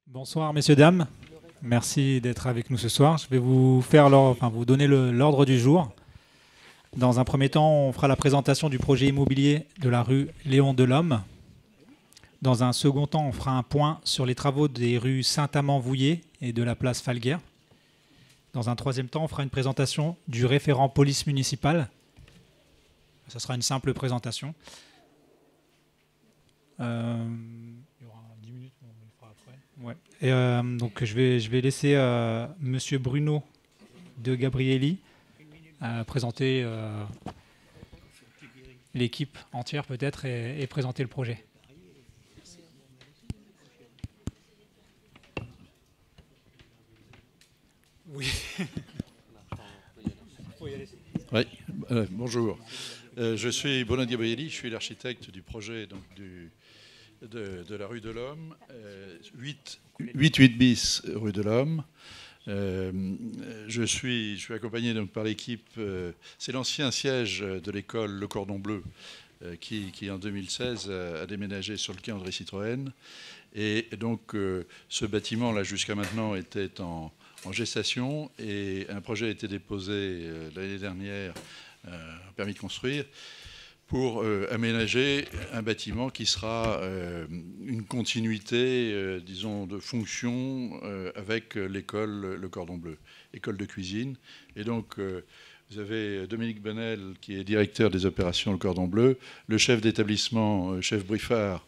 Bonsoir messieurs, dames. Merci d'être avec nous ce soir. Je vais vous donner l'ordre du jour. Dans un premier temps, on fera la présentation du projet immobilier de la rue Léon Delhomme. Dans un second temps, on fera un point sur les travaux des rues Saint-Amand-Vouillé et de la place Falguière. Dans un troisième temps, on fera une présentation du référent police municipale. Ce sera une simple présentation. Il y aura 10 minutes, on le fera après. Ouais. Et donc je vais laisser Monsieur Bruno de Gabrielli présenter l'équipe entière peut-être et présenter le projet. Oui. Oui, bonjour. Je suis Bruno de Gabrielli, je suis l'architecte du projet donc, de la rue de l'Homme, 8 bis rue de l'Homme. Je suis accompagné donc, par l'équipe, c'est l'ancien siège de l'école Le Cordon Bleu, qui en 2016 a déménagé sur le quai André Citroën. Et donc ce bâtiment là jusqu'à maintenant était en gestation et un projet a été déposé l'année dernière, un permis de construire, pour aménager un bâtiment qui sera une continuité, disons, de fonction avec l'école Le Cordon Bleu, école de cuisine. Et donc vous avez Dominique Benel qui est directeur des opérations Le Cordon Bleu, le chef d'établissement, chef Briffard,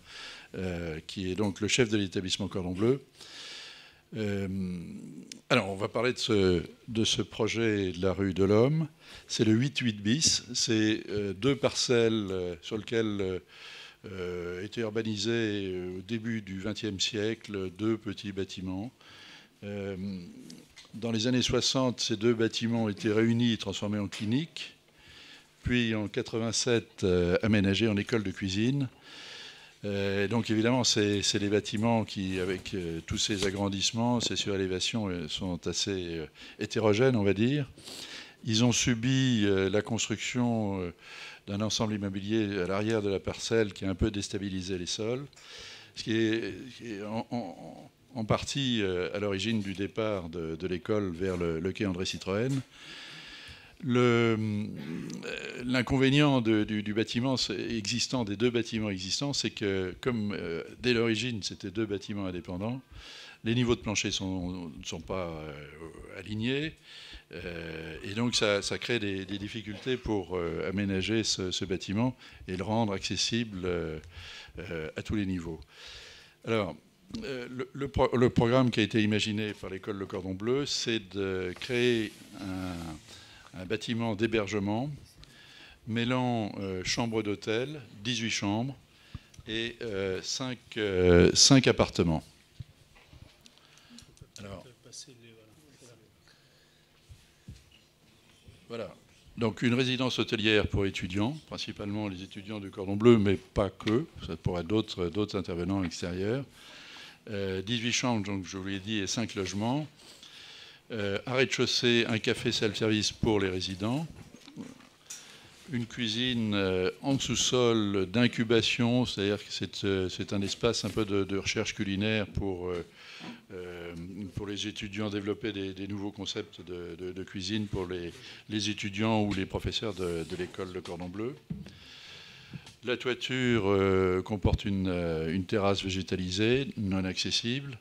qui est donc le chef de l'établissement Cordon Bleu. Alors, on va parler de ce projet de la rue de l'Homme. C'est le 8 bis. C'est deux parcelles sur lesquelles étaient urbanisés au début du XXe siècle deux petits bâtiments. Dans les années 60, ces deux bâtiments ont été réunis et transformés en clinique. Puis, en 87, aménagés en école de cuisine. Donc évidemment, c'est des bâtiments qui, avec tous ces agrandissements, ces surélévations, sont assez hétérogènes, on va dire. Ils ont subi la construction d'un ensemble immobilier à l'arrière de la parcelle qui a un peu déstabilisé les sols, ce qui est en partie à l'origine du départ de l'école vers le quai André Citroën. L'inconvénient du bâtiment existant, des deux bâtiments existants, c'est que comme dès l'origine c'était deux bâtiments indépendants, les niveaux de plancher ne sont pas alignés, et donc ça crée des difficultés pour aménager ce bâtiment et le rendre accessible à tous les niveaux. Alors, le programme qui a été imaginé par l'école Le Cordon Bleu, c'est de créer un bâtiment d'hébergement mêlant chambres d'hôtel, 18 chambres et 5 appartements. Alors, voilà. Donc une résidence hôtelière pour étudiants, principalement les étudiants du Cordon Bleu, mais pas que, ça pourrait être d'autres intervenants extérieurs. 18 chambres, donc je vous l'ai dit, et 5 logements. À rez-de-chaussée, un café self-service pour les résidents, une cuisine en sous-sol d'incubation, c'est-à-dire que c'est un espace un peu de recherche culinaire pour les étudiants, développer des nouveaux concepts de cuisine pour les étudiants ou les professeurs de l'école Le Cordon Bleu. La toiture comporte une terrasse végétalisée, non accessible.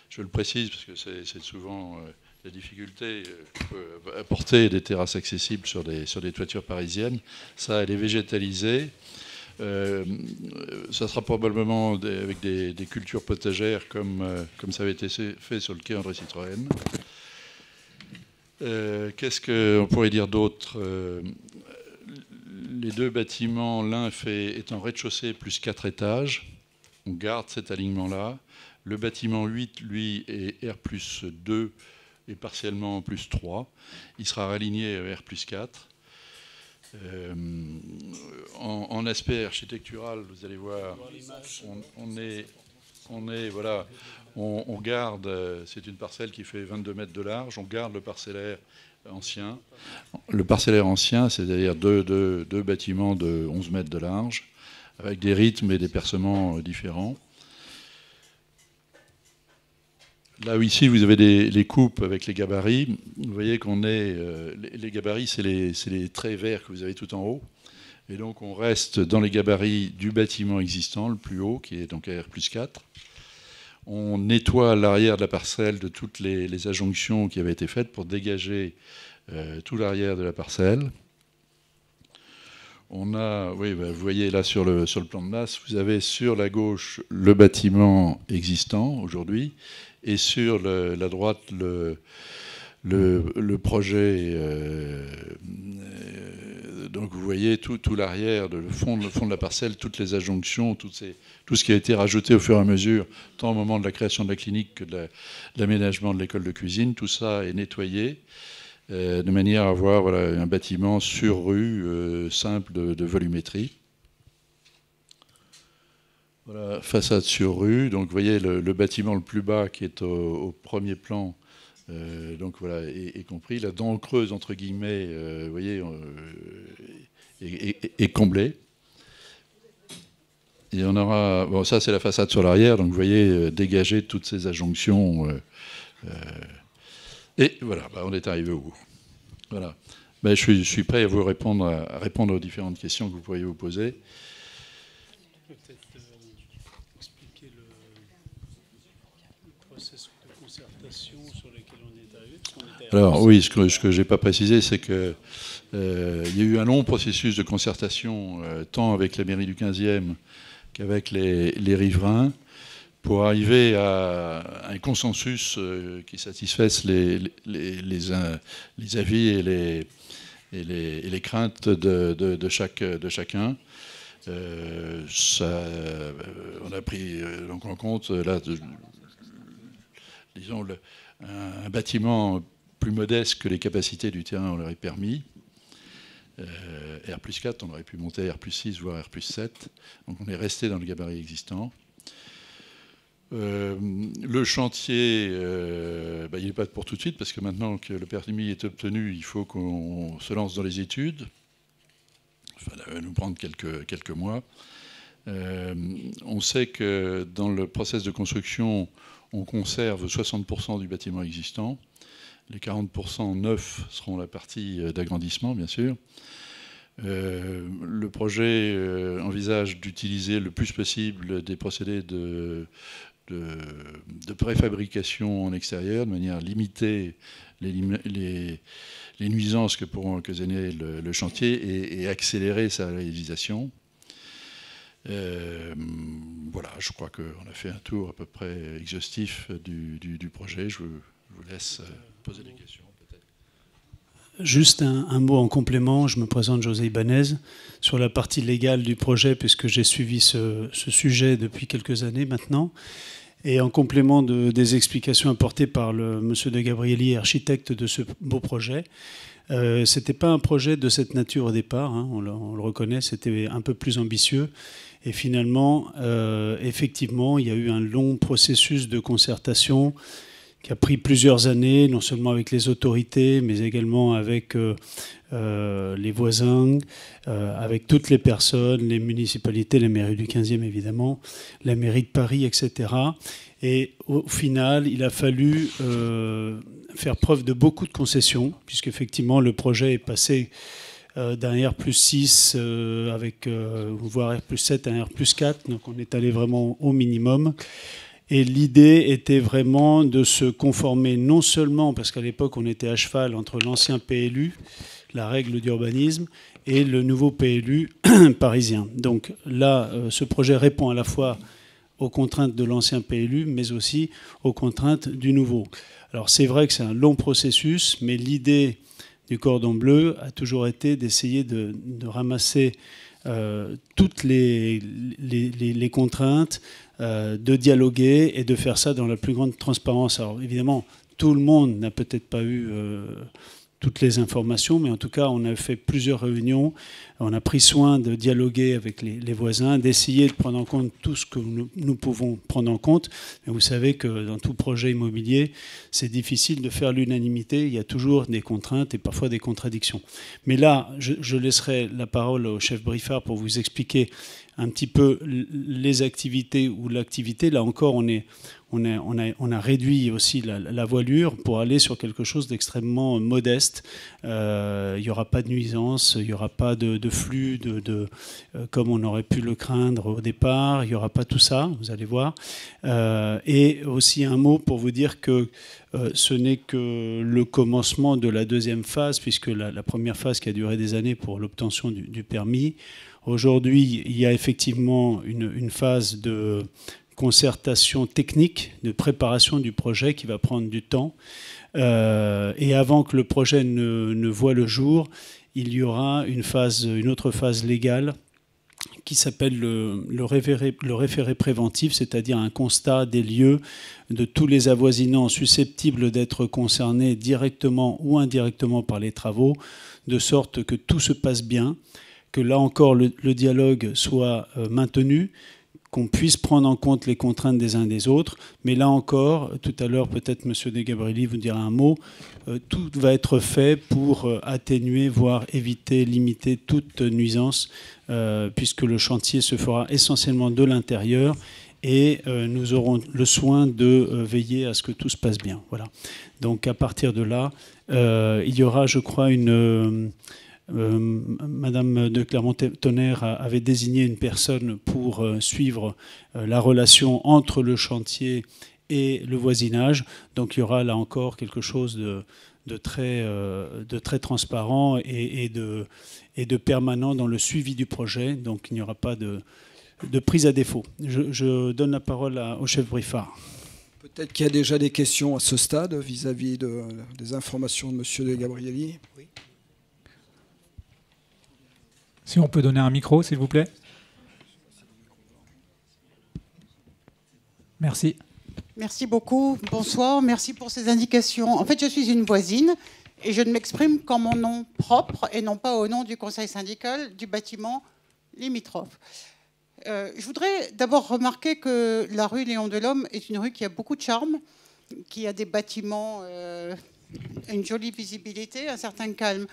Je le précise parce que c'est souvent la difficulté peut apporter des terrasses accessibles sur des toitures parisiennes. Ça, elle est végétalisée. Ça sera probablement avec des cultures potagères comme ça avait été fait sur le quai André Citroën. Qu'est-ce qu'on pourrait dire d'autre ? Les deux bâtiments, l'un est en rez-de-chaussée plus 4 étages. On garde cet alignement-là. Le bâtiment 8, lui, est R plus 2 et partiellement plus 3. Il sera réaligné à R plus 4. En aspect architectural, vous allez voir, on garde, c'est une parcelle qui fait 22 mètres de large, on garde le parcellaire ancien. Le parcellaire ancien, c'est-à-dire deux bâtiments de 11 mètres de large, avec des rythmes et des percements différents. Là, ici, vous avez les coupes avec les gabarits. Vous voyez qu'on est... les gabarits, c'est les traits verts que vous avez tout en haut. Et donc, on reste dans les gabarits du bâtiment existant, le plus haut, qui est donc R+4. On nettoie l'arrière de la parcelle de toutes les adjonctions qui avaient été faites pour dégager tout l'arrière de la parcelle. On a, oui, vous voyez là sur le plan de masse, vous avez sur la gauche le bâtiment existant aujourd'hui et sur la droite le projet. Donc vous voyez tout l'arrière, le fond de la parcelle, toutes les adjonctions, tout ce qui a été rajouté au fur et à mesure, tant au moment de la création de la clinique que de l'aménagement de l'école de cuisine, tout ça est nettoyé. De manière à avoir voilà, un bâtiment sur rue, simple de volumétrie. Voilà, façade sur rue. Donc vous voyez le bâtiment le plus bas qui est au premier plan, donc voilà, est compris. La dent creuse, entre guillemets, vous voyez, est comblée. Et on aura... Bon, ça c'est la façade sur l'arrière, donc vous voyez dégager toutes ces adjonctions... Et voilà, on est arrivé au bout. Voilà. Je suis prêt à vous répondre, aux différentes questions que vous pourriez vous poser. Peut-être expliquer le processus de concertation sur lequel on est arrivé. Alors oui, ce que je n'ai pas précisé, c'est qu'il y a eu un long processus de concertation, tant avec la mairie du 15e qu'avec les riverains, pour arriver à un consensus qui satisfasse les avis et les craintes de chacun. On a pris donc en compte là, disons un bâtiment plus modeste que les capacités du terrain on leur aurait permis. R+4, on aurait pu monter à R+6 voire R+7. Donc on est resté dans le gabarit existant. Le chantier, il n'est pas pour tout de suite, parce que maintenant que le permis est obtenu, il faut qu'on se lance dans les études. Ça va nous prendre quelques mois. On sait que dans le process de construction, on conserve 60% du bâtiment existant. Les 40% neufs seront la partie d'agrandissement, bien sûr. Le projet envisage d'utiliser le plus possible des procédés de préfabrication en extérieur, de manière à limiter les nuisances que pourront occasionner le chantier et accélérer sa réalisation. Voilà, je crois qu'on a fait un tour à peu près exhaustif du projet. Je vous laisse poser des questions. Juste un mot en complément, je me présente José Ibanez sur la partie légale du projet puisque j'ai suivi ce sujet depuis quelques années maintenant. Et en complément des explications apportées par monsieur de Gabrielli, architecte de ce beau projet, ce n'était pas un projet de cette nature au départ, hein, on le reconnaît, c'était un peu plus ambitieux. Et finalement, effectivement, il y a eu un long processus de concertation qui a pris plusieurs années, non seulement avec les autorités, mais également avec les voisins, avec toutes les personnes, les municipalités, la mairie du 15e évidemment, la mairie de Paris, etc. Et au final, il a fallu faire preuve de beaucoup de concessions, puisqu'effectivement le projet est passé d'un R+6 voire R+7 à un R+4, donc on est allé vraiment au minimum. Et l'idée était vraiment de se conformer non seulement, parce qu'à l'époque on était à cheval entre l'ancien PLU, la règle d'urbanisme, et le nouveau PLU parisien. Donc là, ce projet répond à la fois aux contraintes de l'ancien PLU, mais aussi aux contraintes du nouveau. Alors c'est vrai que c'est un long processus, mais l'idée du cordon bleu a toujours été d'essayer de ramasser toutes les contraintes, de dialoguer et de faire ça dans la plus grande transparence. Alors évidemment, tout le monde n'a peut-être pas eu toutes les informations, mais en tout cas, on a fait plusieurs réunions. On a pris soin de dialoguer avec les voisins, d'essayer de prendre en compte tout ce que nous pouvons prendre en compte. Mais vous savez que dans tout projet immobilier, c'est difficile de faire l'unanimité. Il y a toujours des contraintes et parfois des contradictions. Mais là, je laisserai la parole au chef Briffard pour vous expliquer un petit peu les activités ou l'activité. Là encore, on est on a réduit aussi la voilure pour aller sur quelque chose d'extrêmement modeste. Il n'y aura pas de nuisance, il n'y aura pas de flux comme on aurait pu le craindre au départ. Il n'y aura pas tout ça, vous allez voir. Et aussi un mot pour vous dire que ce n'est que le commencement de la deuxième phase, puisque la première phase qui a duré des années pour l'obtention du permis. Aujourd'hui, il y a effectivement une phase de concertation technique, de préparation du projet qui va prendre du temps. Et avant que le projet ne voie le jour, il y aura une autre phase légale qui s'appelle le référé préventif, c'est-à-dire un constat des lieux de tous les avoisinants susceptibles d'être concernés directement ou indirectement par les travaux, de sorte que tout se passe bien, que là encore le dialogue soit maintenu, qu'on puisse prendre en compte les contraintes des uns et des autres. Mais là encore, tout à l'heure, peut-être M. De Gabrielli vous dira un mot, tout va être fait pour atténuer, voire éviter, limiter toute nuisance, puisque le chantier se fera essentiellement de l'intérieur et nous aurons le soin de veiller à ce que tout se passe bien. Voilà. Donc à partir de là, il y aura, je crois, Madame de Clermont-Tonnerre avait désigné une personne pour suivre la relation entre le chantier et le voisinage. Donc il y aura là encore quelque chose de très transparent et de permanent dans le suivi du projet. Donc il n'y aura pas de prise à défaut. Je donne la parole au chef Briffard. Peut-être qu'il y a déjà des questions à ce stade vis-à-vis des informations de M. De Gabrielli. Oui. Si on peut donner un micro, s'il vous plaît. Merci. Merci beaucoup. Bonsoir. Merci pour ces indications. En fait, je suis une voisine et je ne m'exprime qu'en mon nom propre et non pas au nom du conseil syndical du bâtiment limitrophe. Je voudrais d'abord remarquer que la rue Léon Delhomme est une rue qui a beaucoup de charme, qui a des bâtiments, une jolie visibilité, un certain calme.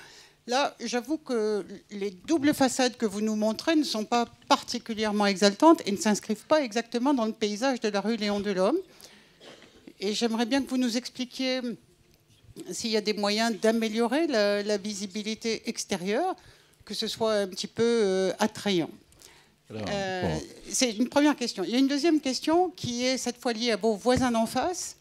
Là, j'avoue que les doubles façades que vous nous montrez ne sont pas particulièrement exaltantes et ne s'inscrivent pas exactement dans le paysage de la rue Léon Delhomme. Et j'aimerais bien que vous nous expliquiez s'il y a des moyens d'améliorer la visibilité extérieure, que ce soit un petit peu attrayant. C'est une première question. Il y a une deuxième question qui est cette fois liée à vos voisins d'en face.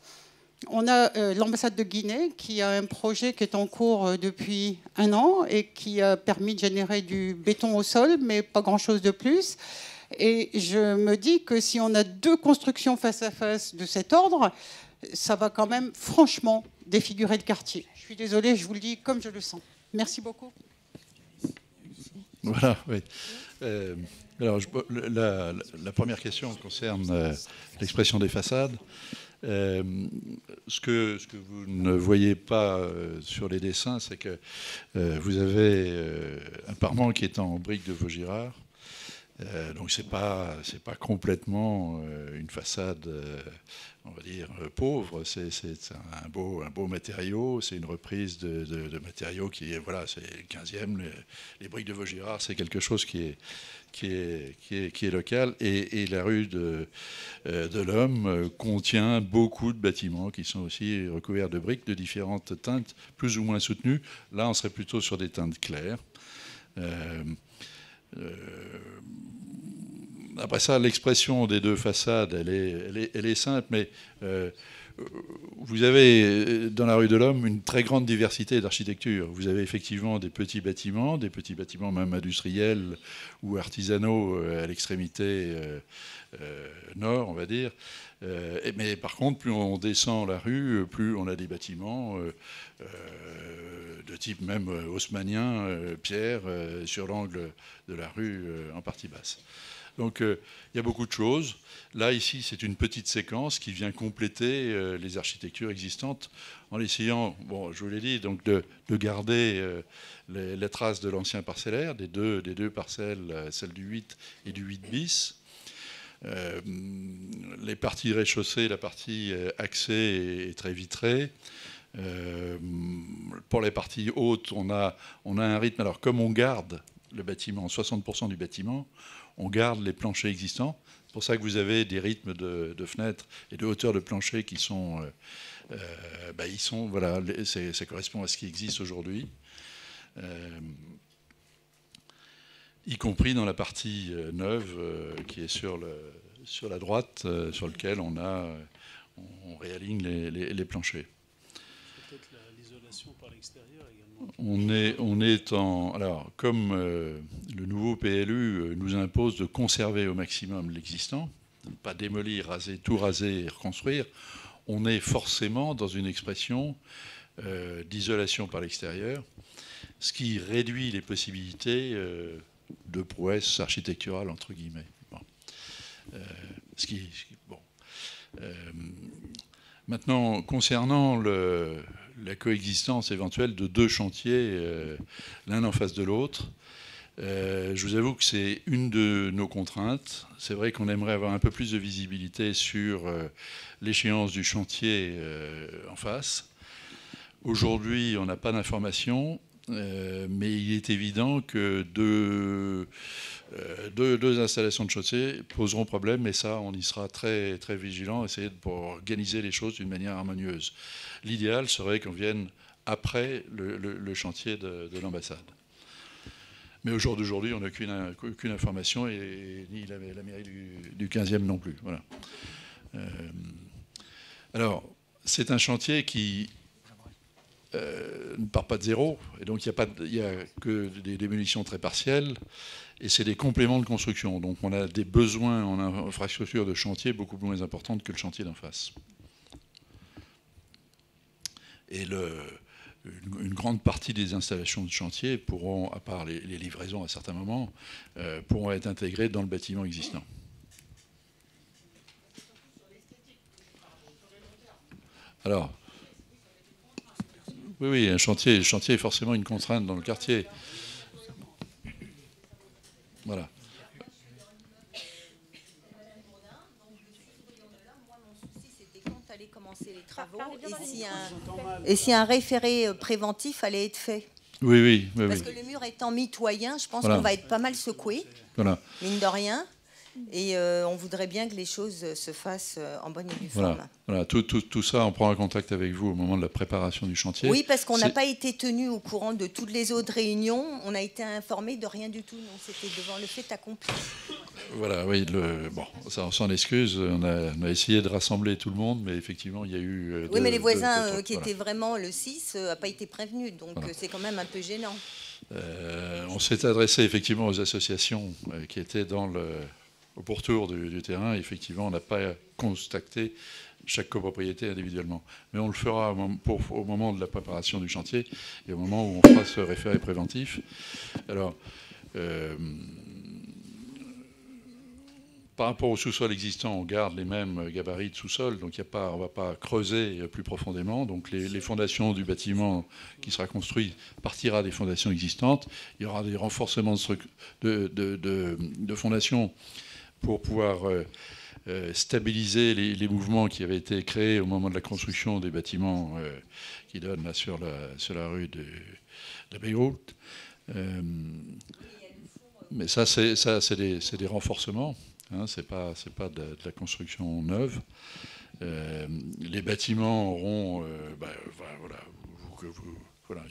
On a l'ambassade de Guinée qui a un projet qui est en cours depuis 1 an et qui a permis de générer du béton au sol, mais pas grand-chose de plus. Et je me dis que si on a 2 constructions face à face de cet ordre, ça va quand même franchement défigurer le quartier. Je suis désolée, je vous le dis comme je le sens. Merci beaucoup. Voilà, oui. Alors, la première question concerne l'expression des façades. Ce que vous ne voyez pas sur les dessins, c'est que vous avez un parement qui est en briques de Vaugirard. Donc c'est pas complètement une façade, on va dire, pauvre. C'est un beau matériau. C'est une reprise de matériaux qui est, voilà, c'est le 15e. Les briques de Vaugirard, c'est quelque chose qui est local. Et la rue de l'Homme contient beaucoup de bâtiments qui sont aussi recouverts de briques de différentes teintes, plus ou moins soutenues. Là, on serait plutôt sur des teintes claires. Après ça, l'expression des 2 façades, elle est simple, mais vous avez dans la rue de l'Homme une très grande diversité d'architecture. Vous avez effectivement des petits bâtiments même industriels ou artisanaux à l'extrémité nord, on va dire. Mais par contre, plus on descend la rue, plus on a des bâtiments de type même haussmannien, pierre, sur l'angle de la rue en partie basse. Donc il y a beaucoup de choses. Là, ici, c'est une petite séquence qui vient compléter les architectures existantes en essayant, bon, je vous l'ai dit, donc de garder les traces de l'ancien parcellaire, des deux parcelles, celle du 8 et du 8 bis. Les parties rez-de-chaussée, la partie accès est très vitrée. Pour les parties hautes, on a un rythme. Alors, comme on garde le bâtiment, 60% du bâtiment, on garde les planchers existants. C'est pour ça que vous avez des rythmes de fenêtres et de hauteur de plancher qui sont... voilà, ça correspond à ce qui existe aujourd'hui. Y compris dans la partie neuve qui est sur la droite, sur lequel on réaligne les planchers. Peut-être l'isolation par l'extérieur également. On est en... Alors, comme le nouveau PLU nous impose de conserver au maximum l'existant, de ne pas démolir, tout raser et reconstruire, on est forcément dans une expression d'isolation par l'extérieur, ce qui réduit les possibilités de prouesse architecturale, entre guillemets. Bon. Maintenant, concernant la coexistence éventuelle de deux chantiers, l'un en face de l'autre, je vous avoue que c'est une de nos contraintes. C'est vrai qu'on aimerait avoir un peu plus de visibilité sur l'échéance du chantier en face. Aujourd'hui, on n'a pas d'informations, mais il est évident que deux installations de chantier poseront problème, et ça, on y sera très, très vigilant, essayer pour organiser les choses d'une manière harmonieuse. L'idéal serait qu'on vienne après le chantier de l'ambassade. Mais au jour d'aujourd'hui, on n'a aucune information, et ni la mairie du 15e non plus. Voilà. Alors, c'est un chantier qui ne part pas de zéro, et donc il n'y a que des démolitions très partielles, et c'est des compléments de construction. Donc on a des besoins en infrastructure de chantier beaucoup moins importantes que le chantier d'en face. Et une grande partie des installations de chantier pourront, à part les livraisons à certains moments, pourront être intégrées dans le bâtiment existant. Alors, oui, le chantier est forcément une contrainte dans le quartier. Voilà. Commencer les travaux et si un référé préventif allait être fait. Oui. Parce que le mur étant mitoyen, je pense qu'on va être pas mal secoué, mine de rien. Et on voudrait bien que les choses se fassent en bonne et due forme. Voilà. Tout ça, on prendra contact avec vous au moment de la préparation du chantier. Oui, parce qu'on n'a pas été tenu au courant de toutes les autres réunions. On a été informé de rien du tout. Non, c'était devant le fait accompli. Voilà, oui. Ça, on s'en excuse. On a essayé de rassembler tout le monde, mais effectivement, il y a eu... oui, mais les voisins qui étaient vraiment le 6 n'ont pas été prévenus. Donc c'est quand même un peu gênant. On s'est adressé effectivement aux associations qui étaient au pourtour du terrain. Effectivement, on n'a pas contacté chaque copropriété individuellement. Mais on le fera au moment de la préparation du chantier et au moment où on fera ce référé préventif. Alors, par rapport au sous-sol existant, on garde les mêmes gabarits de sous-sol, donc on ne va pas creuser plus profondément. Donc les fondations du bâtiment qui sera construit partira des fondations existantes. Il y aura des renforcements de fondations pour pouvoir stabiliser les mouvements qui avaient été créés au moment de la construction des bâtiments qui donnent là, sur la rue de Beyrouth. Mais ça, c'est des renforcements. Hein, c'est pas de la construction neuve. Les bâtiments auront,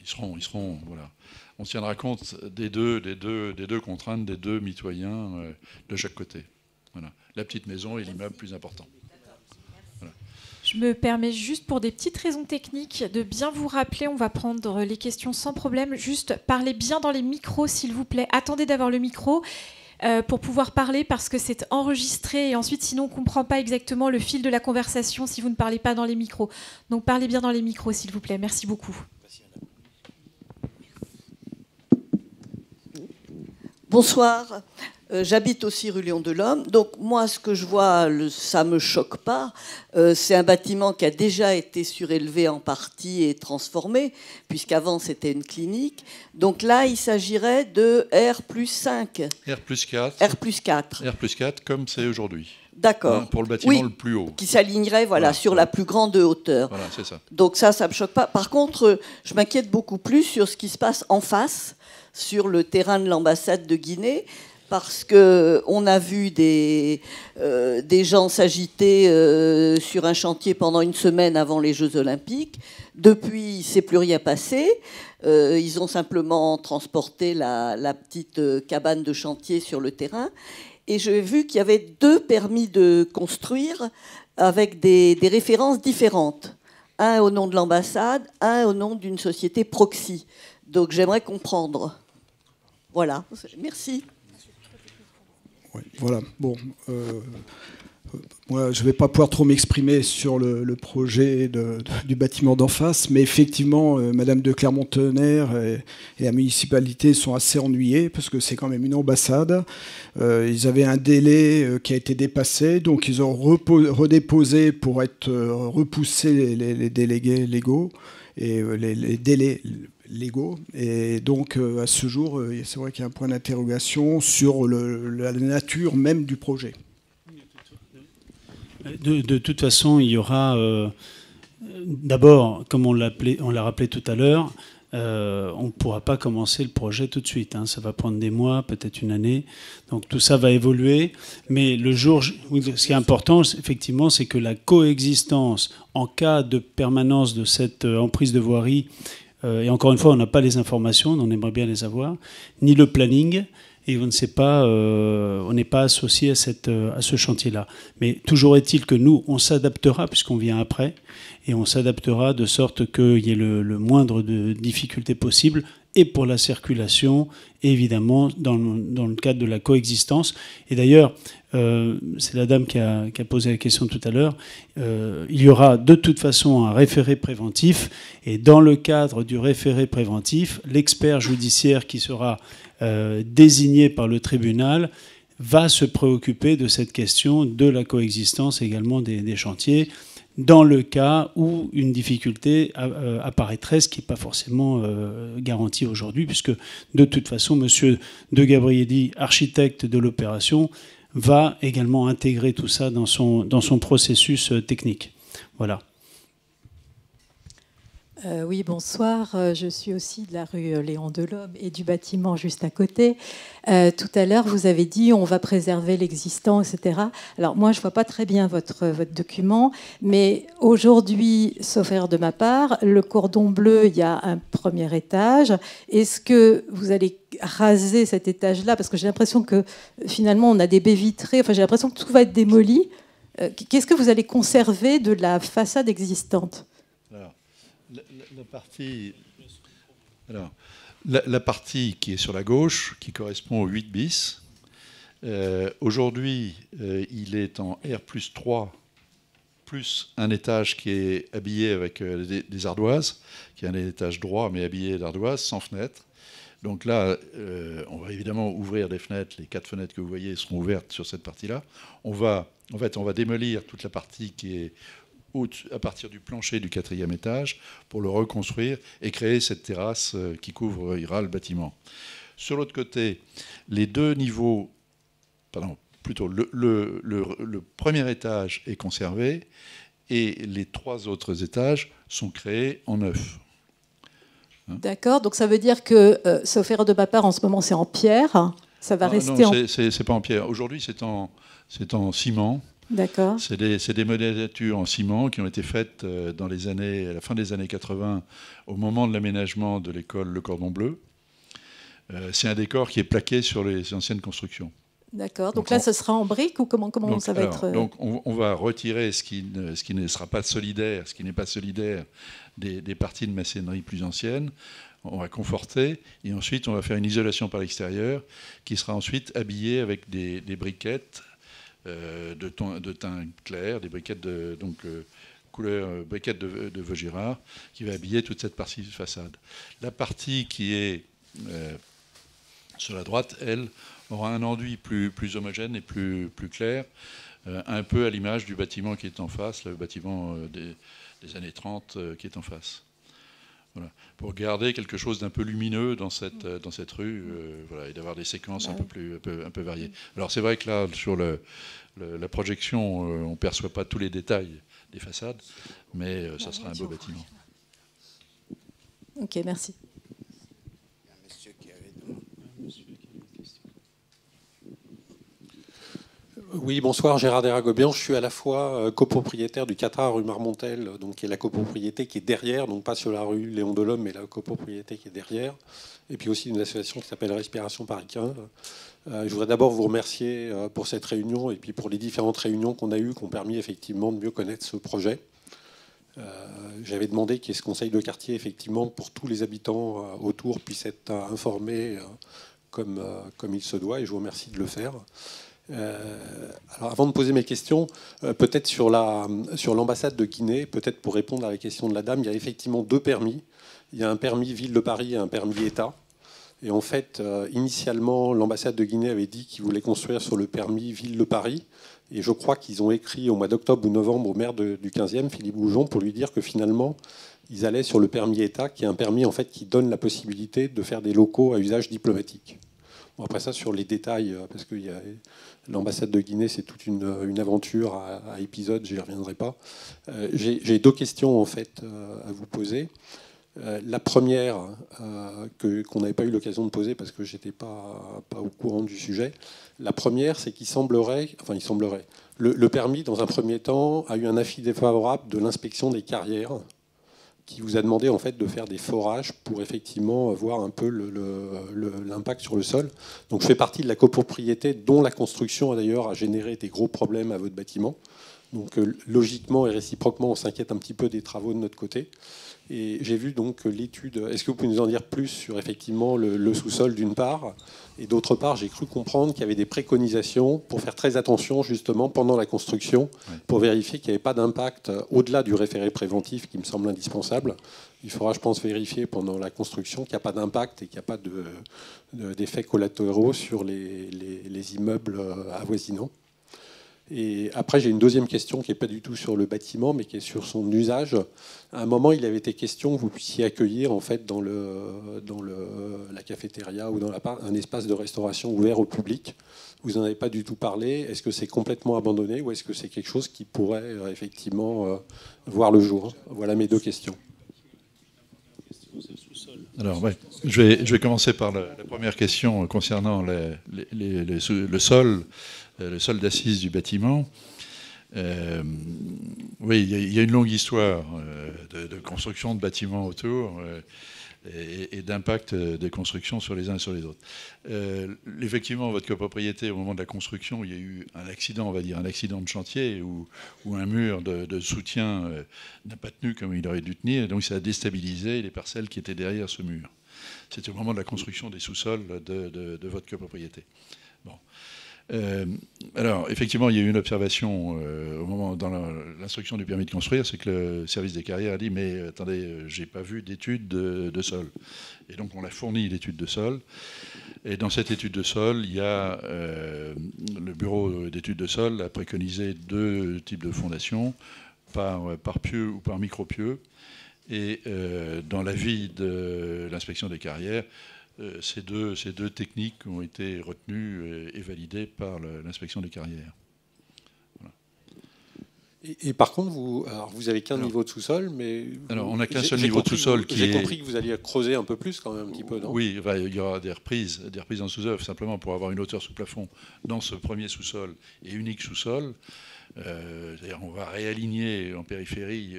ils seront. Voilà. On tiendra compte des deux contraintes, des deux mitoyens de chaque côté. Voilà. La petite maison et l'immeuble plus important. Voilà. Je me permets juste pour des petites raisons techniques de bien vous rappeler, on va prendre les questions sans problème. Juste parlez bien dans les micros, s'il vous plaît. Attendez d'avoir le micro pour pouvoir parler parce que c'est enregistré et ensuite sinon on ne comprend pas exactement le fil de la conversation si vous ne parlez pas dans les micros. Donc parlez bien dans les micros, s'il vous plaît. Merci beaucoup. Bonsoir, j'habite aussi rue Léon Delhomme. Donc moi, ce que je vois, ça ne me choque pas. C'est un bâtiment qui a déjà été surélevé en partie et transformé, puisqu'avant c'était une clinique. Donc là, il s'agirait de R+5. R+4. R+4. R+4, comme c'est aujourd'hui. D'accord. Pour le bâtiment le plus haut. Qui s'alignerait sur la plus grande hauteur. Voilà, c'est ça. Donc ça ne me choque pas. Par contre, je m'inquiète beaucoup plus sur ce qui se passe en face, sur le terrain de l'ambassade de Guinée, parce qu'on a vu des gens s'agiter sur un chantier pendant une semaine avant les Jeux Olympiques. Depuis, il ne s'est plus rien passé. Ils ont simplement transporté la petite cabane de chantier sur le terrain. Et j'ai vu qu'il y avait 2 permis de construire avec des références différentes. Un au nom de l'ambassade, un au nom d'une société proxy. Donc j'aimerais comprendre. Voilà, merci. Ouais, voilà, bon. Moi, je ne vais pas pouvoir trop m'exprimer sur le projet du bâtiment d'en face, mais effectivement, Madame de Clermont-Tonnerre et la municipalité sont assez ennuyés parce que c'est quand même une ambassade. Ils avaient un délai qui a été dépassé, donc ils ont redéposé pour être repoussés les délégués légaux et les délais légaux. Et donc, à ce jour, c'est vrai qu'il y a un point d'interrogation sur la nature même du projet. De toute façon, il y aura... D'abord, comme on l'a rappelé tout à l'heure, on ne pourra pas commencer le projet tout de suite. Ça va prendre des mois, peut-être une année. Donc tout ça va évoluer. Mais ce qui est important, effectivement, c'est que la coexistence, en cas de permanence de cette emprise de voirie, et encore une fois, on n'a pas les informations, on aimerait bien les avoir, ni le planning, et on n'est pas associé à ce chantier-là. Mais toujours est-il que nous, on s'adaptera, puisqu'on vient après, et on s'adaptera de sorte qu'il y ait le moindre de difficultés possible, et pour la circulation, et évidemment, dans le cadre de la coexistence. Et d'ailleurs, c'est la dame qui a posé la question tout à l'heure, il y aura de toute façon un référé préventif, et dans le cadre du référé préventif, l'expert judiciaire qui sera désigné par le tribunal va se préoccuper de cette question de la coexistence également des chantiers, dans le cas où une difficulté apparaîtrait, ce qui n'est pas forcément garanti aujourd'hui, puisque de toute façon, M. De Gabrielli, architecte de l'opération, va également intégrer tout ça dans son processus technique. Voilà. Oui, bonsoir. Je suis aussi de la rue Léon Delhomme et du bâtiment juste à côté. Tout à l'heure, vous avez dit on va préserver l'existant, etc. Alors moi, je ne vois pas très bien votre document, mais aujourd'hui, sauf erreur de ma part, le cordon bleu, il y a un premier étage. Est-ce que vous allez raser cet étage-là? Parce que j'ai l'impression que finalement, on a des baies vitrées. Enfin, j'ai l'impression que tout va être démoli. Qu'est-ce que vous allez conserver de la façade existante? La partie qui est sur la gauche, qui correspond au 8 bis, aujourd'hui, il est en R+3, plus un étage qui est habillé avec des ardoises, qui est un étage droit, mais habillé d'ardoises, sans fenêtre. Donc là, on va évidemment ouvrir des fenêtres. Les 4 fenêtres que vous voyez seront ouvertes sur cette partie-là. On va démolir toute la partie qui est à partir du plancher du 4e étage pour le reconstruire et créer cette terrasse qui couvrira le bâtiment. Sur l'autre côté, les 2 niveaux, plutôt le premier étage est conservé et les 3 autres étages sont créés en neuf. D'accord, donc ça veut dire que, sauf erreur de ma part, en ce moment c'est en pierre, ça va rester non, c'est pas en pierre. Aujourd'hui c'est en ciment. D'accord. C'est des modélisatures en ciment qui ont été faites à la fin des années 80, au moment de l'aménagement de l'école Le Cordon Bleu. C'est un décor qui est plaqué sur les anciennes constructions. D'accord. Donc là, ce sera en briques ou comment ça va être Donc on va retirer ce qui ne sera pas solidaire, ce qui n'est pas solidaire des parties de maçonnerie plus anciennes. On va conforter et ensuite on va faire une isolation par l'extérieur qui sera ensuite habillée avec des briquettes de teint clair, des briquettes couleur briquettes de Vaugirard, qui va habiller toute cette partie de façade. La partie qui est sur la droite, elle, aura un enduit plus homogène et plus clair, un peu à l'image du bâtiment qui est en face, le bâtiment des années 30 qui est en face. Voilà, pour garder quelque chose d'un peu lumineux dans cette rue, voilà, et d'avoir des séquences un peu variées. Alors c'est vrai que là, sur la projection, on ne perçoit pas tous les détails des façades, mais ça sera un beau bâtiment. Ok, merci. Oui, bonsoir, Gérard Deragobian. Je suis à la fois copropriétaire du 4A rue Marmontel, donc qui est la copropriété qui est derrière, donc pas sur la rue Léon Delhomme, mais la copropriété qui est derrière, et puis aussi une association qui s'appelle Respiration Paris 15. Je voudrais d'abord vous remercier pour cette réunion et puis pour les différentes réunions qu'on a eues qui ont permis effectivement de mieux connaître ce projet. J'avais demandé que ce conseil de quartier, effectivement, pour tous les habitants autour, puisse être informé comme il se doit, et je vous remercie de le faire. Alors avant de poser mes questions, peut-être sur l'ambassade de Guinée, peut-être pour répondre à la question de la dame, il y a effectivement 2 permis. Il y a un permis Ville de Paris et un permis État. Et en fait, initialement, l'ambassade de Guinée avait dit qu'ils voulaient construire sur le permis Ville de Paris. Et je crois qu'ils ont écrit au mois d'octobre ou novembre au maire du 15e, Philippe Goujon, pour lui dire que finalement, ils allaient sur le permis État, qui est un permis en fait, qui donne la possibilité de faire des locaux à usage diplomatique. Bon, après ça, sur les détails, parce que l'ambassade de Guinée, c'est toute une aventure à épisodes, je n'y reviendrai pas. J'ai 2 questions en fait à vous poser. La première, qu'on n'avait pas eu l'occasion de poser parce que je n'étais pas au courant du sujet. La première, c'est qu'il semblerait, le permis, dans un premier temps, a eu un avis défavorable de l'inspection des carrières, qui vous a demandé en fait de faire des forages pour effectivement voir un peu l'impact sur le sol. Donc je fais partie de la copropriété dont la construction d'ailleurs a généré des gros problèmes à votre bâtiment. Donc logiquement et réciproquement, on s'inquiète un petit peu des travaux de notre côté. Et j'ai vu donc l'étude. Est-ce que vous pouvez nous en dire plus sur effectivement le sous-sol d'une part, et d'autre part, j'ai cru comprendre qu'il y avait des préconisations pour faire très attention justement pendant la construction, pour vérifier qu'il n'y avait pas d'impact au-delà du référé préventif qui me semble indispensable. Il faudra, je pense, vérifier pendant la construction qu'il n'y a pas d'impact et qu'il n'y a pas d'effets collatéraux sur les immeubles avoisinants. Et après, j'ai une deuxième question qui n'est pas du tout sur le bâtiment, mais qui est sur son usage. À un moment, il avait été question que vous puissiez accueillir en fait, dans la cafétéria ou dans l'appart un espace de restauration ouvert au public. Vous n'en avez pas du tout parlé. Est-ce que c'est complètement abandonné ou est-ce que c'est quelque chose qui pourrait effectivement voir le jour? Voilà mes 2 questions. Alors, ouais, je vais commencer par la première question concernant le sol d'assises du bâtiment. Oui, il y a une longue histoire de construction de bâtiments autour et d'impact des constructions sur les uns et sur les autres. Effectivement, votre copropriété, au moment de la construction, il y a eu un accident, on va dire, un accident de chantier où un mur de soutien n'a pas tenu comme il aurait dû tenir, et donc ça a déstabilisé les parcelles qui étaient derrière ce mur. C'était au moment de la construction des sous-sols de votre copropriété. Bon. Alors, effectivement, il y a eu une observation au moment dans l'instruction du permis de construire, c'est que le service des carrières a dit « mais attendez, j'ai pas vu d'étude de sol ». Et donc, on a fourni l'étude de sol. Et dans cette étude de sol, il y a le bureau d'études de sol a préconisé 2 types de fondations, par pieu ou par micro-pieu. Et dans l'avis de l'inspection des carrières, ces deux techniques ont été retenues et validées par l'inspection des carrières. Voilà. Et par contre, vous avez qu'un niveau de sous-sol, mais... Alors, on n'a qu'un seul niveau de sous-sol qui est... J'ai compris que vous alliez creuser un peu plus, quand même, un petit peu, non? Oui, il y aura des reprises en sous-œuvre, simplement pour avoir une hauteur sous plafond dans ce premier sous-sol et unique sous-sol. C'est-à-dire on va réaligner en périphérie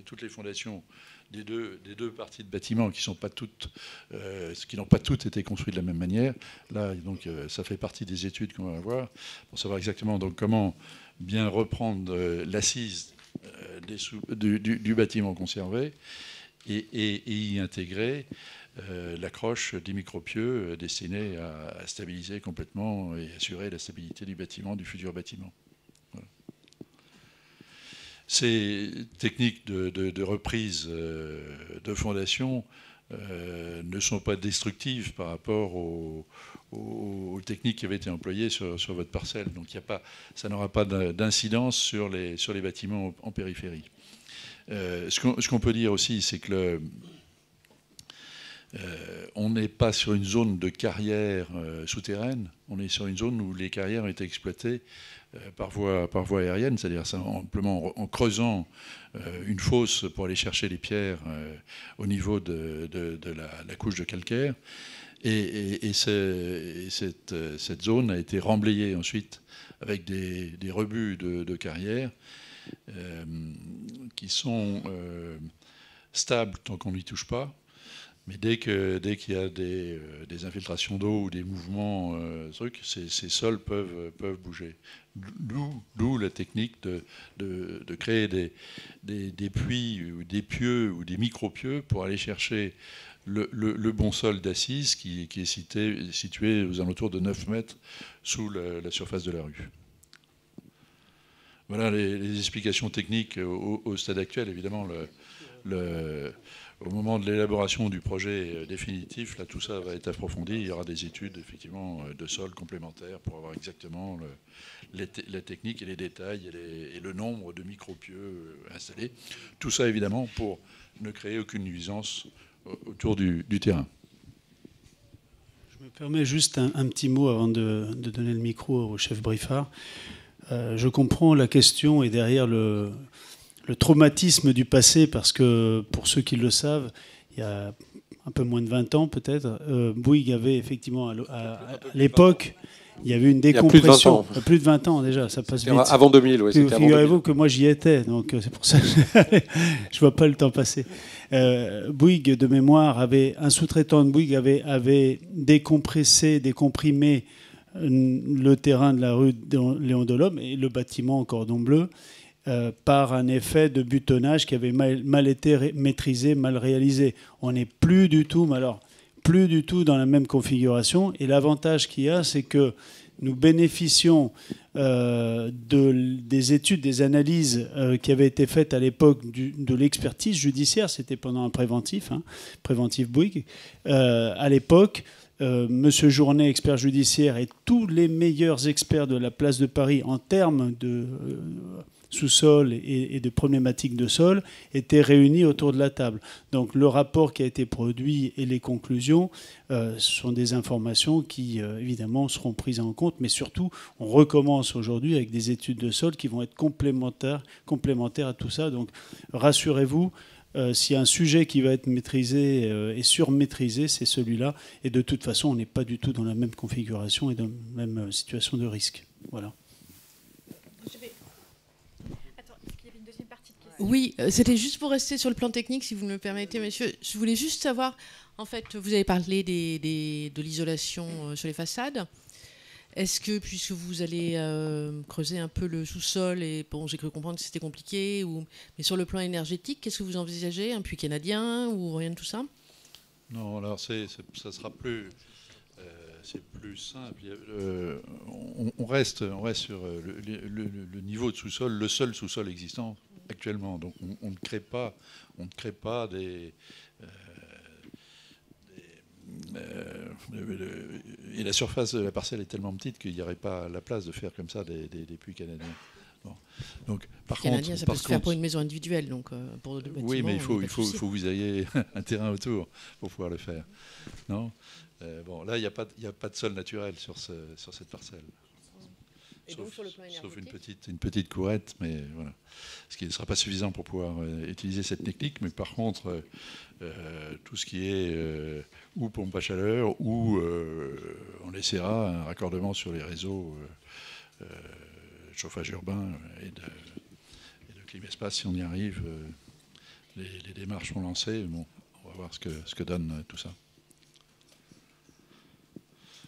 toutes les fondations des deux parties de bâtiments qui n'ont pas toutes été construites de la même manière. Là, donc, ça fait partie des études qu'on va avoir pour savoir exactement donc, comment bien reprendre l'assise du bâtiment conservé et y intégrer l'accroche des micropieux destinés à stabiliser complètement et assurer la stabilité du bâtiment, du futur bâtiment. Ces techniques de reprise de fondation ne sont pas destructives par rapport aux techniques qui avaient été employées sur votre parcelle. Donc ça n'aura pas d'incidence sur les bâtiments en périphérie. Ce qu'on peut dire aussi, c'est que on n'est pas sur une zone de carrière souterraine, on est sur une zone où les carrières ont été exploitées par voie aérienne, c'est-à-dire simplement en creusant une fosse pour aller chercher les pierres au niveau de la couche de calcaire. Et cette zone a été remblayée ensuite avec des rebuts de carrière qui sont stables tant qu'on n'y touche pas. Mais dès qu'il y a des infiltrations d'eau ou des mouvements, ces sols peuvent bouger. D'où la technique de créer des puits ou des pieux ou des micro-pieux pour aller chercher le bon sol d'assise qui est situé aux alentours de 9 mètres sous la surface de la rue. Voilà les explications techniques au stade actuel. Évidemment, au moment de l'élaboration du projet définitif, là, tout ça va être approfondi. Il y aura des études, effectivement, de sol complémentaires pour avoir exactement la technique et les détails et le nombre de micro-pieux installés. Tout ça, évidemment, pour ne créer aucune nuisance autour du terrain. Je me permets juste un petit mot avant de donner le micro au chef Briffard. Je comprends la question et derrière le traumatisme du passé, parce que pour ceux qui le savent, il y a un peu moins de 20 ans peut-être, Bouygues avait effectivement à l'époque, il y avait une décompression. Plus de 20 ans déjà, ça passe vite. Avant 2000, oui. Figurez-vous que moi j'y étais, donc c'est pour ça que je ne vois pas le temps passer. Bouygues, de mémoire, un sous-traitant de Bouygues avait décomprimé le terrain de la rue Léon Delhomme et le bâtiment Cordon Bleu par un effet de butonnage qui avait mal été maîtrisé, mal réalisé. On n'est plus du tout, dans la même configuration. Et l'avantage qu'il y a, c'est que nous bénéficions des études, des analyses qui avaient été faites à l'époque de l'expertise judiciaire. C'était pendant un préventif Bouygues. À l'époque, Monsieur Journet, expert judiciaire, et tous les meilleurs experts de la place de Paris en termes de sous-sol et de problématiques de sol étaient réunis autour de la table. Donc le rapport qui a été produit et les conclusions sont des informations qui, évidemment, seront prises en compte. Mais surtout, on recommence aujourd'hui avec des études de sol qui vont être complémentaires à tout ça. Donc rassurez-vous, s'il y a un sujet qui va être maîtrisé et surmaîtrisé, c'est celui-là. Et de toute façon, on n'est pas du tout dans la même configuration et dans la même situation de risque. Voilà. Oui, c'était juste pour rester sur le plan technique, si vous me le permettez, monsieur. Je voulais juste savoir, en fait, vous avez parlé de l'isolation sur les façades. Est-ce que, puisque vous allez creuser un peu le sous-sol, et bon, j'ai cru comprendre que c'était compliqué, mais sur le plan énergétique, qu'est-ce que vous envisagez? Un puits canadien ou rien de tout ça? Non, alors ça sera plus... c'est plus simple. On reste sur le niveau de sous-sol, le seul sous-sol existant actuellement. Donc on ne crée pas et la surface de la parcelle est tellement petite qu'il n'y aurait pas la place de faire comme ça des puits canadiens. Bon. Donc, canadien, ça peut se faire pour une maison individuelle, donc pour le bâtiment. Oui, mais il faut que vous ayez un terrain autour pour pouvoir le faire. Non. Bon, là, il n'y a pas de sol naturel sur cette parcelle. Sauf une petite courette, mais voilà. Ce qui ne sera pas suffisant pour pouvoir utiliser cette technique. Mais par contre, tout ce qui est ou pompe à chaleur, ou on essaiera un raccordement sur les réseaux de chauffage urbain et de Climaespace, si on y arrive. Les démarches sont lancées. Bon, on va voir ce que donne tout ça.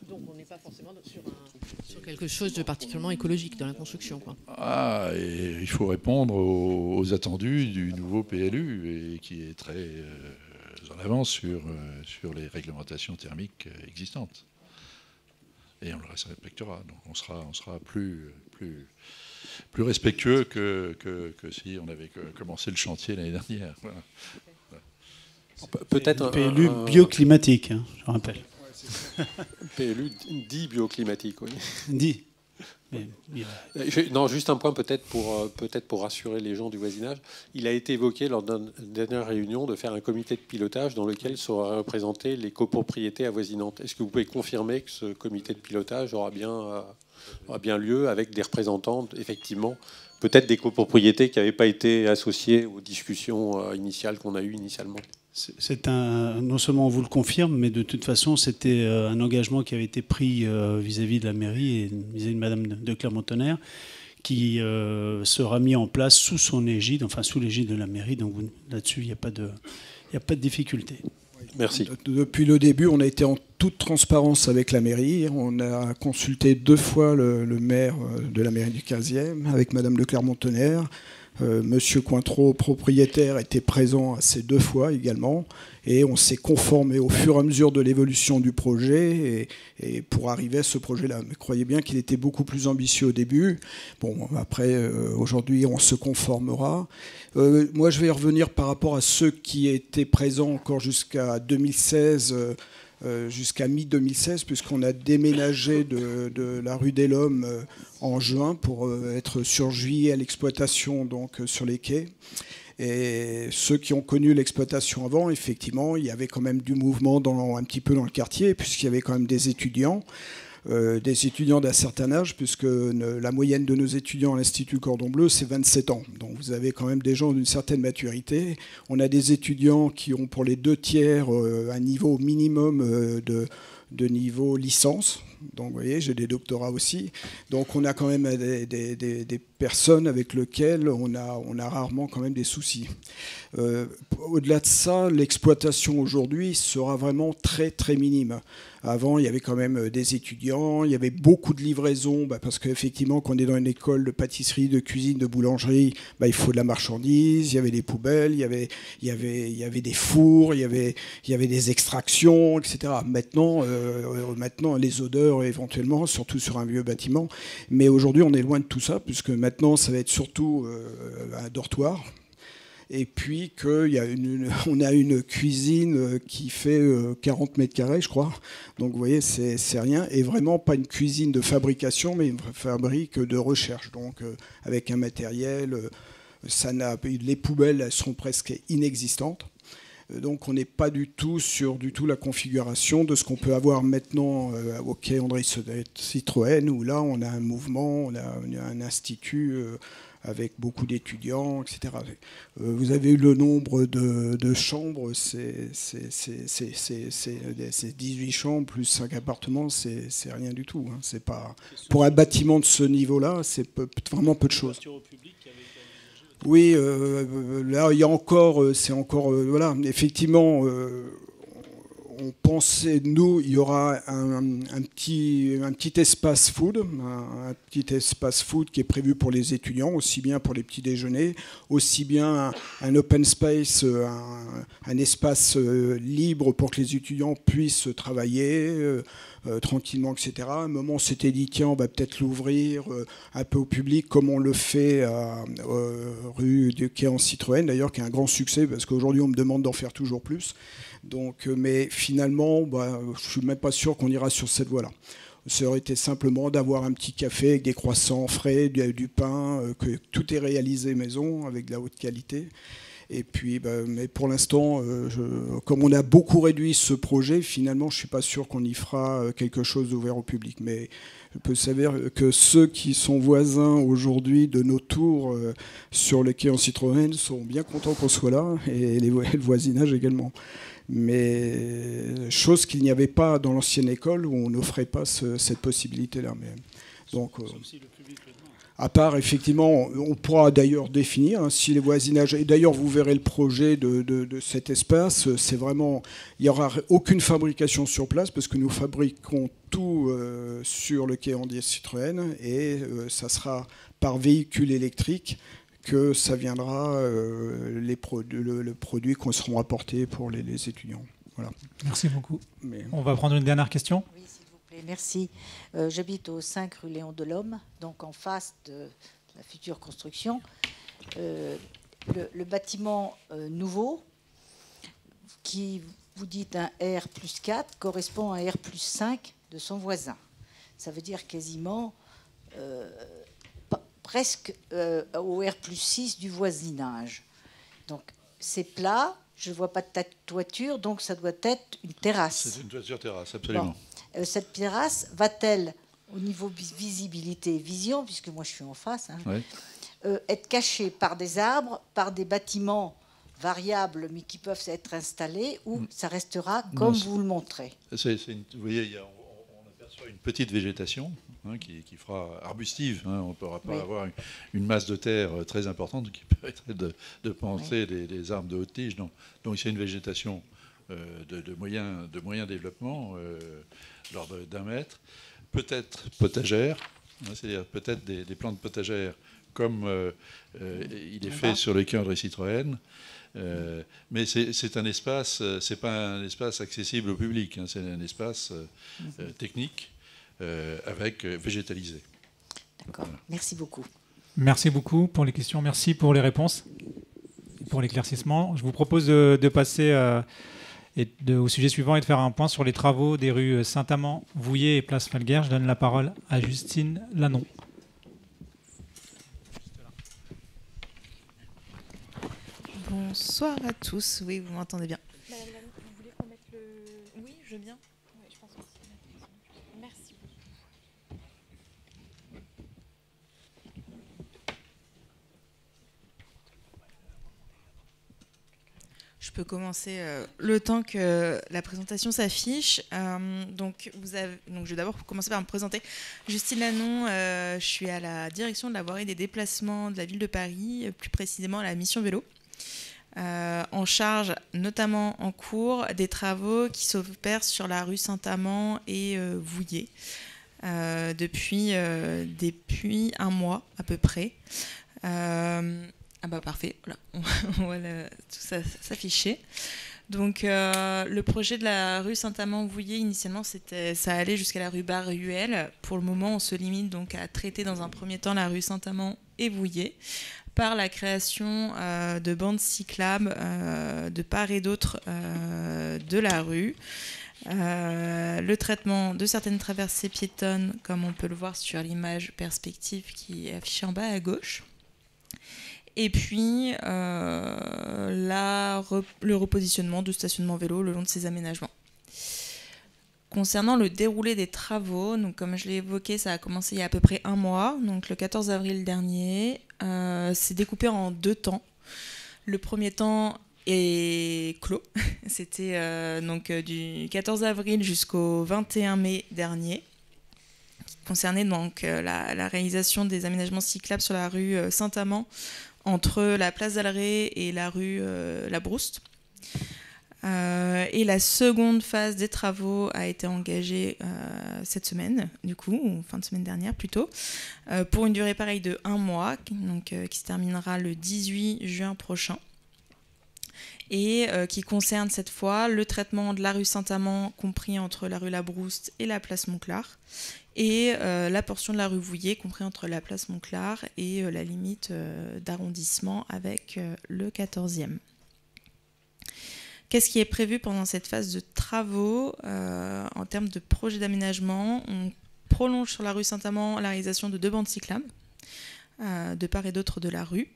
Donc on n'est pas forcément sur quelque chose de particulièrement écologique dans la construction, quoi. Ah, et il faut répondre aux attendus du nouveau PLU, et qui est très en avance sur les réglementations thermiques existantes. Et on le respectera. Donc on sera plus respectueux que si on avait commencé le chantier l'année dernière. Voilà. Peut-être un PLU bioclimatique, je rappelle. PLU dit bioclimatique, oui. Dit. Non, juste un point peut-être pour rassurer les gens du voisinage. Il a été évoqué lors d'une dernière réunion de faire un comité de pilotage dans lequel seraient représentées les copropriétés avoisinantes. Est-ce que vous pouvez confirmer que ce comité de pilotage aura bien lieu avec des représentants, effectivement, peut-être des copropriétés qui n'avaient pas été associées aux discussions initiales qu'on a eues initialement? Non seulement on vous le confirme, mais de toute façon, c'était un engagement qui avait été pris vis-à-vis de la mairie et vis-à-vis de Madame de Clermont-Tonnerre, qui sera mis en place sous son égide, enfin sous l'égide de la mairie. Donc là-dessus, il n'y a pas de difficulté. Merci. Depuis le début, on a été en toute transparence avec la mairie. On a consulté 2 fois le maire de la mairie du 15e, avec Madame de Clermont-Tonnerre. Monsieur Cointreau, propriétaire, était présent à ces 2 fois également. Et on s'est conformé au fur et à mesure de l'évolution du projet et pour arriver à ce projet-là. Mais croyez bien qu'il était beaucoup plus ambitieux au début. Bon, après, aujourd'hui, on se conformera. Moi, je vais revenir par rapport à ceux qui étaient présents encore jusqu'à 2016, jusqu'à mi-2016, puisqu'on a déménagé de la rue des Lhoms en juin pour être sur juillet à l'exploitation, donc sur les quais. Et ceux qui ont connu l'exploitation avant, effectivement, il y avait quand même du mouvement un petit peu dans le quartier, puisqu'il y avait quand même des étudiants d'un certain âge, puisque la moyenne de nos étudiants à l'Institut Cordon Bleu, c'est 27 ans. Donc vous avez quand même des gens d'une certaine maturité. On a des étudiants qui ont pour les 2 tiers un niveau minimum de niveau licence. Donc vous voyez, j'ai des doctorats aussi. Donc on a quand même des personnes avec lesquelles on a rarement quand même des soucis. Au-delà de ça, l'exploitation aujourd'hui sera vraiment très très minime. Avant, il y avait quand même des étudiants, il y avait beaucoup de livraisons, parce qu'effectivement, quand on est dans une école de pâtisserie, de cuisine, de boulangerie, il faut de la marchandise, il y avait des poubelles, il y avait des fours, il y avait des extractions, etc. Maintenant, les odeurs éventuellement, surtout sur un vieux bâtiment. Mais aujourd'hui, on est loin de tout ça, puisque maintenant, ça va être surtout un dortoir. Et puis on a une cuisine qui fait 40 mètres carrés, je crois. Donc vous voyez, c'est rien. Et vraiment pas une cuisine de fabrication, mais une fabrique de recherche. Donc avec un matériel, les poubelles, elles sont presque inexistantes. Donc on n'est pas du tout sur la configuration de ce qu'on peut avoir maintenant au quai André Citroën, où là on a un mouvement, on a un institut avec beaucoup d'étudiants, etc. Vous avez eu le nombre de chambres, c'est 18 chambres plus 5 appartements, c'est rien du tout. Hein. C'est pas, pour un bâtiment de ce niveau-là, c'est vraiment peu de choses. Oui, là, il y a encore, voilà, effectivement, on pensait, nous, il y aura un petit espace food, un petit espace food qui est prévu pour les étudiants, aussi bien pour les petits déjeuners, aussi bien un open space, un espace libre pour que les étudiants puissent travailler tranquillement, etc. À un moment, on s'était dit, tiens, on va peut-être l'ouvrir un peu au public, comme on le fait à rue du Quai en Citroën, d'ailleurs, qui est un grand succès, parce qu'aujourd'hui, on me demande d'en faire toujours plus. Donc, mais finalement, je ne suis même pas sûr qu'on ira sur cette voie-là. Ça aurait été simplement d'avoir un petit café avec des croissants frais, du pain, que tout est réalisé maison, avec de la haute qualité. Et puis, mais pour l'instant, comme on a beaucoup réduit ce projet, finalement, je ne suis pas sûr qu'on y fera quelque chose d'ouvert au public. Mais je peux savoir que ceux qui sont voisins aujourd'hui de nos tours sur le quai en Citroën sont bien contents qu'on soit là, et le voisinage également. Mais chose qu'il n'y avait pas dans l'ancienne école où on n'offrait pas cette possibilité-là. Donc, à part, effectivement, on pourra d'ailleurs définir si les voisinages... Et d'ailleurs, vous verrez le projet de cet espace. C'est vraiment... Il n'y aura aucune fabrication sur place parce que nous fabriquons tout sur le quai André Citroën et ça sera par véhicule électrique que ça viendra, le produit qu'on seront apportés pour les étudiants. Voilà. Merci beaucoup. On va prendre une dernière question. Oui, s'il vous plaît. Merci. J'habite au 5 rue Léon Delhomme, donc en face de la future construction. Le bâtiment nouveau, qui vous dites un R+4, correspond à un R+5 de son voisin. Ça veut dire quasiment presque au R+6 du voisinage. Donc c'est plat, je ne vois pas de toiture, donc ça doit être une terrasse. C'est une toiture-terrasse, absolument. Bon. Cette terrasse va-t-elle, au niveau visibilité et vision, puisque moi je suis en face, hein, être cachée par des arbres, par des bâtiments variables, mais qui peuvent être installés, ou ça restera comme vous le montrez? Vous voyez, on aperçoit une petite végétation qui fera arbustive. On ne pourra pas avoir une masse de terre très importante qui permettrait de penser les arbres de haute tige. Donc c'est une végétation de moyen développement, l'ordre d'1 mètre, peut-être potagère, c'est-à-dire peut-être des plantes potagères comme il est fait sur le quai André Citroën. Mais c'est un espace, c'est pas un espace accessible au public, c'est un espace technique avec végétalisé. D'accord, voilà. Merci beaucoup. Merci beaucoup pour les questions, merci pour les réponses, pour l'éclaircissement. Je vous propose de passer au sujet suivant et de faire un point sur les travaux des rues Saint-Amand, Vouillé et Place Falguière. Je donne la parole à Justine Lannon. Bonsoir à tous. Oui, vous m'entendez bien. Madame Lannon, vous voulez qu'on mette le... Oui, je veux bien. Oui, je pense aussi. Merci. Je peux commencer le temps que la présentation s'affiche. Donc, je vais d'abord commencer par me présenter. Justine Lannon, je suis à la direction de la voirie et des déplacements de la ville de Paris, plus précisément à la mission vélo. En charge, notamment en cours, des travaux qui s'opèrent sur la rue Saint-Amand et Vouillé depuis un mois à peu près. Parfait, voilà. On voit tout ça s'afficher. Donc le projet de la rue Saint-Amand-Vouillé, initialement, ça allait jusqu'à la rue Baruel. Pour le moment, on se limite donc à traiter dans un premier temps la rue Saint-Amand et Vouillé, par la création de bandes cyclables de part et d'autre de la rue, le traitement de certaines traversées piétonnes, comme on peut le voir sur l'image perspective qui est affichée en bas à gauche, et puis le repositionnement de stationnement vélo le long de ces aménagements. Concernant le déroulé des travaux, donc comme je l'ai évoqué, ça a commencé il y a à peu près un mois, donc le 14 avril dernier. C'est découpé en 2 temps. Le premier temps est clos. C'était du 14 avril jusqu'au 21 mai dernier, qui concernait donc la réalisation des aménagements cyclables sur la rue Saint-Amand entre la place d'Alray et la rue La Brouste. Et la seconde phase des travaux a été engagée cette semaine, du coup, ou fin de semaine dernière plutôt, pour une durée pareille de 1 mois, qui se terminera le 18 juin prochain, et qui concerne cette fois le traitement de la rue Saint-Amand, compris entre la rue La Brouste et la place Monclar, et la portion de la rue Vouillé, compris entre la place Monclar et la limite d'arrondissement avec le 14e. Qu'est-ce qui est prévu pendant cette phase de travaux en termes de projet d'aménagement? On prolonge sur la rue Saint-Amand la réalisation de 2 bandes cyclables de part et d'autre de la rue.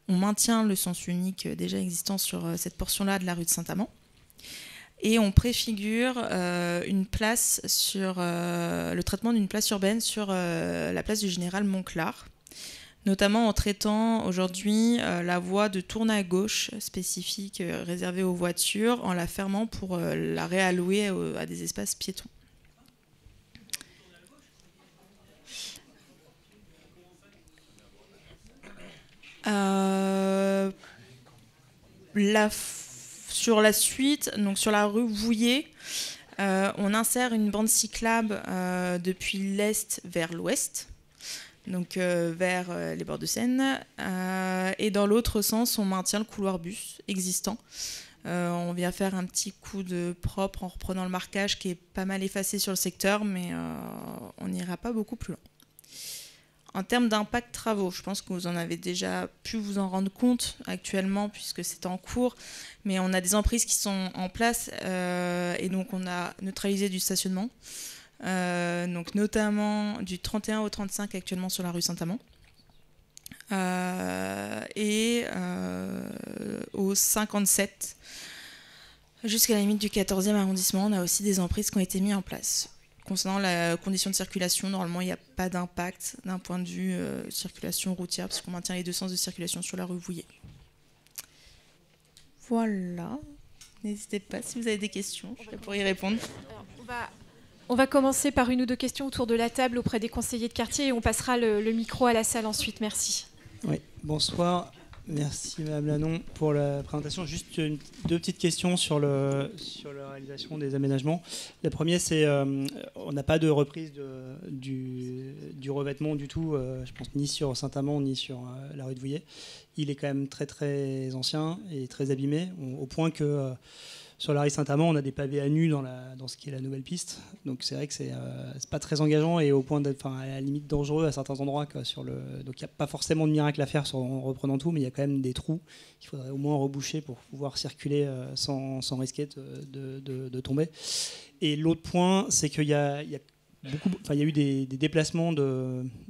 On maintient le sens unique déjà existant sur cette portion-là de la rue de Saint-Amand. Et on préfigure une place sur le traitement d'une place urbaine sur la place du Général Monclar, notamment en traitant aujourd'hui la voie de tourne à gauche spécifique réservée aux voitures, en la fermant pour la réallouer à des espaces piétons. Sur la suite, donc sur la rue Vouillé, on insère une bande cyclable depuis l'est vers l'ouest, donc vers les bords de Seine, et dans l'autre sens, on maintient le couloir bus existant. On vient faire un petit coup de propre en reprenant le marquage qui est pas mal effacé sur le secteur, mais on n'ira pas beaucoup plus loin. En termes d'impact travaux, je pense que vous en avez déjà pu vous en rendre compte actuellement puisque c'est en cours, mais on a des emprises qui sont en place et donc on a neutralisé du stationnement. donc notamment du 31 au 35 actuellement sur la rue Saint-Amand. Et au 57 jusqu'à la limite du 14e arrondissement, on a aussi des emprises qui ont été mises en place. Concernant la condition de circulation, normalement il n'y a pas d'impact d'un point de vue circulation routière, parce qu'on maintient les deux sens de circulation sur la rue Vouillet. Voilà, n'hésitez pas si vous avez des questions, je pourrais y répondre. On va commencer par une ou deux questions autour de la table auprès des conseillers de quartier et on passera le micro à la salle ensuite. Merci. Oui, bonsoir. Merci Madame Lannon pour la présentation. Juste deux petites questions sur la réalisation des aménagements. La première, c'est on n'a pas de reprise du revêtement du tout, je pense ni sur Saint-Amand ni sur la rue de Vouillet. Il est quand même très très ancien et très abîmé, au point que sur la rue Saint-Amand, on a des pavés à nu dans ce qui est la nouvelle piste. Donc c'est vrai que c'est pas très engageant et au point d'être à la limite dangereux à certains endroits. Quoi, donc il n'y a pas forcément de miracle à faire en reprenant tout, mais il y a quand même des trous qu'il faudrait au moins reboucher pour pouvoir circuler sans risquer de tomber. Et l'autre point, c'est qu'il y a eu des déplacements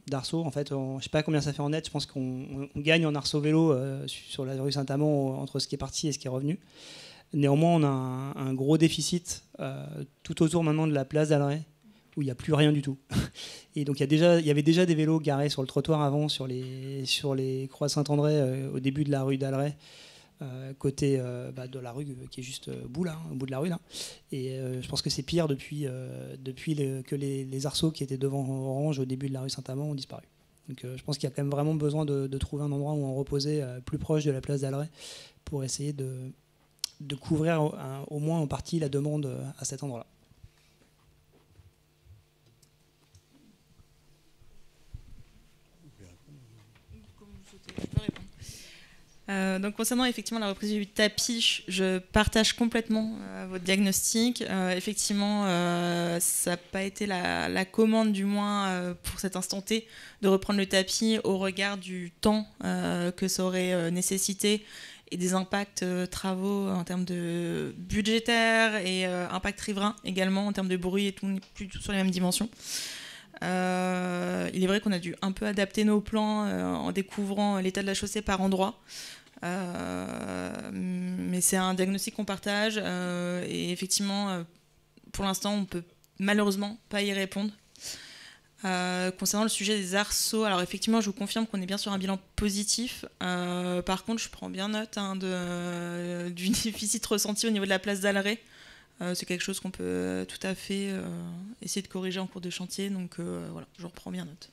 d'arceaux. En fait, je ne sais pas combien ça fait en net. Je pense qu'on gagne en arceau vélo sur la rue Saint-Amand entre ce qui est parti et ce qui est revenu. Néanmoins, on a un gros déficit tout autour maintenant de la place d'Alleray, où il n'y a plus rien du tout. Et donc il y avait déjà des vélos garés sur le trottoir avant, sur les croix Saint-André, au début de la rue d'Alleray, côté de la rue qui est juste au bout de la rue là. Et je pense que c'est pire depuis que les arceaux qui étaient devant Orange au début de la rue Saint-Amand ont disparu. Donc je pense qu'il y a quand même vraiment besoin de trouver un endroit où on reposait plus proche de la place d'Alleray pour essayer de couvrir au moins en partie la demande à cet endroit-là. Donc concernant effectivement la reprise du tapis, je partage complètement votre diagnostic. Effectivement, ça n'a pas été la commande du moins pour cet instant T de reprendre le tapis au regard du temps que ça aurait nécessité et des impacts travaux en termes de budgétaire et impact riverain également en termes de bruit et tout, on n'est plus tout sur les mêmes dimensions. Il est vrai qu'on a dû un peu adapter nos plans en découvrant l'état de la chaussée par endroit. Mais c'est un diagnostic qu'on partage et effectivement pour l'instant on peut malheureusement pas y répondre. Concernant le sujet des arceaux, alors effectivement je vous confirme qu'on est bien sur un bilan positif. Par contre je prends bien note du déficit ressenti au niveau de la place d'Alleray. C'est quelque chose qu'on peut tout à fait essayer de corriger en cours de chantier, donc voilà, je reprends bien note.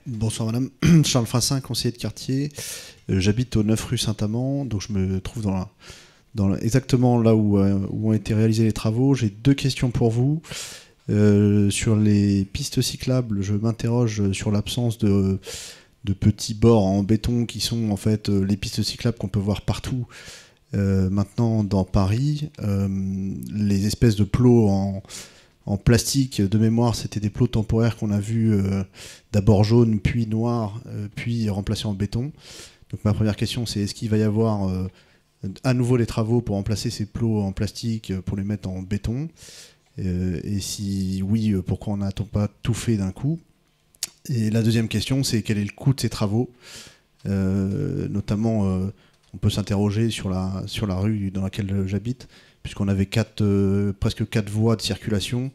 Bonsoir madame, Charles Frassin, conseiller de quartier. J'habite au 9 rue Saint-Amand, donc je me trouve exactement là où ont été réalisés les travaux. J'ai deux questions pour vous. Sur les pistes cyclables, je m'interroge sur l'absence de petits bords en béton qui sont en fait les pistes cyclables qu'on peut voir partout maintenant dans Paris. Les espèces de plots en plastique, de mémoire, c'était des plots temporaires qu'on a vus d'abord jaunes, puis noirs, puis remplacés en béton. Donc ma première question, c'est est-ce qu'il va y avoir à nouveau des travaux pour remplacer ces plots en plastique, pour les mettre en béton ? Et si oui, pourquoi on n'a-t-on pas tout fait d'un coup ? Et la deuxième question, c'est quel est le coût de ces travaux ? Notamment, on peut s'interroger sur la rue dans laquelle j'habite, puisqu'on avait presque 4 voies de circulation,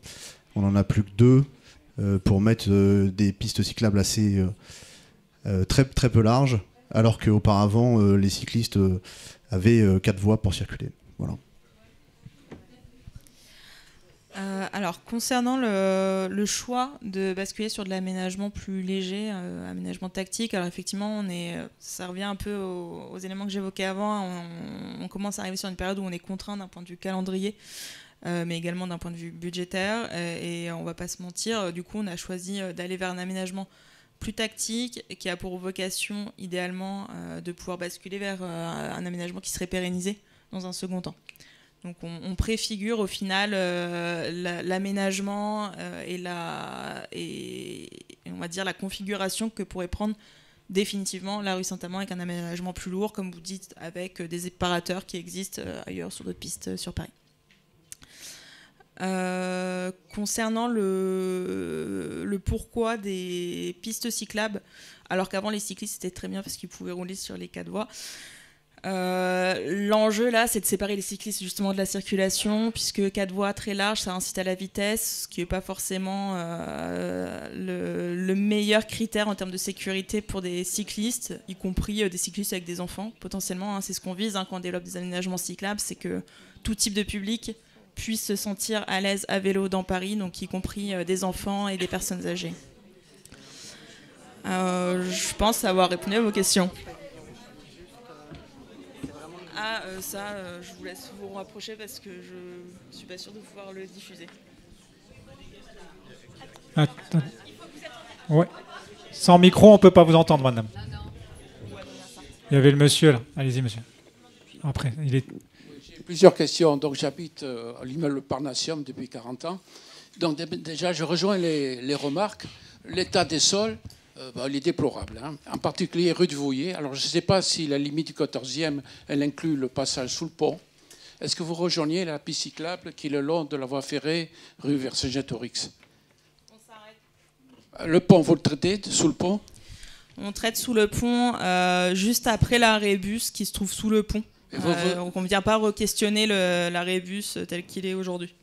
on n'en a plus que 2 pour mettre des pistes cyclables assez très, très peu larges, alors qu'auparavant, les cyclistes avaient 4 voies pour circuler. Voilà. Alors concernant le choix de basculer sur de l'aménagement plus léger, aménagement tactique, alors effectivement ça revient un peu aux éléments que j'évoquais avant. On commence à arriver sur une période où on est contraint d'un point de vue calendrier, mais également d'un point de vue budgétaire, et on va pas se mentir, du coup on a choisi d'aller vers un aménagement plus tactique qui a pour vocation idéalement de pouvoir basculer vers un aménagement qui serait pérennisé dans un second temps. Donc on préfigure au final l'aménagement et on va dire la configuration que pourrait prendre définitivement la rue Saint-Amand avec un aménagement plus lourd, comme vous dites, avec des séparateurs qui existent ailleurs sur d'autres pistes sur Paris. Concernant le pourquoi des pistes cyclables, alors qu'avant les cyclistes c'était très bien parce qu'ils pouvaient rouler sur les 4 voies. L'enjeu là, c'est de séparer les cyclistes justement de la circulation, puisque 4 voies très larges, ça incite à la vitesse, ce qui n'est pas forcément le meilleur critère en termes de sécurité pour des cyclistes, y compris des cyclistes avec des enfants potentiellement. Hein, c'est ce qu'on vise quand on développe des aménagements cyclables, c'est que tout type de public puisse se sentir à l'aise à vélo dans Paris, donc y compris des enfants et des personnes âgées. Je pense avoir répondu à vos questions. Je vous laisse vous rapprocher parce que je suis pas sûre de pouvoir le diffuser. Attends. Ouais. Sans micro, on peut pas vous entendre, madame. Il y avait le monsieur là. Allez-y, monsieur. Après, il est... J'ai plusieurs questions. Donc, j'habite à l'immeuble Parnassium depuis 40 ans. Donc, déjà, je rejoins les remarques. L'état des sols, il est déplorable. Hein. En particulier, rue de Vouillé. Alors, je ne sais pas si la limite du 14e, elle inclut le passage sous le pont. Est-ce que vous rejoignez la piste cyclable qui est le long de la voie ferrée rue Vercingétorix? On s'arrête. Le pont, vous le traitez sous le pont? On traite sous le pont, juste après l'arrêt bus qui se trouve sous le pont. Donc on ne vient pas re-questionner l'arrêt bus tel qu'il est aujourd'hui.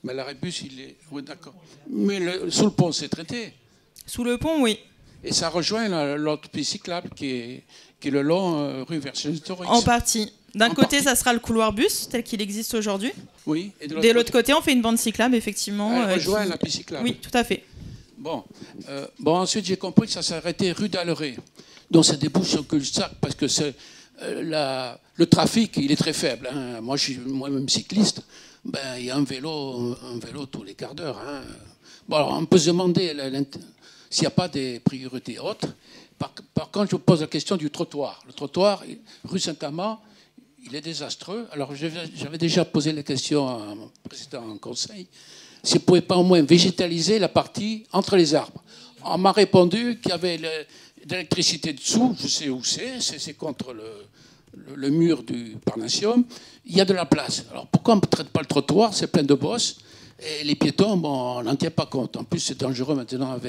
Mais l'arrêt bus, il est... Oui, d'accord. Mais sous le pont, c'est traité? Sous le pont, oui. Et ça rejoint l'autre piste cyclable qui est le long rue Vercingétorix? En partie. D'un côté, ça sera le couloir bus tel qu'il existe aujourd'hui. Oui. Et de l'autre côté, on fait une bande cyclable, effectivement. Elle rejoint la piste cyclable? Oui, tout à fait. Bon, ensuite, j'ai compris que ça s'arrêtait rue d'Alleray. Donc ça débouche sur le cul-de-sac parce que c'est... le trafic, il est très faible. Hein. Moi, je suis moi-même cycliste. Il y a un vélo tous les quarts d'heure. Hein. Bon, alors, on peut se demander s'il n'y a pas des priorités hautes. Par contre, je vous pose la question du trottoir. Le trottoir, rue Saint-Amand, il est désastreux. Alors, j'avais déjà posé la question à mon président conseil, si on ne pouvait pas au moins végétaliser la partie entre les arbres. On m'a répondu qu'il y avait de l'électricité dessous, je sais où c'est contre le mur du Parnassium, il y a de la place. Alors pourquoi on ne traite pas le trottoir? C'est plein de bosses, et les piétons, on n'en tient pas compte. En plus, c'est dangereux maintenant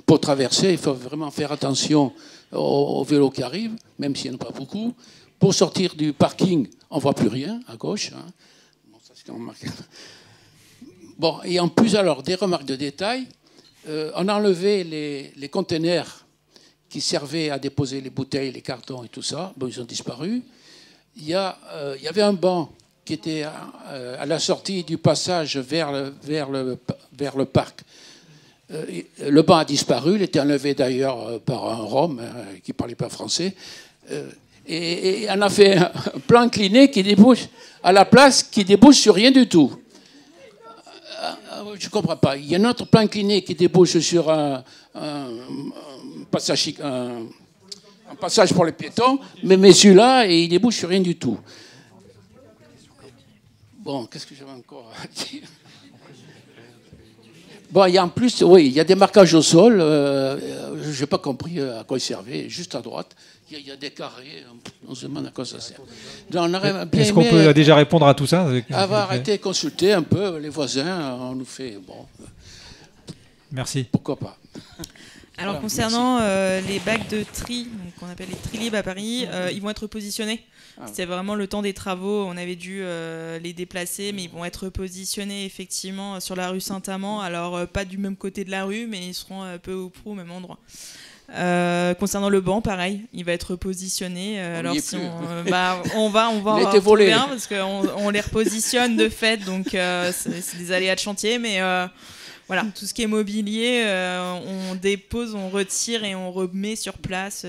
pour traverser, il faut vraiment faire attention aux vélos qui arrivent, même s'il n'y en a pas beaucoup. Pour sortir du parking, on ne voit plus rien à gauche. Hein. Bon, ça, c'est remarqué. Bon, et en plus, alors, des remarques de détail, on a enlevé les containers qui servaient à déposer les bouteilles, les cartons et tout ça. Bon, ils ont disparu. Il y avait un banc qui était à la sortie du passage vers le parc. Le banc a disparu. Il était enlevé d'ailleurs par un Rom qui ne parlait pas français. Et on a fait un plan incliné qui débouche à la place, qui débouche sur rien du tout. Je ne comprends pas. Il y a un autre plan incliné qui débouche sur un passage pour les piétons, mais celui-là, il débouche sur rien du tout. Bon, qu'est-ce que j'avais encore à dire? Bon, il y a en plus, oui, il y a des marquages au sol. Je n'ai pas compris à quoi ils servaient. Juste à droite, il y a des carrés. On se demande à quoi ça sert. Est-ce qu'on peut déjà répondre à tout ça? On va arrêter de consulter un peu les voisins. On nous fait... Bon. Merci. Pourquoi pas? Alors, concernant les bacs de tri, qu'on appelle les tri libres à Paris, ils vont être positionnés. C'est vraiment le temps des travaux. On avait dû les déplacer, mais ils vont être positionnés effectivement sur la rue Saint-Amand. Alors, pas du même côté de la rue, mais ils seront un peu ou prou au même endroit. Concernant le banc, pareil, il va être positionné. Alors, si on va en retrouver un parce qu'on les repositionne de fait, donc c'est des aléas de chantier, mais... Voilà, tout ce qui est mobilier, on dépose, on retire et on remet sur place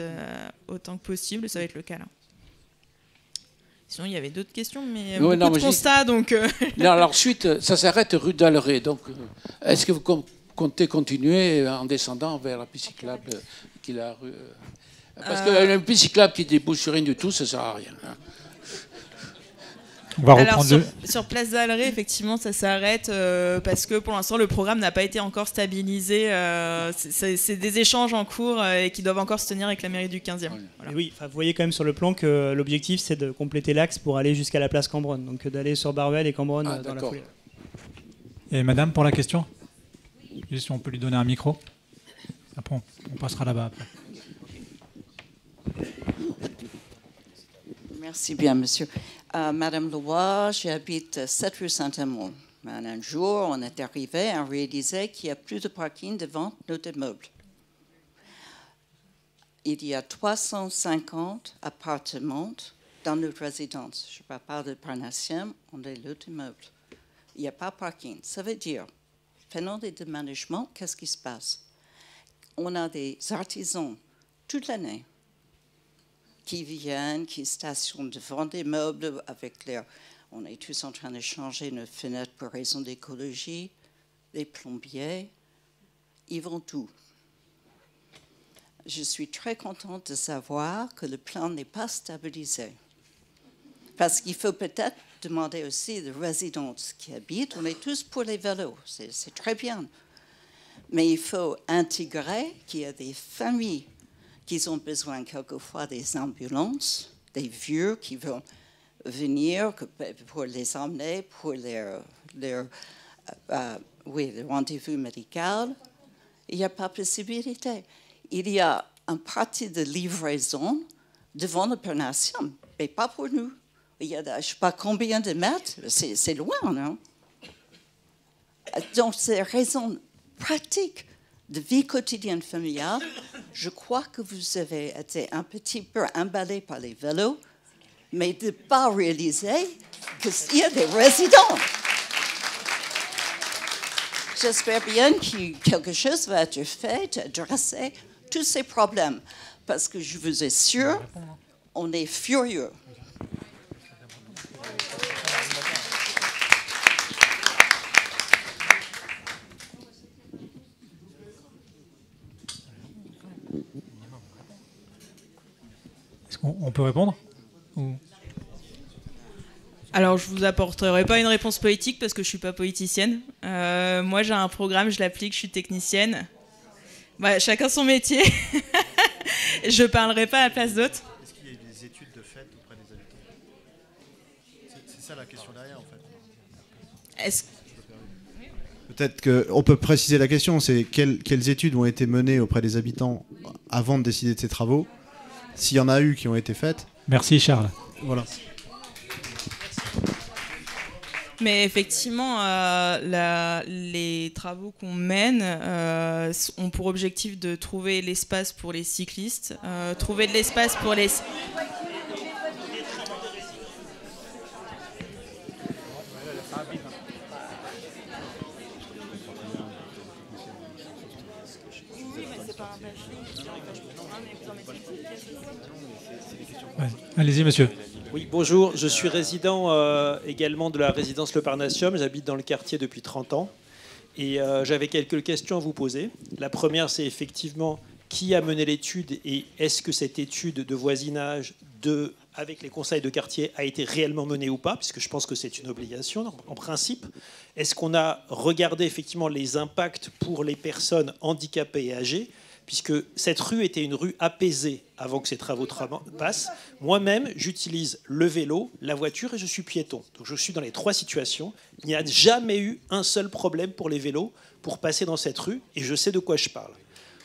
autant que possible. Ça va être le cas là. Sinon, il y avait d'autres questions, mais beaucoup de constats. Donc, non, alors ensuite, ça s'arrête rue d'Alleray. Donc, est-ce que vous comptez continuer en descendant vers la piste cyclable qui est la rue Parce qu'une piste cyclable qui débouche sur rien du tout, ça ne sert à rien. Hein. On va reprendre sur Place d'Alleray, effectivement, ça s'arrête parce que pour l'instant, le programme n'a pas été encore stabilisé. C'est des échanges en cours et qui doivent encore se tenir avec la mairie du 15e. Voilà. Oui, vous voyez quand même sur le plan que l'objectif, c'est de compléter l'axe pour aller jusqu'à la place Cambronne. Donc d'aller sur Baruel et Cambronne dans la foulée. Et madame, pour la question, juste si on peut lui donner un micro. Après, on passera là-bas après. Merci bien, monsieur. Madame Leroy, j'habite 7 rue Saint-Amand. Un jour, on est arrivé à réaliser qu'il n'y a plus de parking devant notre immeuble. Il y a 350 appartements dans notre résidence. Je ne parle pas de Parnassium, on est l'autre immeuble. Il n'y a pas de parking. Ça veut dire, pendant les déménagements, qu'est-ce qui se passe? On a des artisans toute l'année qui viennent, qui stationnent devant des meubles avec leur... On est tous en train de changer nos fenêtres pour raison d'écologie. Les plombiers, ils vont tout. Je suis très contente de savoir que le plan n'est pas stabilisé. Parce qu'il faut peut-être demander aussi aux résidents qui habitent, on est tous pour les vélos, c'est très bien. Mais il faut intégrer qu'il y a des familles qui ont besoin quelquefois des ambulances, des vieux qui vont venir pour les emmener pour le rendez-vous médical. Il n'y a pas de possibilité. Il y a une partie de livraison devant le Parnassium, mais pas pour nous. Il y a, je ne sais pas combien de mètres, c'est loin, non? Donc, c'est raison pratique de vie quotidienne familiale. Je crois que vous avez été un petit peu emballé par les vélos, mais de ne pas réaliser qu'il y a des résidents. J'espère bien que quelque chose va être fait d'adresser tous ces problèmes, parce que je vous assure, on est furieux. Est-ce qu'on peut répondre ou... Alors, je ne vous apporterai pas une réponse politique parce que je ne suis pas politicienne. Moi, j'ai un programme, je l'applique, je suis technicienne. Bah, chacun son métier. Je ne parlerai pas à la place d'autres. Est-ce qu'il y a eu des études de fait auprès des habitants? C'est ça la question derrière, en fait. Peut-être qu'on peut préciser la question, c'est quelles études ont été menées auprès des habitants avant de décider de ces travaux? S'il y en a eu qui ont été faites. Merci Charles. Voilà. Mais effectivement, les travaux qu'on mène ont pour objectif de trouver l'espace pour les cyclistes, trouver de l'espace pour les... Ouais. Allez-y, monsieur. Oui, bonjour. Je suis résident également de la résidence Le Parnassium. J'habite dans le quartier depuis 30 ans. Et j'avais quelques questions à vous poser. La première, c'est effectivement qui a mené l'étude et est-ce que cette étude de voisinage avec les conseils de quartier a été réellement menée ou pas, puisque je pense que c'est une obligation en principe. Est-ce qu'on a regardé effectivement les impacts pour les personnes handicapées et âgées, puisque cette rue était une rue apaisée avant que ces travaux passent. Moi-même, j'utilise le vélo, la voiture et je suis piéton. Donc je suis dans les trois situations. Il n'y a jamais eu un seul problème pour les vélos pour passer dans cette rue et je sais de quoi je parle.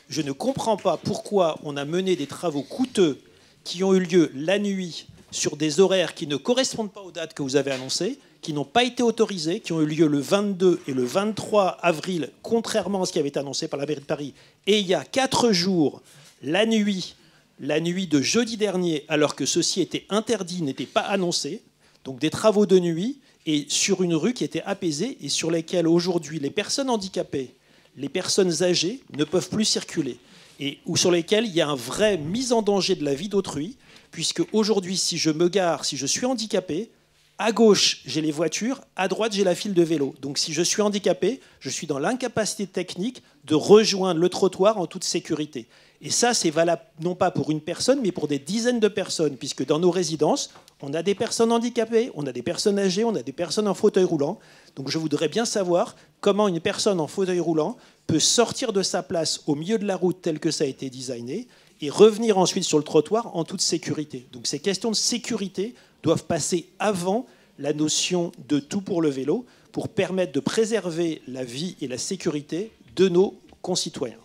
Je ne comprends pas pourquoi on a mené des travaux coûteux qui ont eu lieu la nuit sur des horaires qui ne correspondent pas aux dates que vous avez annoncées, qui n'ont pas été autorisés, qui ont eu lieu le 22 et le 23 avril, contrairement à ce qui avait été annoncé par la mairie de Paris. Et il y a 4 jours, la nuit de jeudi dernier, alors que ceci était interdit, n'était pas annoncé, donc des travaux de nuit, et sur une rue qui était apaisée et sur lesquelles aujourd'hui les personnes handicapées, les personnes âgées ne peuvent plus circuler, et ou sur lesquelles il y a une vraie mise en danger de la vie d'autrui, puisque aujourd'hui, si je me gare, si je suis handicapé, à gauche, j'ai les voitures, à droite, j'ai la file de vélo. Donc si je suis handicapé, je suis dans l'incapacité technique de rejoindre le trottoir en toute sécurité. Et ça, c'est valable non pas pour une personne, mais pour des dizaines de personnes, puisque dans nos résidences, on a des personnes handicapées, on a des personnes âgées, on a des personnes en fauteuil roulant. Donc je voudrais bien savoir comment une personne en fauteuil roulant peut sortir de sa place au milieu de la route tel que ça a été designé et revenir ensuite sur le trottoir en toute sécurité. Donc ces questions de sécurité doivent passer avant la notion de tout pour le vélo. pour permettre de préserver la vie et la sécurité de nos concitoyens.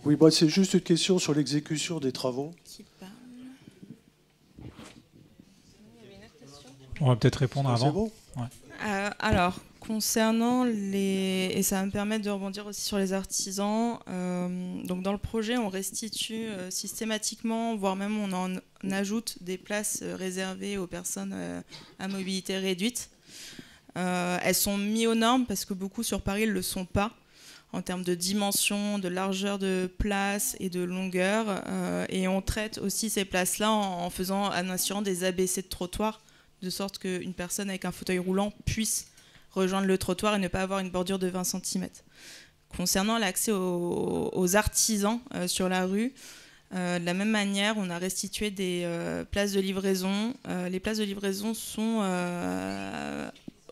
Oui, bah, c'est juste une question sur l'exécution des travaux. On va peut-être répondre avant. Bon ouais. Alors, concernant les... Et ça va me permettre de rebondir aussi sur les artisans. Donc dans le projet, on restitue systématiquement, voire même on en ajoute des places réservées aux personnes à mobilité réduite. Elles sont mises aux normes parce que beaucoup sur Paris ne le sont pas en termes de dimension, de largeur de place et de longueur. Et on traite aussi ces places-là en assurant des abaissés de trottoir, de sorte qu'une personne avec un fauteuil roulant puisse rejoindre le trottoir et ne pas avoir une bordure de 20 cm. Concernant l'accès aux artisans sur la rue, de la même manière, on a restitué des places de livraison. Les places de livraison sont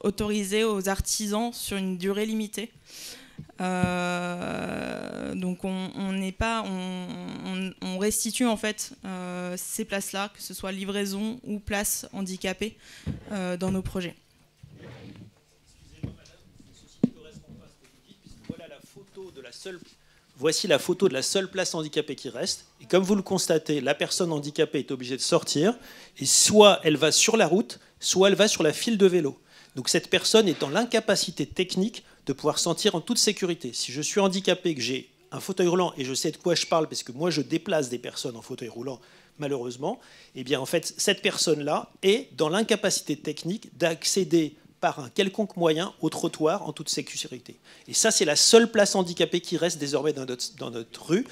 autorisées aux artisans sur une durée limitée. Donc on restitue en fait ces places-là, que ce soit livraison ou place handicapée, dans nos projets. Voici la photo de la seule place handicapée qui reste. Et comme vous le constatez, la personne handicapée est obligée de sortir. Et soit elle va sur la route, soit elle va sur la file de vélo. Donc cette personne est dans l'incapacité technique de pouvoir sortir en toute sécurité. Si je suis handicapé, que j'ai un fauteuil roulant, et je sais de quoi je parle, parce que moi je déplace des personnes en fauteuil roulant, malheureusement, eh bien en fait cette personne-là est dans l'incapacité technique d'accéder par un quelconque moyen au trottoir en toute sécurité. Et ça, c'est la seule place handicapée qui reste désormais dans notre rue,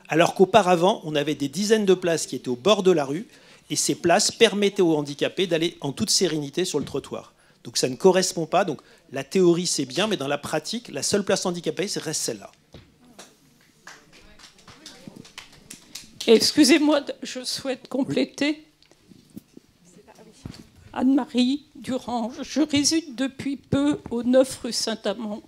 alors qu'auparavant, on avait des dizaines de places qui étaient au bord de la rue, et ces places permettaient aux handicapés d'aller en toute sérénité sur le trottoir. Donc ça ne correspond pas. Donc la théorie, c'est bien, mais dans la pratique, la seule place handicapée, reste celle-là. Excusez-moi, je souhaite compléter. Anne-Marie Durand, je réside depuis peu au 9 rue Saint-Amand.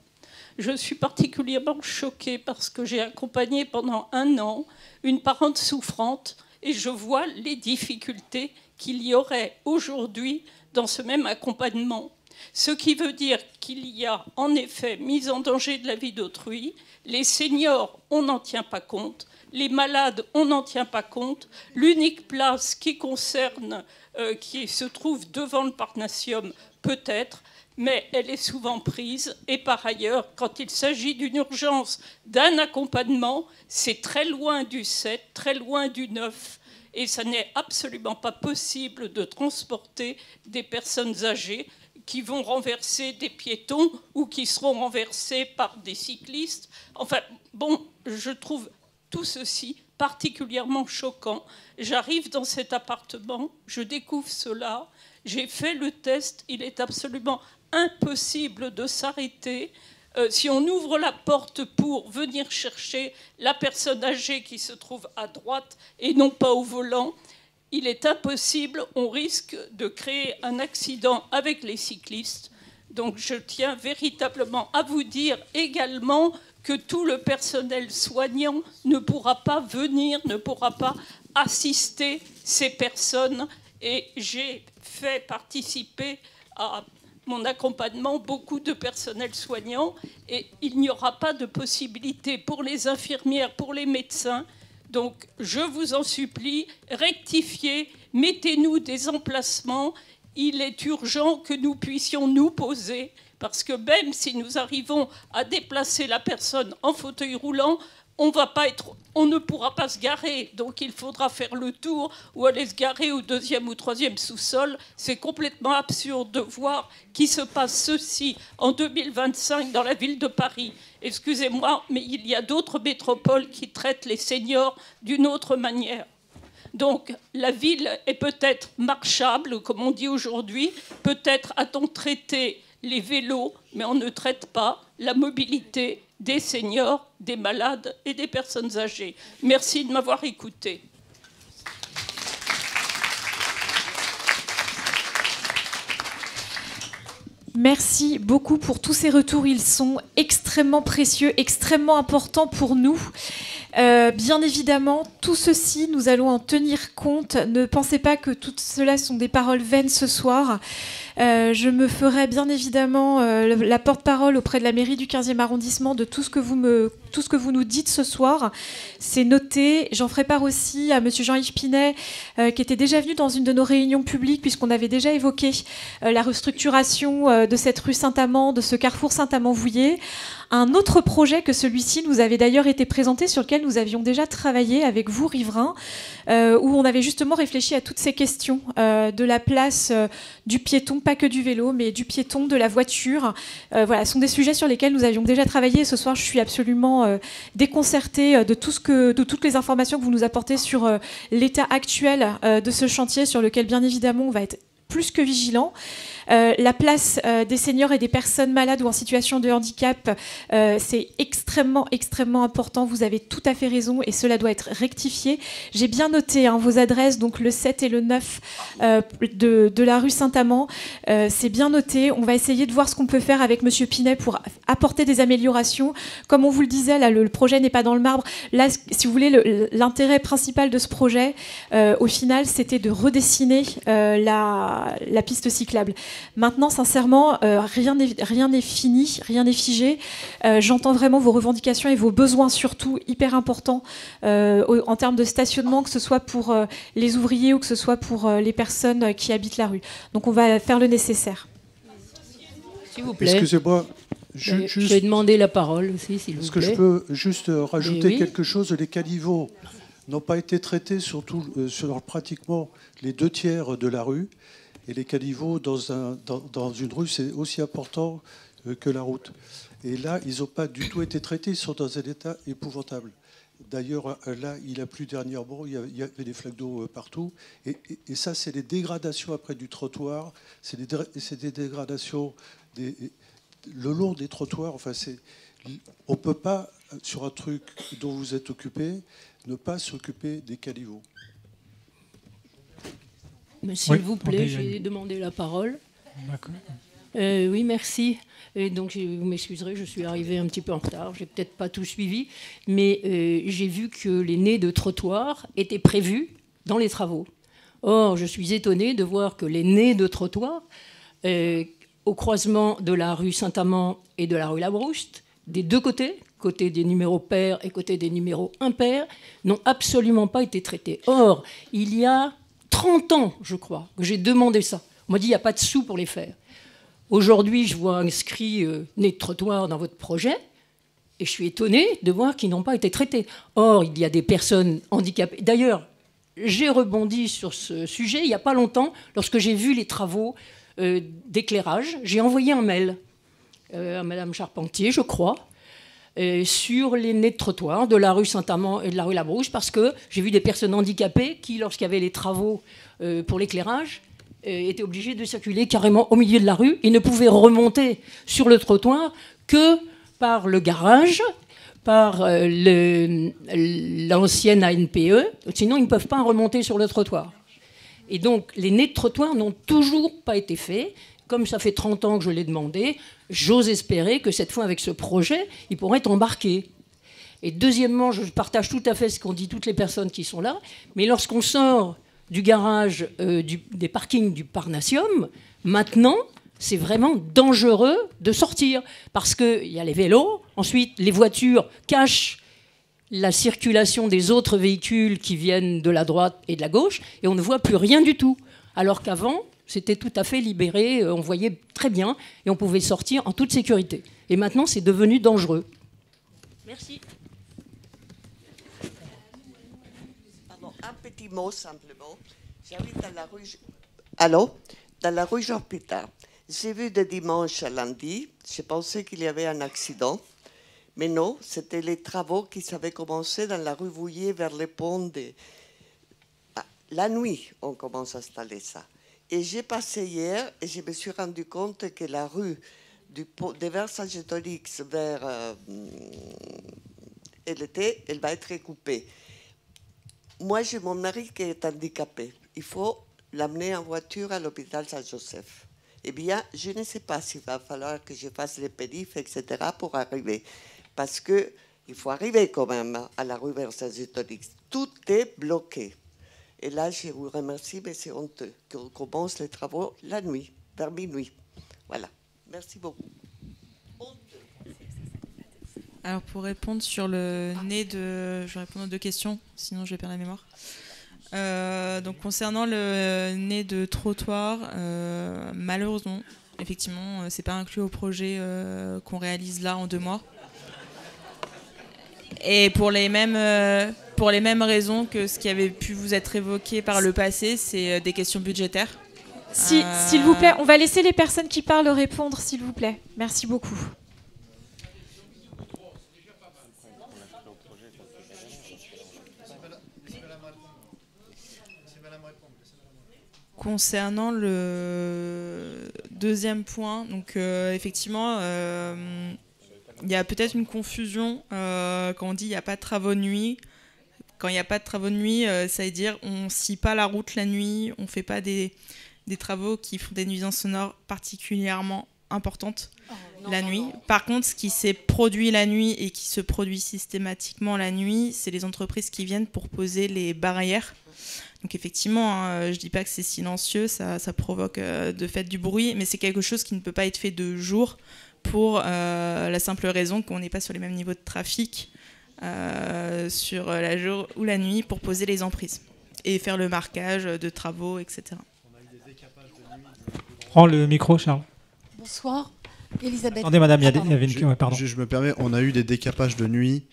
Je suis particulièrement choquée parce que j'ai accompagné pendant 1 an une parente souffrante et je vois les difficultés qu'il y aurait aujourd'hui dans ce même accompagnement. Ce qui veut dire qu'il y a en effet mise en danger de la vie d'autrui. Les seniors, on n'en tient pas compte. Les malades, on n'en tient pas compte. L'unique place qui concerne, qui se trouve devant le Parnassium, peut-être, mais elle est souvent prise. Et par ailleurs, quand il s'agit d'une urgence, d'un accompagnement, c'est très loin du 7, très loin du 9. Et ça n'est absolument pas possible de transporter des personnes âgées qui vont renverser des piétons ou qui seront renversés par des cyclistes. Enfin, bon, je trouve tout ceci particulièrement choquant. J'arrive dans cet appartement, je découvre cela, j'ai fait le test, il est absolument impossible de s'arrêter. Si on ouvre la porte pour venir chercher la personne âgée qui se trouve à droite et non pas au volant, il est impossible, on risque de créer un accident avec les cyclistes. Donc je tiens véritablement à vous dire également que tout le personnel soignant ne pourra pas venir, ne pourra pas assister ces personnes. Et j'ai fait participer à mon accompagnement beaucoup de personnel soignant et il n'y aura pas de possibilité pour les infirmières, pour les médecins. Donc je vous en supplie, rectifiez, mettez-nous des emplacements. Il est urgent que nous puissions nous poser parce que même si nous arrivons à déplacer la personne en fauteuil roulant, on ne pourra pas se garer. Donc il faudra faire le tour ou aller se garer au 2e ou 3e sous-sol. C'est complètement absurde de voir qu'il se passe ceci en 2025 dans la ville de Paris. Excusez-moi, mais il y a d'autres métropoles qui traitent les seniors d'une autre manière. Donc la ville est peut-être marchable, comme on dit aujourd'hui. Peut-être a-t-on traité les vélos, mais on ne traite pas la mobilité des seniors, des malades et des personnes âgées. Merci de m'avoir écouté. Merci beaucoup pour tous ces retours. Ils sont extrêmement précieux, extrêmement importants pour nous. Bien évidemment, tout ceci, nous allons en tenir compte. Ne pensez pas que tout cela sont des paroles vaines ce soir. Je me ferai bien évidemment la porte-parole auprès de la mairie du 15e arrondissement de tout ce que vous nous dites ce soir. C'est noté. J'en ferai part aussi à monsieur Jean-Yves Pinet, qui était déjà venu dans une de nos réunions publiques, puisqu'on avait déjà évoqué la restructuration de cette rue Saint-Amand, de ce carrefour Saint-Amand-Vouillé. Un autre projet que celui-ci nous avait d'ailleurs été présenté, sur lequel nous avions déjà travaillé avec vous, riverains, où on avait justement réfléchi à toutes ces questions de la place du piéton, pas que du vélo, mais du piéton, de la voiture. Voilà, ce sont des sujets sur lesquels nous avions déjà travaillé. Ce soir, je suis absolument déconcertée de toutes les informations que vous nous apportez sur l'état actuel de ce chantier, sur lequel, bien évidemment, on va être plus que vigilant. La place des seniors et des personnes malades ou en situation de handicap, c'est extrêmement, extrêmement important. Vous avez tout à fait raison et cela doit être rectifié. J'ai bien noté vos adresses, donc le 7 et le 9 de la rue Saint-Amand. C'est bien noté. On va essayer de voir ce qu'on peut faire avec monsieur Pinet pour apporter des améliorations. Comme on vous le disait, là, le projet n'est pas dans le marbre. Là, si vous voulez, l'intérêt principal de ce projet, au final, c'était de redessiner la piste cyclable. Maintenant, sincèrement, rien n'est fini, rien n'est figé. J'entends vraiment vos revendications et vos besoins, surtout hyper importants en termes de stationnement, que ce soit pour les ouvriers ou que ce soit pour les personnes qui habitent la rue. Donc on va faire le nécessaire. S'il vous plaît. Excusez-moi. Je vais demander la parole aussi, s'il vous plaît. Est-ce que je peux juste rajouter quelque chose? Les caniveaux n'ont pas été traités sur pratiquement les 2/3 de la rue. Et les caniveaux dans une rue, c'est aussi important que la route. Et là, ils n'ont pas du tout été traités, ils sont dans un état épouvantable. D'ailleurs, là, il a plu dernièrement, il y avait des flaques d'eau partout. Et ça, c'est les dégradations après du trottoir, c'est des dégradations le long des trottoirs. Enfin, on ne peut pas, sur un truc dont vous êtes occupé, ne pas s'occuper des caniveaux. Mais s'il vous plaît, j'ai demandé la parole. Oui, merci. Et donc, vous m'excuserez, je suis arrivée un petit peu en retard. J'ai peut-être pas tout suivi, mais j'ai vu que les nez de trottoir étaient prévus dans les travaux. Or, je suis étonnée de voir que les nez de trottoir, au croisement de la rue Saint-Amand et de la rue Labrouste, des deux côtés, côté des numéros pairs et côté des numéros impairs, n'ont absolument pas été traités. Or, il y a 30 ans, je crois, que j'ai demandé ça. On m'a dit, il n'y a pas de sous pour les faire. Aujourd'hui, je vois inscrit nez de trottoir dans votre projet et je suis étonnée de voir qu'ils n'ont pas été traités. Or, il y a des personnes handicapées. D'ailleurs, j'ai rebondi sur ce sujet il n'y a pas longtemps, lorsque j'ai vu les travaux d'éclairage. J'ai envoyé un mail à Madame Charpentier, je crois, sur les nez de trottoir de la rue Saint-Amand et de la rue Labrouche, parce que j'ai vu des personnes handicapées qui, lorsqu'il y avait les travaux pour l'éclairage, étaient obligées de circuler carrément au milieu de la rue et ne pouvaient remonter sur le trottoir que par le garage, par l'ancienne ANPE, sinon ils ne peuvent pas remonter sur le trottoir. Et donc les nez de trottoir n'ont toujours pas été faits. Comme ça fait 30 ans que je l'ai demandé, j'ose espérer que cette fois, avec ce projet, ils pourraient être embarqués. Et deuxièmement, je partage tout à fait ce qu'ont dit toutes les personnes qui sont là, mais lorsqu'on sort du garage des parkings du Parnassium, maintenant, c'est vraiment dangereux de sortir, parce qu'il y a les vélos, ensuite les voitures cachent la circulation des autres véhicules qui viennent de la droite et de la gauche, et on ne voit plus rien du tout. Alors qu'avant, c'était tout à fait libéré, on voyait très bien, et on pouvait sortir en toute sécurité. Et maintenant, c'est devenu dangereux. Merci. Pardon, un petit mot simplement. J'habite dans la rue... Allô? Dans la rue Georges Pitard. J'ai vu de dimanche à lundi, je pensais qu'il y avait un accident, mais non, c'était les travaux qui avaient commencé dans la rue Vouillé vers le pont de... La nuit, on commence à installer ça. Et j'ai passé hier et je me suis rendu compte que la rue de Versailles-Gétorix vers elle va être coupée. Moi, j'ai mon mari qui est handicapé. Il faut l'amener en voiture à l'hôpital Saint-Joseph. Eh bien, je ne sais pas s'il va falloir que je fasse les périphes, etc., pour arriver. Parce que il faut arriver quand même à la rue Versailles-Tolix. Tout est bloqué. Et là, je vous remercie, mais c'est honteux qu'on commence les travaux la nuit, vers minuit. Voilà. Merci beaucoup. Alors pour répondre sur le nez de... Je vais répondre aux deux questions, sinon je vais perdre la mémoire. Donc concernant le nez de trottoir, malheureusement, effectivement, c'est pas inclus au projet qu'on réalise là en 2 mois. Et pour les mêmes raisons que ce qui avait pu vous être évoqué par le passé, c'est des questions budgétaires. S'il vous plaît, on va laisser les personnes qui parlent répondre, s'il vous plaît. Merci beaucoup. Concernant le deuxième point, donc effectivement, il y a peut-être une confusion quand on dit il n'y a pas de travaux de nuit. Quand il n'y a pas de travaux de nuit, ça veut dire on ne scie pas la route la nuit, on ne fait pas des travaux qui font des nuisances sonores particulièrement importantes la nuit. Par contre, ce qui s'est produit la nuit et qui se produit systématiquement la nuit, c'est les entreprises qui viennent pour poser les barrières. Donc effectivement, je ne dis pas que c'est silencieux, ça provoque de fait du bruit, mais c'est quelque chose qui ne peut pas être fait de jour pour la simple raison qu'on n'est pas sur les mêmes niveaux de trafic sur la jour ou la nuit pour poser les emprises et faire le marquage de travaux, etc. Prends le micro, Charles. Bonsoir. Elisabeth. Attendez, madame, il y avait une... pardon. Je me permets, on a eu des décapages de nuit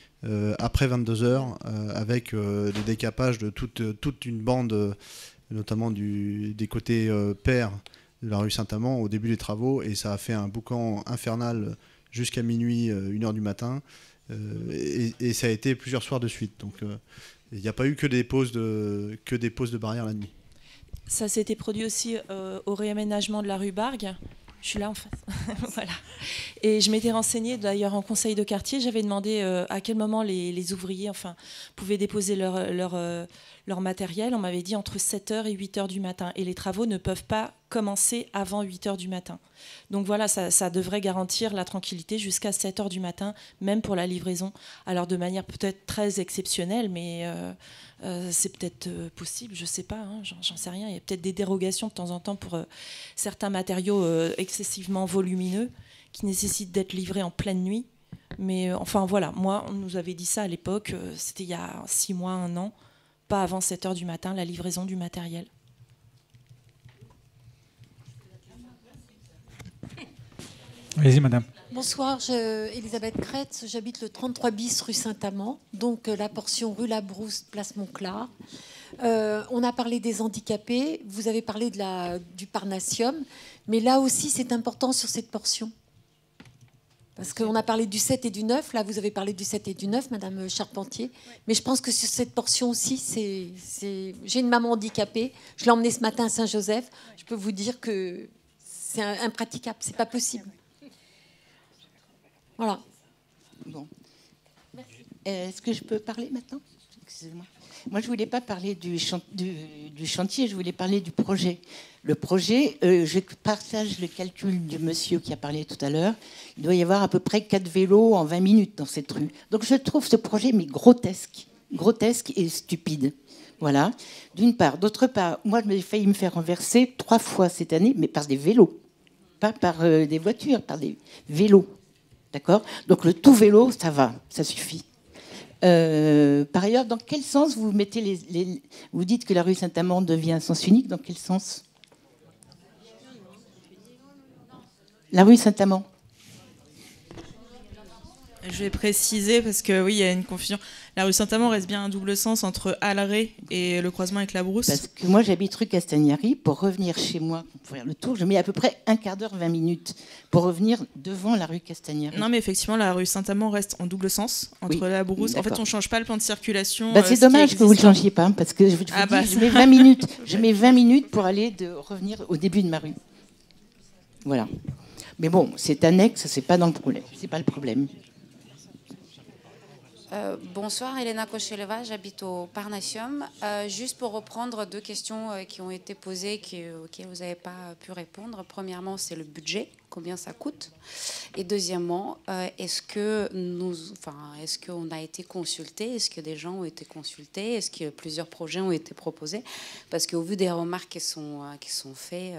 après 22h avec des décapages de toute une bande, notamment des côtés pairs de la rue Saint-Amand au début des travaux, et ça a fait un boucan infernal jusqu'à minuit, 1h du matin, et ça a été plusieurs soirs de suite. Donc il n'y a pas eu que des pauses de barrières la nuit. Ça s'était produit aussi au réaménagement de la rue Bargue. Je suis là en face. Voilà. Et je m'étais renseignée d'ailleurs en conseil de quartier. J'avais demandé à quel moment les ouvriers pouvaient déposer leur matériel. On m'avait dit entre 7h et 8h du matin. Et les travaux ne peuvent pas commencer avant 8h du matin. Donc voilà, ça devrait garantir la tranquillité jusqu'à 7h du matin, même pour la livraison. Alors de manière peut-être très exceptionnelle, mais c'est peut-être possible, je ne sais pas, hein, j'en sais rien. Il y a peut-être des dérogations de temps en temps pour certains matériaux excessivement volumineux qui nécessitent d'être livrés en pleine nuit. Mais enfin voilà, moi on nous avait dit ça à l'époque, c'était il y a 6 mois, 1 an, pas avant 7h du matin, la livraison du matériel. Allez-y, madame. Bonsoir, Elisabeth Kretz, j'habite le 33 bis rue Saint-Amand, donc la portion rue Labrousse, place Montclar. On a parlé des handicapés, vous avez parlé du Parnassium, mais là aussi c'est important sur cette portion. Parce qu'on a parlé du 7 et du 9, là vous avez parlé du 7 et du 9, madame Charpentier, mais je pense que sur cette portion aussi, j'ai une maman handicapée, je l'ai emmenée ce matin à Saint-Joseph, je peux vous dire que c'est impraticable, c'est pas possible. Voilà. Bon. Est-ce que je peux parler maintenant? Excusez-moi. Moi, je ne voulais pas parler du chantier, je voulais parler du projet. Le projet, je partage le calcul du monsieur qui a parlé tout à l'heure. Il doit y avoir à peu près 4 vélos en 20 minutes dans cette rue. Donc, je trouve ce projet mais grotesque et stupide. Voilà, d'une part. D'autre part, moi, j'ai failli me faire renverser 3 fois cette année, mais par des vélos. Pas par des voitures, par des vélos. D'accord? Donc le tout vélo, ça va, ça suffit. Par ailleurs, dans quel sens vous mettez vous dites que la rue Saint-Amand devient un sens unique, dans quel sens? La rue Saint-Amand. Je vais préciser parce que oui, il y a une confusion. La rue Saint-Amand reste bien un double sens entre Aleret et le croisement avec la Brousse. Parce que moi, j'habite rue Castagnari. Pour revenir chez moi, pour faire le tour, je mets à peu près 1/4 20 minutes pour revenir devant la rue Castagnari. Non, mais effectivement, la rue Saint-Amand reste en double sens entre la Brousse. En fait, on ne change pas le plan de circulation. C'est dommage que vous ne le changiez pas, parce que je mets 20 minutes. Je mets 20 minutes pour revenir au début de ma rue. Voilà. Mais bon, c'est annexe, c'est pas dans le problème. C'est pas le problème. Bonsoir, Elena Kocheleva, j'habite au Parnassium. Juste pour reprendre deux questions qui ont été posées, auxquelles vous n'avez pas pu répondre. Premièrement, c'est le budget, combien ça coûte. Et deuxièmement, est-ce qu'on a été consulté? Est-ce que des gens ont été consultés? Est-ce que plusieurs projets ont été proposés? Parce qu'au vu des remarques qui sont faites,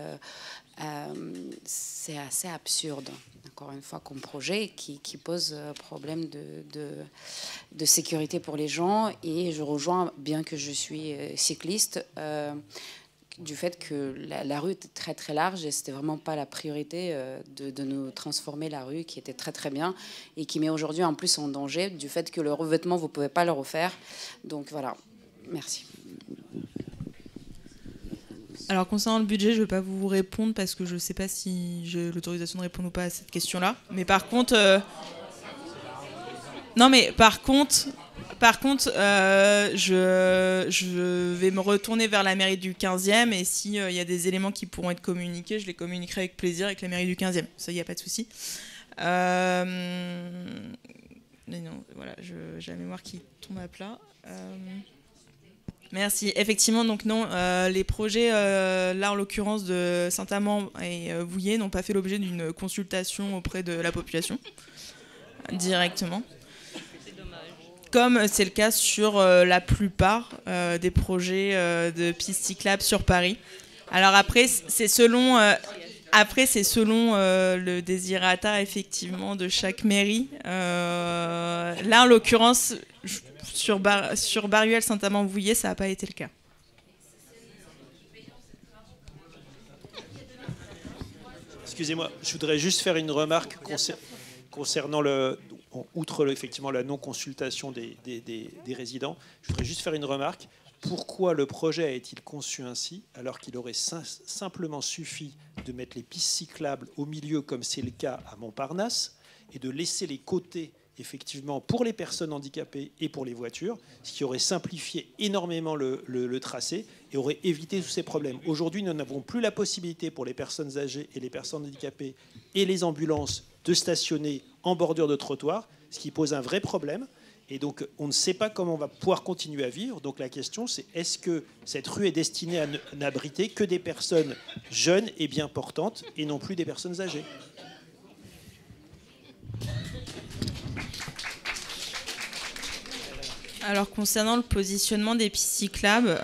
c'est assez absurde, encore une fois, comme projet qui pose problème de sécurité pour les gens. Et je rejoins, bien que je suis cycliste, du fait que la rue était très très large et c'était vraiment pas la priorité de nous transformer la rue, qui était très très bien et qui met aujourd'hui en plus en danger du fait que le revêtement, vous pouvez pas le refaire. Donc voilà, merci. Alors concernant le budget, je ne vais pas vous répondre parce que je ne sais pas si j'ai l'autorisation de répondre ou pas à cette question-là. Mais par contre, je vais me retourner vers la mairie du 15e et s'il y a des éléments qui pourront être communiqués, je les communiquerai avec plaisir avec la mairie du 15e. Ça, il n'y a pas de souci. Mais non, voilà, j'ai la mémoire qui tombe à plat. Merci. Effectivement, donc non, les projets, là en l'occurrence de Saint-Amand et Vouillers, n'ont pas fait l'objet d'une consultation auprès de la population directement. Comme c'est le cas sur la plupart des projets de pistes cyclables sur Paris. Alors après, c'est selon le désirata effectivement de chaque mairie. Là en l'occurrence, sur Baruel, Saint-Amand-Vouillers, ça n'a pas été le cas. Excusez-moi, je voudrais juste faire une remarque concernant outre effectivement la non-consultation des résidents. Je voudrais juste faire une remarque. Pourquoi le projet a-t-il conçu ainsi, alors qu'il aurait simplement suffi de mettre les pistes cyclables au milieu, comme c'est le cas à Montparnasse, et de laisser les côtés effectivement pour les personnes handicapées et pour les voitures, ce qui aurait simplifié énormément le tracé et aurait évité tous ces problèmes. Aujourd'hui, nous n'avons plus la possibilité pour les personnes âgées et les personnes handicapées et les ambulances de stationner en bordure de trottoir, ce qui pose un vrai problème. Et donc, on ne sait pas comment on va pouvoir continuer à vivre. Donc, la question, c'est est-ce que cette rue est destinée à n'abriter que des personnes jeunes et bien portantes et non plus des personnes âgées ? Alors concernant le positionnement des pistes cyclables,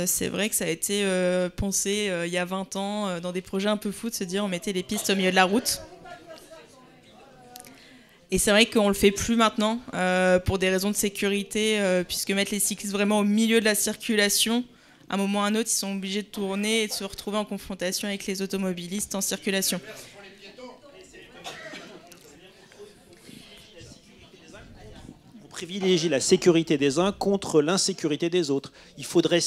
c'est vrai que ça a été pensé il y a 20 ans dans des projets un peu fous de se dire on mettait les pistes au milieu de la route. Et c'est vrai qu'on ne le fait plus maintenant pour des raisons de sécurité, puisque mettre les cyclistes vraiment au milieu de la circulation, à un moment ou à un autre, ils sont obligés de tourner et de se retrouver en confrontation avec les automobilistes en circulation. Privilégier la sécurité des uns contre l'insécurité des autres. Il faudrait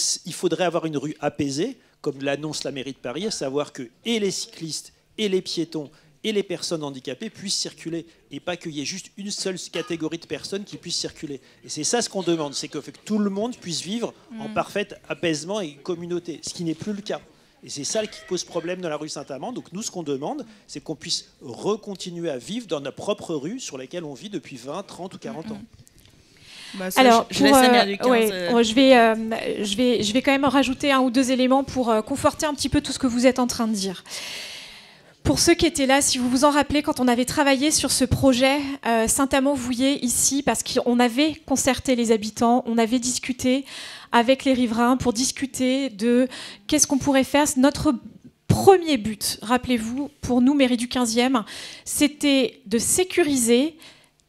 avoir une rue apaisée, comme l'annonce la mairie de Paris, à savoir que et les cyclistes, et les piétons, et les personnes handicapées puissent circuler, et pas qu'il y ait juste une seule catégorie de personnes qui puissent circuler. Et c'est ça ce qu'on demande, c'est que tout le monde puisse vivre en parfait apaisement et communauté, ce qui n'est plus le cas. Et c'est ça qui pose problème dans la rue Saint-Amand. Donc nous, ce qu'on demande, c'est qu'on puisse recontinuer à vivre dans notre propre rue sur laquelle on vit depuis 20, 30 ou 40 ans. Bah ça, alors, je vais quand même rajouter un ou deux éléments pour conforter un petit peu tout ce que vous êtes en train de dire. Pour ceux qui étaient là, si vous vous en rappelez, quand on avait travaillé sur ce projet Saint-Amand-Vouillers ici, parce qu'on avait concerté les habitants, on avait discuté avec les riverains pour discuter de qu'est-ce qu'on pourrait faire. Notre premier but, rappelez-vous, pour nous, mairie du 15e, c'était de sécuriser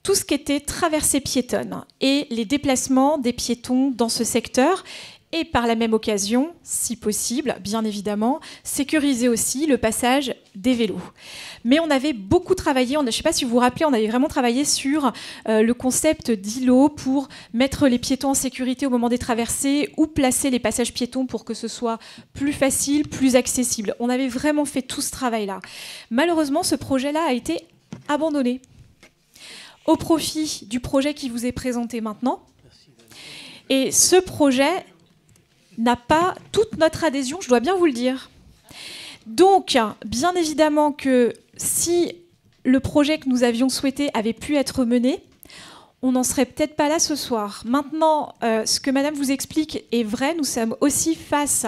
tout ce qui était traversée piétonne et les déplacements des piétons dans ce secteur. Et par la même occasion, si possible, bien évidemment, sécuriser aussi le passage des vélos. Mais on avait beaucoup travaillé, je ne sais pas si vous vous rappelez, on avait vraiment travaillé sur le concept d'îlot pour mettre les piétons en sécurité au moment des traversées ou placer les passages piétons pour que ce soit plus facile, plus accessible. On avait vraiment fait tout ce travail-là. Malheureusement, ce projet-là a été abandonné au profit du projet qui vous est présenté maintenant. Et ce projet n'a pas toute notre adhésion, je dois bien vous le dire. Donc, bien évidemment que si le projet que nous avions souhaité avait pu être mené, on n'en serait peut-être pas là ce soir. Maintenant, ce que Madame vous explique est vrai. Nous sommes aussi face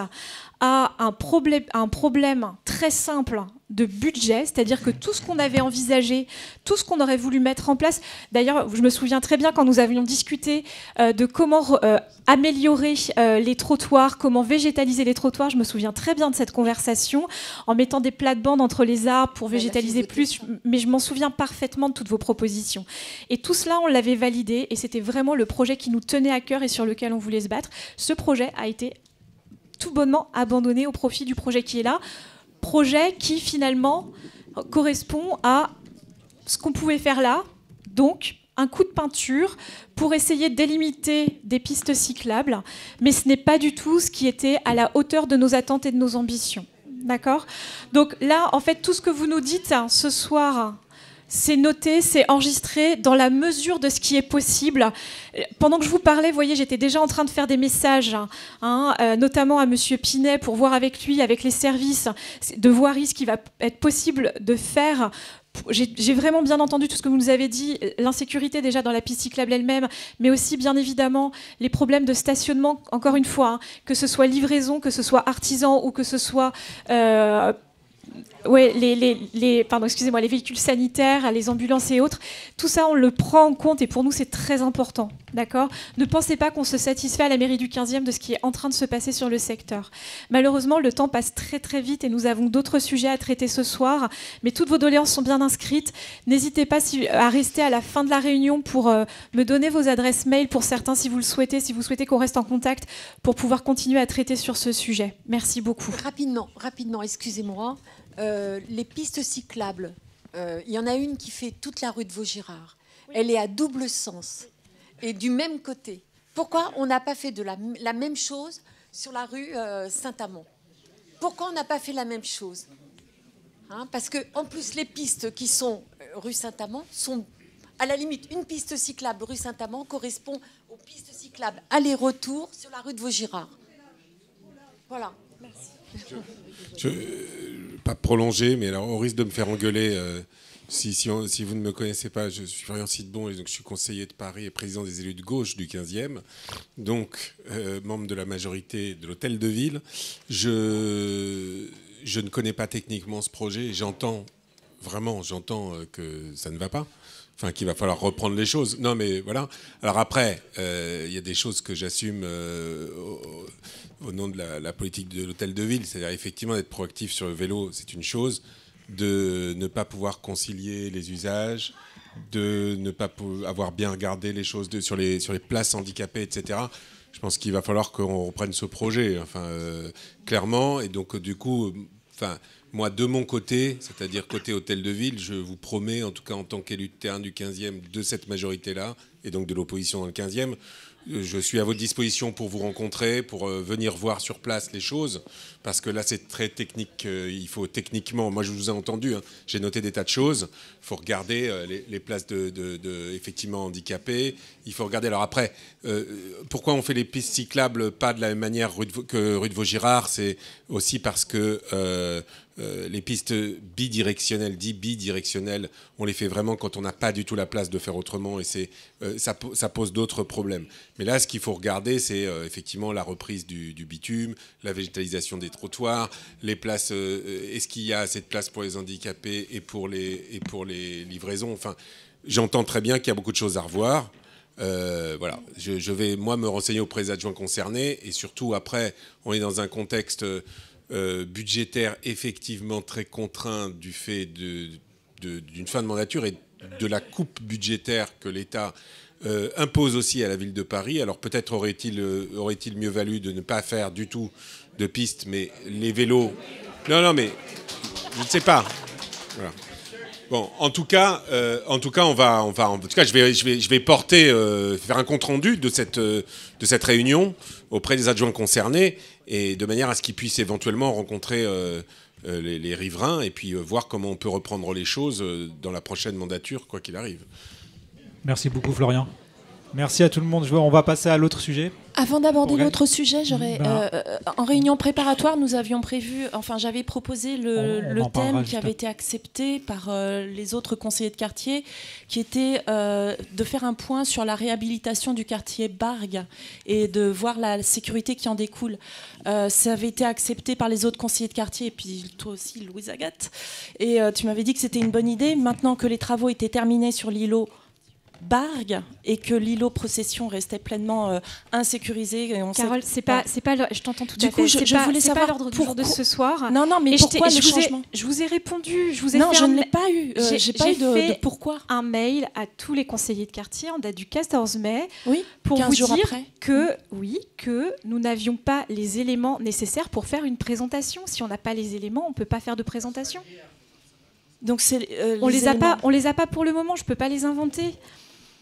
à un problème très simple de budget, c'est-à-dire que tout ce qu'on avait envisagé, tout ce qu'on aurait voulu mettre en place, d'ailleurs je me souviens très bien quand nous avions discuté de comment améliorer les trottoirs, comment végétaliser les trottoirs, je me souviens très bien de cette conversation, en mettant des plates-bandes entre les arbres pour végétaliser plus, mais je m'en souviens parfaitement de toutes vos propositions. Et tout cela, on l'avait validé, et c'était vraiment le projet qui nous tenait à cœur et sur lequel on voulait se battre. Ce projet a été tout bonnement abandonné au profit du projet qui est là, projet qui finalement correspond à ce qu'on pouvait faire là, donc un coup de peinture pour essayer de délimiter des pistes cyclables, mais ce n'est pas du tout ce qui était à la hauteur de nos attentes et de nos ambitions. D'accord ? Donc là, en fait, tout ce que vous nous dites ce soir, c'est noté, c'est enregistré dans la mesure de ce qui est possible. Pendant que je vous parlais, vous voyez, j'étais déjà en train de faire des messages, notamment à Monsieur Pinet, pour voir avec lui, avec les services de voirie, ce qui va être possible de faire. J'ai vraiment bien entendu tout ce que vous nous avez dit, l'insécurité déjà dans la piste cyclable elle-même, mais aussi bien évidemment les problèmes de stationnement, encore une fois, que ce soit livraison, que ce soit artisan ou que ce soit... les véhicules sanitaires, les ambulances et autres, tout ça on le prend en compte et pour nous c'est très important, d'accord ? Ne pensez pas qu'on se satisfait à la mairie du 15e de ce qui est en train de se passer sur le secteur. Malheureusement, le temps passe très très vite et nous avons d'autres sujets à traiter ce soir, mais toutes vos doléances sont bien inscrites. N'hésitez pas à rester à la fin de la réunion pour me donner vos adresses mail pour certains si vous le souhaitez, si vous souhaitez qu'on reste en contact pour pouvoir continuer à traiter sur ce sujet. Merci beaucoup. Rapidement, excusez-moi. Les pistes cyclables, il y en a une qui fait toute la rue de Vaugirard. Elle est à double sens et du même côté. Pourquoi on n'a pas fait la même chose sur la rue Saint-Amand? Pourquoi on n'a pas fait la même chose, parce que en plus les pistes qui sont rue Saint-Amand sont à la limite, une piste cyclable rue Saint-Amand correspond aux pistes cyclables aller-retour sur la rue de Vaugirard. Voilà. Merci. Je pas prolonger, mais alors au risque de me faire engueuler, si vous ne me connaissez pas, je suis Florian Sidbon et donc je suis conseiller de Paris et président des élus de gauche du 15e, donc membre de la majorité de l'Hôtel de Ville. Je ne connais pas techniquement ce projet et j'entends que ça ne va pas. Enfin, qu'il va falloir reprendre les choses. Non, mais voilà. Alors après, il y a des choses que j'assume au nom de la politique de l'Hôtel de Ville. C'est-à-dire, effectivement, d'être proactif sur le vélo, c'est une chose. De ne pas pouvoir concilier les usages, de ne pas avoir bien regardé les choses sur les places handicapées, etc. Je pense qu'il va falloir qu'on reprenne ce projet, clairement. Et donc, du coup... moi, de mon côté, c'est-à-dire côté Hôtel de Ville, je vous promets, en tout cas en tant qu'élu de terrain du 15e, de cette majorité-là, et donc de l'opposition dans le 15e, je suis à votre disposition pour vous rencontrer, pour venir voir sur place les choses, parce que là, c'est très technique. Il faut techniquement... Moi, je vous ai entendu, j'ai noté des tas de choses. Il faut regarder les places effectivement handicapées. Il faut regarder... Alors après, pourquoi on fait les pistes cyclables pas de la même manière que rue de Vaugirard? C'est aussi parce que... les pistes bidirectionnelles, on les fait vraiment quand on n'a pas du tout la place de faire autrement et ça pose d'autres problèmes. Mais là, ce qu'il faut regarder, c'est effectivement la reprise du bitume, la végétalisation des trottoirs, les places. Est-ce qu'il y a assez de place pour les handicapés et pour les livraisons? Enfin, j'entends très bien qu'il y a beaucoup de choses à revoir. Voilà, je vais moi me renseigner auprès des adjoints concernés et surtout après, on est dans un contexte budgétaire effectivement très contraint du fait d'une fin de mandature et de la coupe budgétaire que l'État impose aussi à la ville de Paris. Alors peut-être aurait-il mieux valu de ne pas faire du tout de pistes, mais les vélos... Non, mais je ne sais pas. Voilà. Bon, en tout cas, en tout cas, je vais porter, faire un compte rendu de cette réunion auprès des adjoints concernés et de manière à ce qu'ils puissent éventuellement rencontrer les riverains et puis voir comment on peut reprendre les choses dans la prochaine mandature, quoi qu'il arrive. Merci beaucoup, Florian. Merci à tout le monde. On va passer à l'autre sujet. Avant d'aborder l'autre sujet, en réunion préparatoire, nous avions prévu, j'avais proposé le thème qui avait été accepté par les autres conseillers de quartier, qui était de faire un point sur la réhabilitation du quartier Bargues et de voir la sécurité qui en découle. Ça avait été accepté par les autres conseillers de quartier, et puis toi aussi, Louise Agathe. Et tu m'avais dit que c'était une bonne idée. Maintenant que les travaux étaient terminés sur l'îlot Bargues et que l'îlot Procession restait pleinement insécurisé. Carole, je t'entends tout à fait. Du coup, je voulais savoir l'ordre du jour de ce soir. Non, mais pourquoi le changement ? Je vous ai répondu. Je ne l'ai pas eu. J'ai pas eu de pourquoi. Un mail à tous les conseillers de quartier en date du 14 mai pour 15 vous jours dire après. que nous n'avions pas les éléments nécessaires pour faire une présentation. Si on n'a pas les éléments, on ne peut pas faire de présentation. Donc on les a pas pour le moment. Je peux pas les inventer.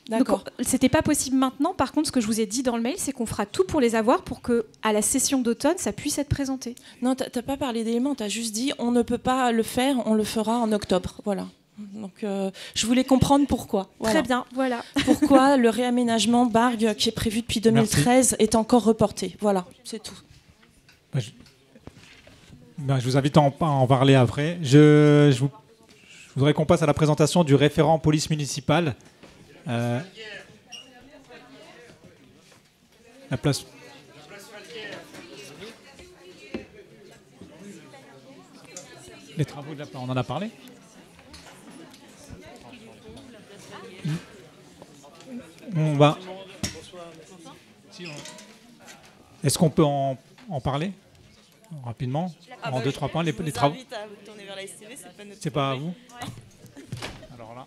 D'accord. C'était pas possible maintenant. Par contre, ce que je vous ai dit dans le mail, c'est qu'on fera tout pour les avoir pour que, à la session d'automne, ça puisse être présenté. Non, t'as pas parlé d'éléments. T'as juste dit on ne peut pas le faire. On le fera en octobre. Voilà. Donc, je voulais comprendre pourquoi. Très bien. Voilà. Pourquoi le réaménagement Bargues, qui est prévu depuis 2013, est encore reporté. Voilà, c'est tout. Je vous invite à en parler après. Je voudrais qu'on passe à la présentation du référent police municipale. La place. Les travaux de la on en a parlé. On va. Est-ce qu'on peut en parler rapidement en 2-3 points les travaux. C'est pas à vous. Alors là.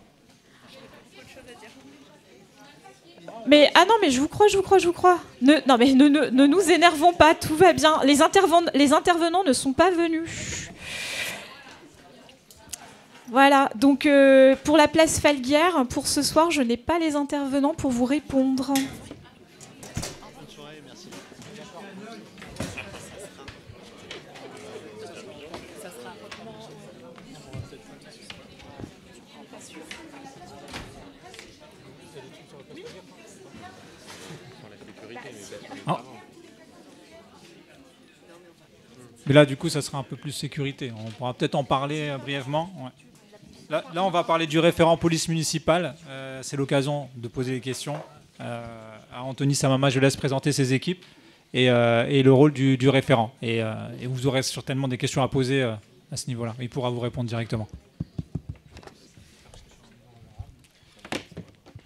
Mais je vous crois. Ne nous énervons pas, tout va bien. Les intervenants ne sont pas venus. Voilà, donc pour la place Falguière, pour ce soir, je n'ai pas les intervenants pour vous répondre. Mais là, du coup, ça sera un peu plus sécurité. On pourra peut-être en parler brièvement. Ouais. Là, on va parler du référent police municipale. C'est l'occasion de poser des questions à Anthony Samama. Je laisse présenter ses équipes et le rôle du référent. Et vous aurez certainement des questions à poser à ce niveau-là. Il pourra vous répondre directement.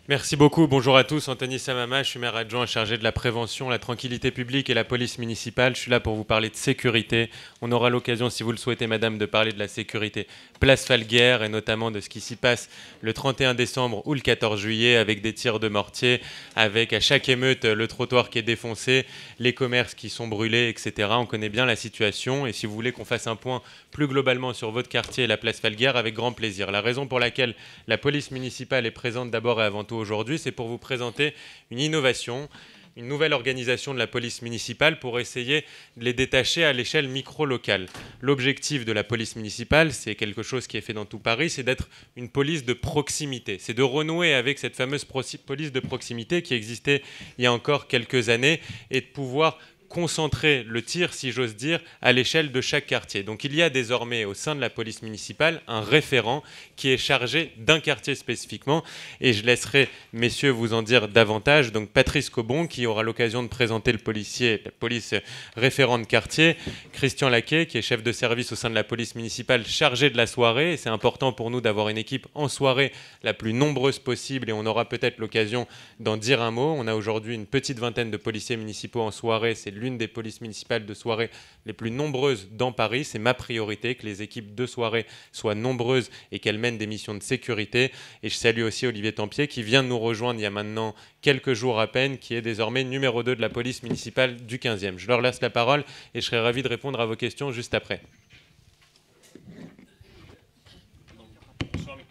Merci beaucoup. Bonjour à tous. Anthony Samama, je suis maire adjoint chargé de la prévention, la tranquillité publique et la police municipale. Je suis là pour vous parler de sécurité. On aura l'occasion, si vous le souhaitez, madame, de parler de la sécurité place Falguière et notamment de ce qui s'y passe le 31 décembre ou le 14 juillet avec des tirs de mortier, avec à chaque émeute le trottoir qui est défoncé, les commerces qui sont brûlés, etc. On connaît bien la situation et si vous voulez qu'on fasse un point plus globalement sur votre quartier et la place Falguière, avec grand plaisir. La raison pour laquelle la police municipale est présente d'abord et avant tout aujourd'hui, c'est pour vous présenter une innovation, une nouvelle organisation de la police municipale pour essayer de les détacher à l'échelle micro-locale. L'objectif de la police municipale, c'est quelque chose qui est fait dans tout Paris, c'est d'être une police de proximité. C'est de renouer avec cette fameuse police de proximité qui existait il y a encore quelques années et de pouvoir concentrer le tir, si j'ose dire, à l'échelle de chaque quartier. Donc il y a désormais au sein de la police municipale un référent qui est chargé d'un quartier spécifiquement et je laisserai messieurs vous en dire davantage. Donc Patrice Cobon qui aura l'occasion de présenter le policier, la police référent de quartier, Christian Laquet qui est chef de service au sein de la police municipale chargé de la soirée et c'est important pour nous d'avoir une équipe en soirée la plus nombreuse possible et on aura peut-être l'occasion d'en dire un mot. On a aujourd'hui une petite vingtaine de policiers municipaux en soirée, c'est l'une des polices municipales de soirée les plus nombreuses dans Paris. C'est ma priorité que les équipes de soirée soient nombreuses et qu'elles mènent des missions de sécurité. Et je salue aussi Olivier Tempier qui vient de nous rejoindre il y a maintenant quelques jours à peine, qui est désormais numéro 2 de la police municipale du 15e. Je leur laisse la parole et je serai ravi de répondre à vos questions juste après.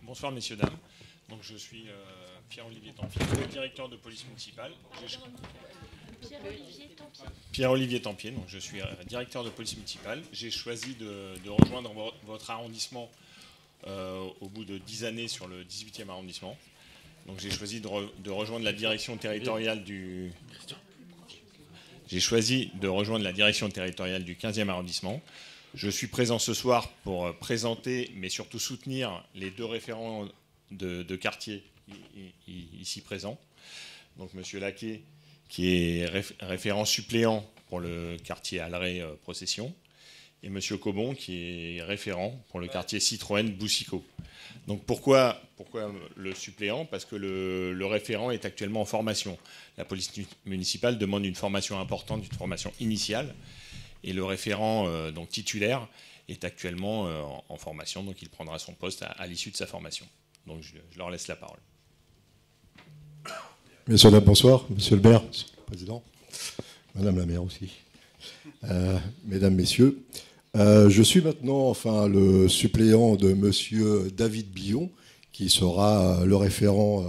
Bonsoir messieurs, dames. Donc, je suis Pierre-Olivier Tempier, le directeur de police municipale. Pierre-Olivier Tempier, donc je suis directeur de police municipale. J'ai choisi de rejoindre votre arrondissement au bout de 10 années sur le 18e arrondissement. Donc j'ai choisi de rejoindre la direction territoriale j'ai choisi de rejoindre la direction territoriale du 15e arrondissement. Je suis présent ce soir pour présenter, mais surtout soutenir les deux référents de quartier ici présents. Donc M. Laquet, qui est référent suppléant pour le quartier Alray-Procession, et M. Cobon, qui est référent pour le quartier Citroën-Boussicot. Donc pourquoi le suppléant? Parce que le référent est actuellement en formation. La police municipale demande une formation importante, une formation initiale, et le référent donc titulaire est actuellement en formation, donc il prendra son poste à l'issue de sa formation. Donc je leur laisse la parole. Messieurs, dames, bonsoir. Monsieur le maire, monsieur le président, madame la maire aussi, mesdames, messieurs. Je suis maintenant le suppléant de monsieur David Billon, qui sera le référent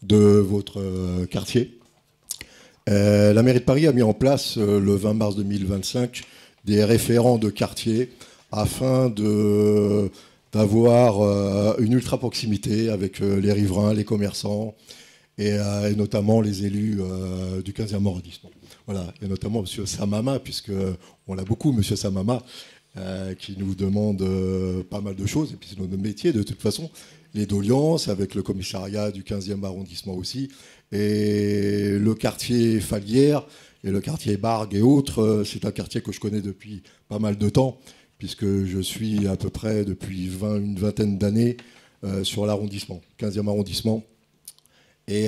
de votre quartier. La mairie de Paris a mis en place le 20 mars 2025 des référents de quartier afin d'avoir une ultra proximité avec les riverains, les commerçants et notamment les élus du 15e arrondissement. Voilà, et notamment M. Samama, puisqu'on l'a beaucoup, M. Samama, qui nous demande pas mal de choses, et puis c'est notre métier de toute façon, les doléances avec le commissariat du 15e arrondissement aussi, et le quartier Falguière, et le quartier Bargue et autres, c'est un quartier que je connais depuis pas mal de temps, puisque je suis à peu près depuis une vingtaine d'années sur l'arrondissement, 15e arrondissement. Et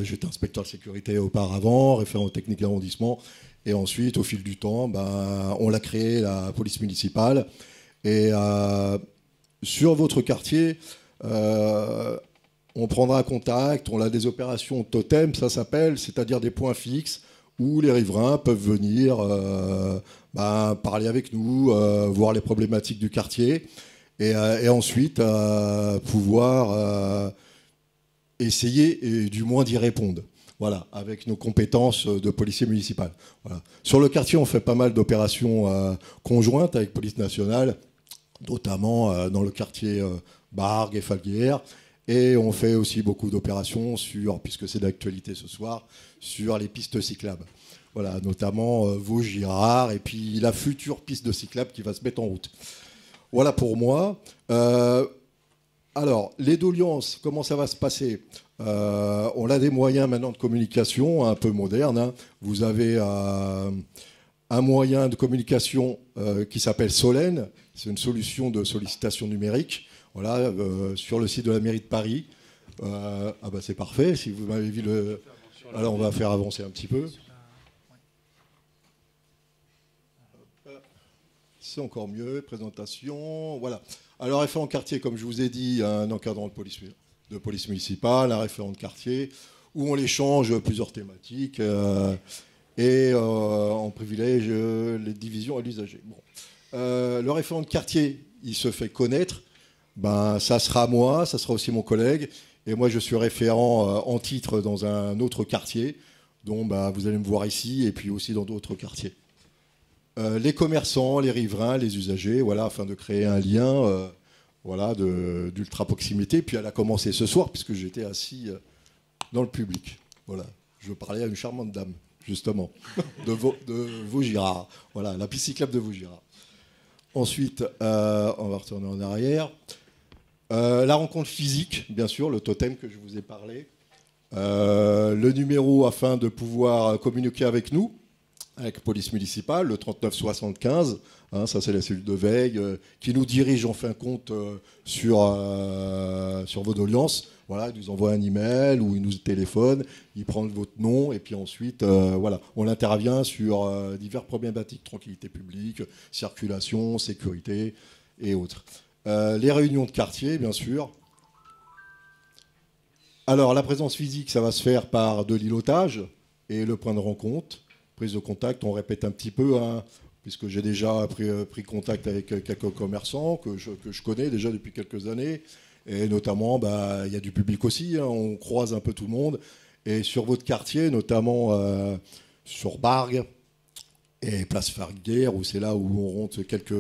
j'étais inspecteur de sécurité auparavant, référent technique d'arrondissement. Et ensuite, au fil du temps, on l'a créé, la police municipale. Et sur votre quartier, on prendra contact, on a des opérations totem, ça s'appelle, c'est-à-dire des points fixes où les riverains peuvent venir parler avec nous, voir les problématiques du quartier. Et ensuite, pouvoir essayer et du moins d'y répondre. Voilà, avec nos compétences de policier municipal. Voilà. Sur le quartier, on fait pas mal d'opérations conjointes avec Police nationale, notamment dans le quartier Bargue et Falguière. Et on fait aussi beaucoup d'opérations puisque c'est d'actualité ce soir, sur les pistes cyclables. Voilà, notamment Vaugirard et puis la future piste de cyclable qui va se mettre en route. Voilà pour moi. Alors, les doléances, comment ça va se passer? On a des moyens maintenant de communication un peu modernes. Hein. Vous avez un moyen de communication qui s'appelle Solène. C'est une solution de sollicitation numérique. Voilà, sur le site de la mairie de Paris. C'est parfait. Si vous m'avez vu le... Alors, on va faire avancer un petit peu. C'est encore mieux. Présentation. Voilà. Alors, référent de quartier, comme je vous ai dit, un encadrant de police municipale, un référent de quartier, où on échange plusieurs thématiques et on privilège les divisions à l'usager. Bon. Le référent de quartier, il se fait connaître. Ça sera moi, ça sera aussi mon collègue. Et moi, je suis référent en titre dans un autre quartier, dont vous allez me voir ici, et puis aussi dans d'autres quartiers. Les commerçants, les riverains, les usagers, voilà, afin de créer un lien d'ultra proximité. Puis elle a commencé ce soir, puisque j'étais assis dans le public. Voilà, je parlais à une charmante dame, justement, de Vaugirard. Voilà, la piste cyclable de Vaugirard. Ensuite, on va retourner en arrière. La rencontre physique, bien sûr, le totem que je vous ai parlé. Le numéro afin de pouvoir communiquer avec nous, avec police municipale, le 3975, ça c'est la cellule de veille, qui nous dirige en fin de compte sur vos doléances. Voilà, il nous envoie un email ou il nous téléphone, il prend votre nom et puis ensuite, on intervient sur diverses problématiques, tranquillité publique, circulation, sécurité et autres. Les réunions de quartier, bien sûr. Alors, la présence physique, ça va se faire par de l'îlotage et le point de rencontre. Prise de contact, on répète un petit peu, puisque j'ai déjà pris contact avec quelques commerçants que je connais déjà depuis quelques années. Et notamment, il y a du public aussi, on croise un peu tout le monde. Et sur votre quartier, notamment sur Bargue et Place Falguière, où c'est là où on rentre quelques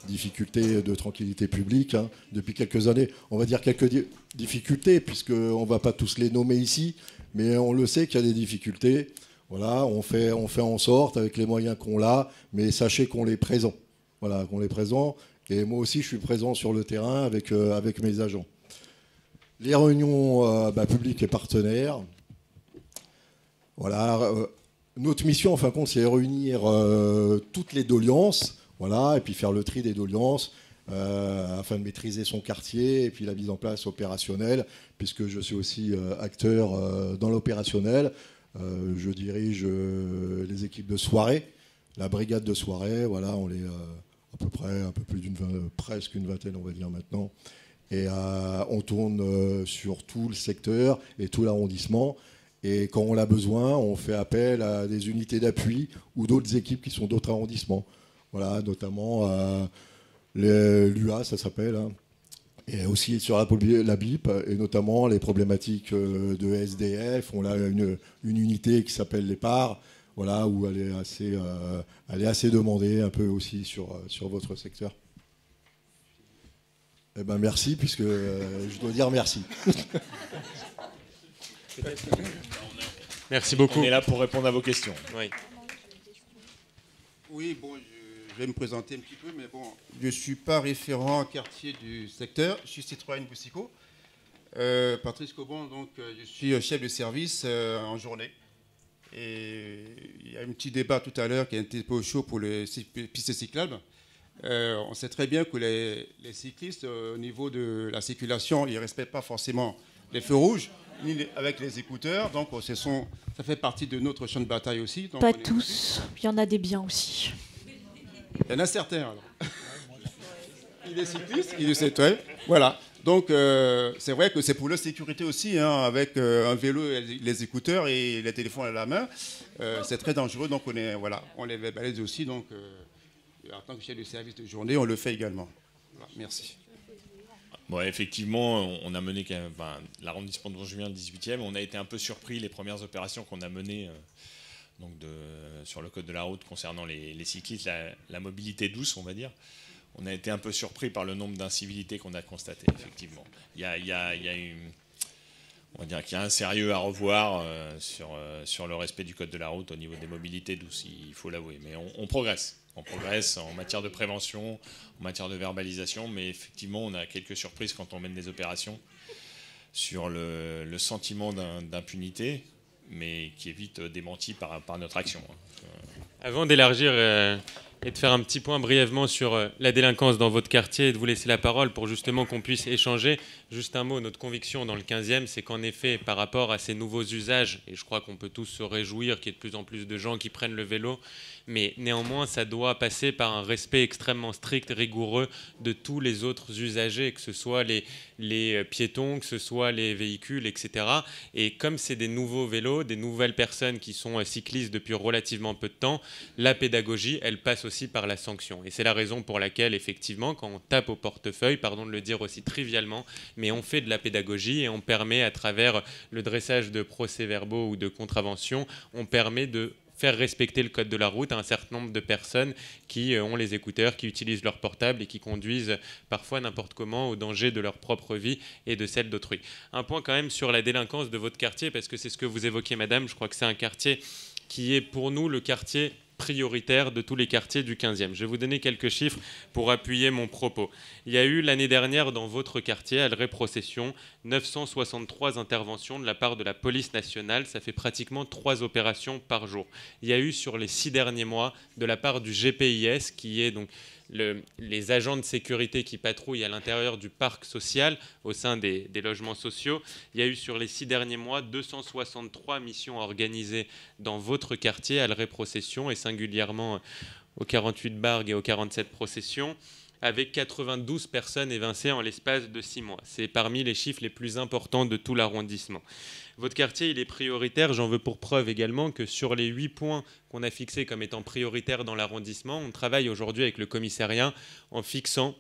difficultés de tranquillité publique depuis quelques années. On va dire quelques difficultés, puisqu'on ne va pas tous les nommer ici, mais on le sait qu'il y a des difficultés. Voilà, on fait en sorte avec les moyens qu'on a, mais sachez qu'on est présent. Voilà, qu'on est présent. Et moi aussi, je suis présent sur le terrain avec mes agents. Les réunions publiques et partenaires. Voilà, notre mission, en fin de compte, c'est réunir toutes les doléances, voilà, et puis faire le tri des doléances afin de maîtriser son quartier et puis la mise en place opérationnelle, puisque je suis aussi acteur dans l'opérationnel. Je dirige les équipes de soirée, la brigade de soirée. Voilà, on est à peu près un peu plus presque une vingtaine, on va dire maintenant. Et on tourne sur tout le secteur et tout l'arrondissement. Et quand on a besoin, on fait appel à des unités d'appui ou d'autres équipes qui sont d'autres arrondissements. Voilà, notamment l'UA, ça s'appelle. Hein. Et aussi sur la BIP, et notamment les problématiques de SDF. On a une unité qui s'appelle les PAR, voilà, où elle est assez demandée un peu aussi sur votre secteur. Eh ben merci, puisque je dois dire merci. Merci beaucoup. On est là pour répondre à vos questions. Oui. Oui, bon, je vais me présenter un petit peu, mais bon, je ne suis pas référent quartier du secteur, je suis Citroën Boussico. Patrice Cobon, donc je suis chef de service en journée. Et il y a un petit débat tout à l'heure qui a été un peu chaud pour les pistes cyclables. On sait très bien que les cyclistes, au niveau de la circulation, ils ne respectent pas forcément les feux rouges, ni avec les écouteurs. Donc ça fait partie de notre champ de bataille aussi. Donc pas tous, il y en a des biens aussi. Il y en a certains, alors. Il est cycliste, il est cycliste, voilà. Donc, c'est vrai que c'est pour leur sécurité aussi, hein, avec un vélo, les écouteurs et les téléphones à la main. C'est très dangereux, donc on les verbalise aussi. Donc, en tant que chef de service de journée, on le fait également. Voilà, merci. Bon, effectivement, on a mené l'arrondissement de Vosges-Juin, le 18e. On a été un peu surpris les premières opérations qu'on a menées sur le code de la route concernant les cyclistes, la mobilité douce, on va dire. On a été un peu surpris par le nombre d'incivilités qu'on a constatées, effectivement. On va dire qu'il y a un sérieux à revoir sur le respect du code de la route au niveau des mobilités douces, il faut l'avouer. Mais on progresse. On progresse en matière de prévention, en matière de verbalisation, mais effectivement, on a quelques surprises quand on mène des opérations sur le sentiment d'impunité, mais qui est vite démenti par notre action. Avant d'élargir et de faire un petit point brièvement sur la délinquance dans votre quartier et de vous laisser la parole pour justement qu'on puisse échanger, juste un mot, notre conviction dans le 15e, c'est qu'en effet, par rapport à ces nouveaux usages, et je crois qu'on peut tous se réjouir qu'il y ait de plus en plus de gens qui prennent le vélo, mais néanmoins, ça doit passer par un respect extrêmement strict, rigoureux de tous les autres usagers, que ce soit les piétons, que ce soit les véhicules, etc. Et comme c'est des nouveaux vélos, des nouvelles personnes qui sont cyclistes depuis relativement peu de temps, la pédagogie, elle passe aussi par la sanction. Et c'est la raison pour laquelle, effectivement, quand on tape au portefeuille, pardon de le dire aussi trivialement, mais on fait de la pédagogie et on permet, à travers le dressage de procès-verbaux ou de contraventions, on permet de faire respecter le code de la route à un certain nombre de personnes qui ont les écouteurs, qui utilisent leur portable et qui conduisent parfois n'importe comment au danger de leur propre vie et de celle d'autrui. Un point quand même sur la délinquance de votre quartier, parce que c'est ce que vous évoquez, madame. Je crois que c'est un quartier qui est pour nous le quartier prioritaire de tous les quartiers du 15e. Je vais vous donner quelques chiffres pour appuyer mon propos. Il y a eu l'année dernière dans votre quartier, à Alray-Procession, 963 interventions de la part de la police nationale. Ça fait pratiquement 3 opérations par jour. Il y a eu sur les 6 derniers mois, de la part du GPIS, qui est donc les agents de sécurité qui patrouillent à l'intérieur du parc social au sein des logements sociaux. Il y a eu sur les 6 derniers mois 263 missions organisées dans votre quartier, à Alray-Procession, et singulièrement au 48 Bargues et au 47 Procession, avec 92 personnes évincées en l'espace de 6 mois. C'est parmi les chiffres les plus importants de tout l'arrondissement. Votre quartier, il est prioritaire. J'en veux pour preuve également que sur les 8 points qu'on a fixés comme étant prioritaires dans l'arrondissement, on travaille aujourd'hui avec le commissariat en fixant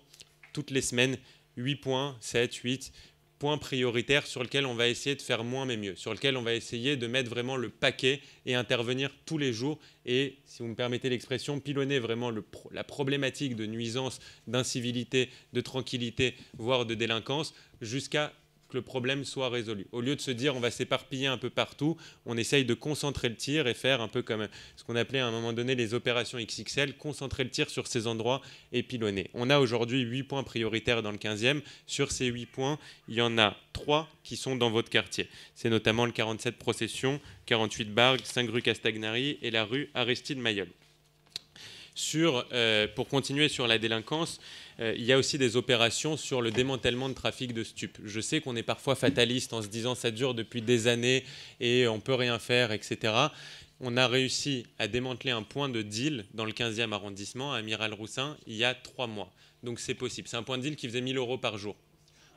toutes les semaines 8 points, 7, 8 points prioritaires sur lesquels on va essayer de faire moins mais mieux, sur lesquels on va essayer de mettre vraiment le paquet et intervenir tous les jours et, si vous me permettez l'expression, pilonner vraiment la problématique de nuisance, d'incivilité, de tranquillité, voire de délinquance, jusqu'à que le problème soit résolu. Au lieu de se dire on va s'éparpiller un peu partout, on essaye de concentrer le tir et faire un peu comme ce qu'on appelait à un moment donné les opérations XXL, concentrer le tir sur ces endroits et pilonner. On a aujourd'hui 8 points prioritaires dans le 15e. Sur ces 8 points, il y en a 3 qui sont dans votre quartier. C'est notamment le 47 Procession, 48 Bargues, 5 rue Castagnari et la rue Aristide Maillol. Pour continuer sur la délinquance, il y a aussi des opérations sur le démantèlement de trafic de stupes. Je sais qu'on est parfois fataliste en se disant ça dure depuis des années et on ne peut rien faire, etc. On a réussi à démanteler un point de deal dans le 15e arrondissement, à Amiral Roussin, il y a 3 mois. Donc c'est possible. C'est un point de deal qui faisait 1 000 € par jour.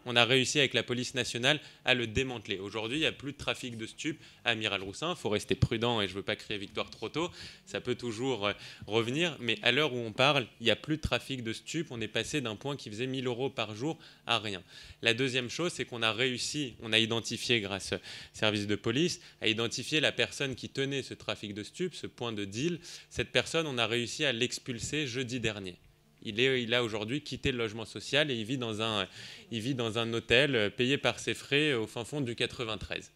On a réussi avec la police nationale à le démanteler. Aujourd'hui, il n'y a plus de trafic de stupes à Amiral Roussin. Il faut rester prudent et je ne veux pas crier victoire trop tôt. Ça peut toujours revenir. Mais à l'heure où on parle, il n'y a plus de trafic de stupes. On est passé d'un point qui faisait 1 000 € par jour à rien. La deuxième chose, c'est qu'on a réussi, on a identifié grâce au service de police, à identifier la personne qui tenait ce trafic de stupes, ce point de deal. Cette personne, on a réussi à l'expulser jeudi dernier. Il a aujourd'hui quitté le logement social et il vit dans un hôtel payé par ses frais au fin fond du 93.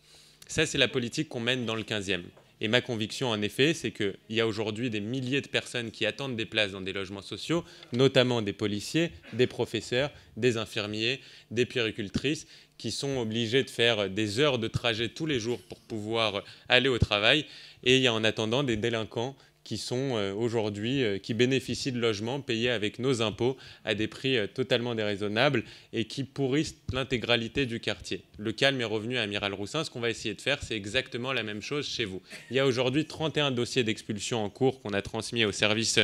Ça, c'est la politique qu'on mène dans le 15e. Et ma conviction, en effet, c'est qu'il y a aujourd'hui des milliers de personnes qui attendent des places dans des logements sociaux, notamment des policiers, des professeurs, des infirmiers, des puéricultrices, qui sont obligés de faire des heures de trajet tous les jours pour pouvoir aller au travail. Et il y a en attendant des délinquants qui sont aujourd'hui, qui bénéficient de logements payés avec nos impôts à des prix totalement déraisonnables et qui pourrissent l'intégralité du quartier. Le calme est revenu à Amiral Roussin. Ce qu'on va essayer de faire, c'est exactement la même chose chez vous. Il y a aujourd'hui 31 dossiers d'expulsion en cours qu'on a transmis au service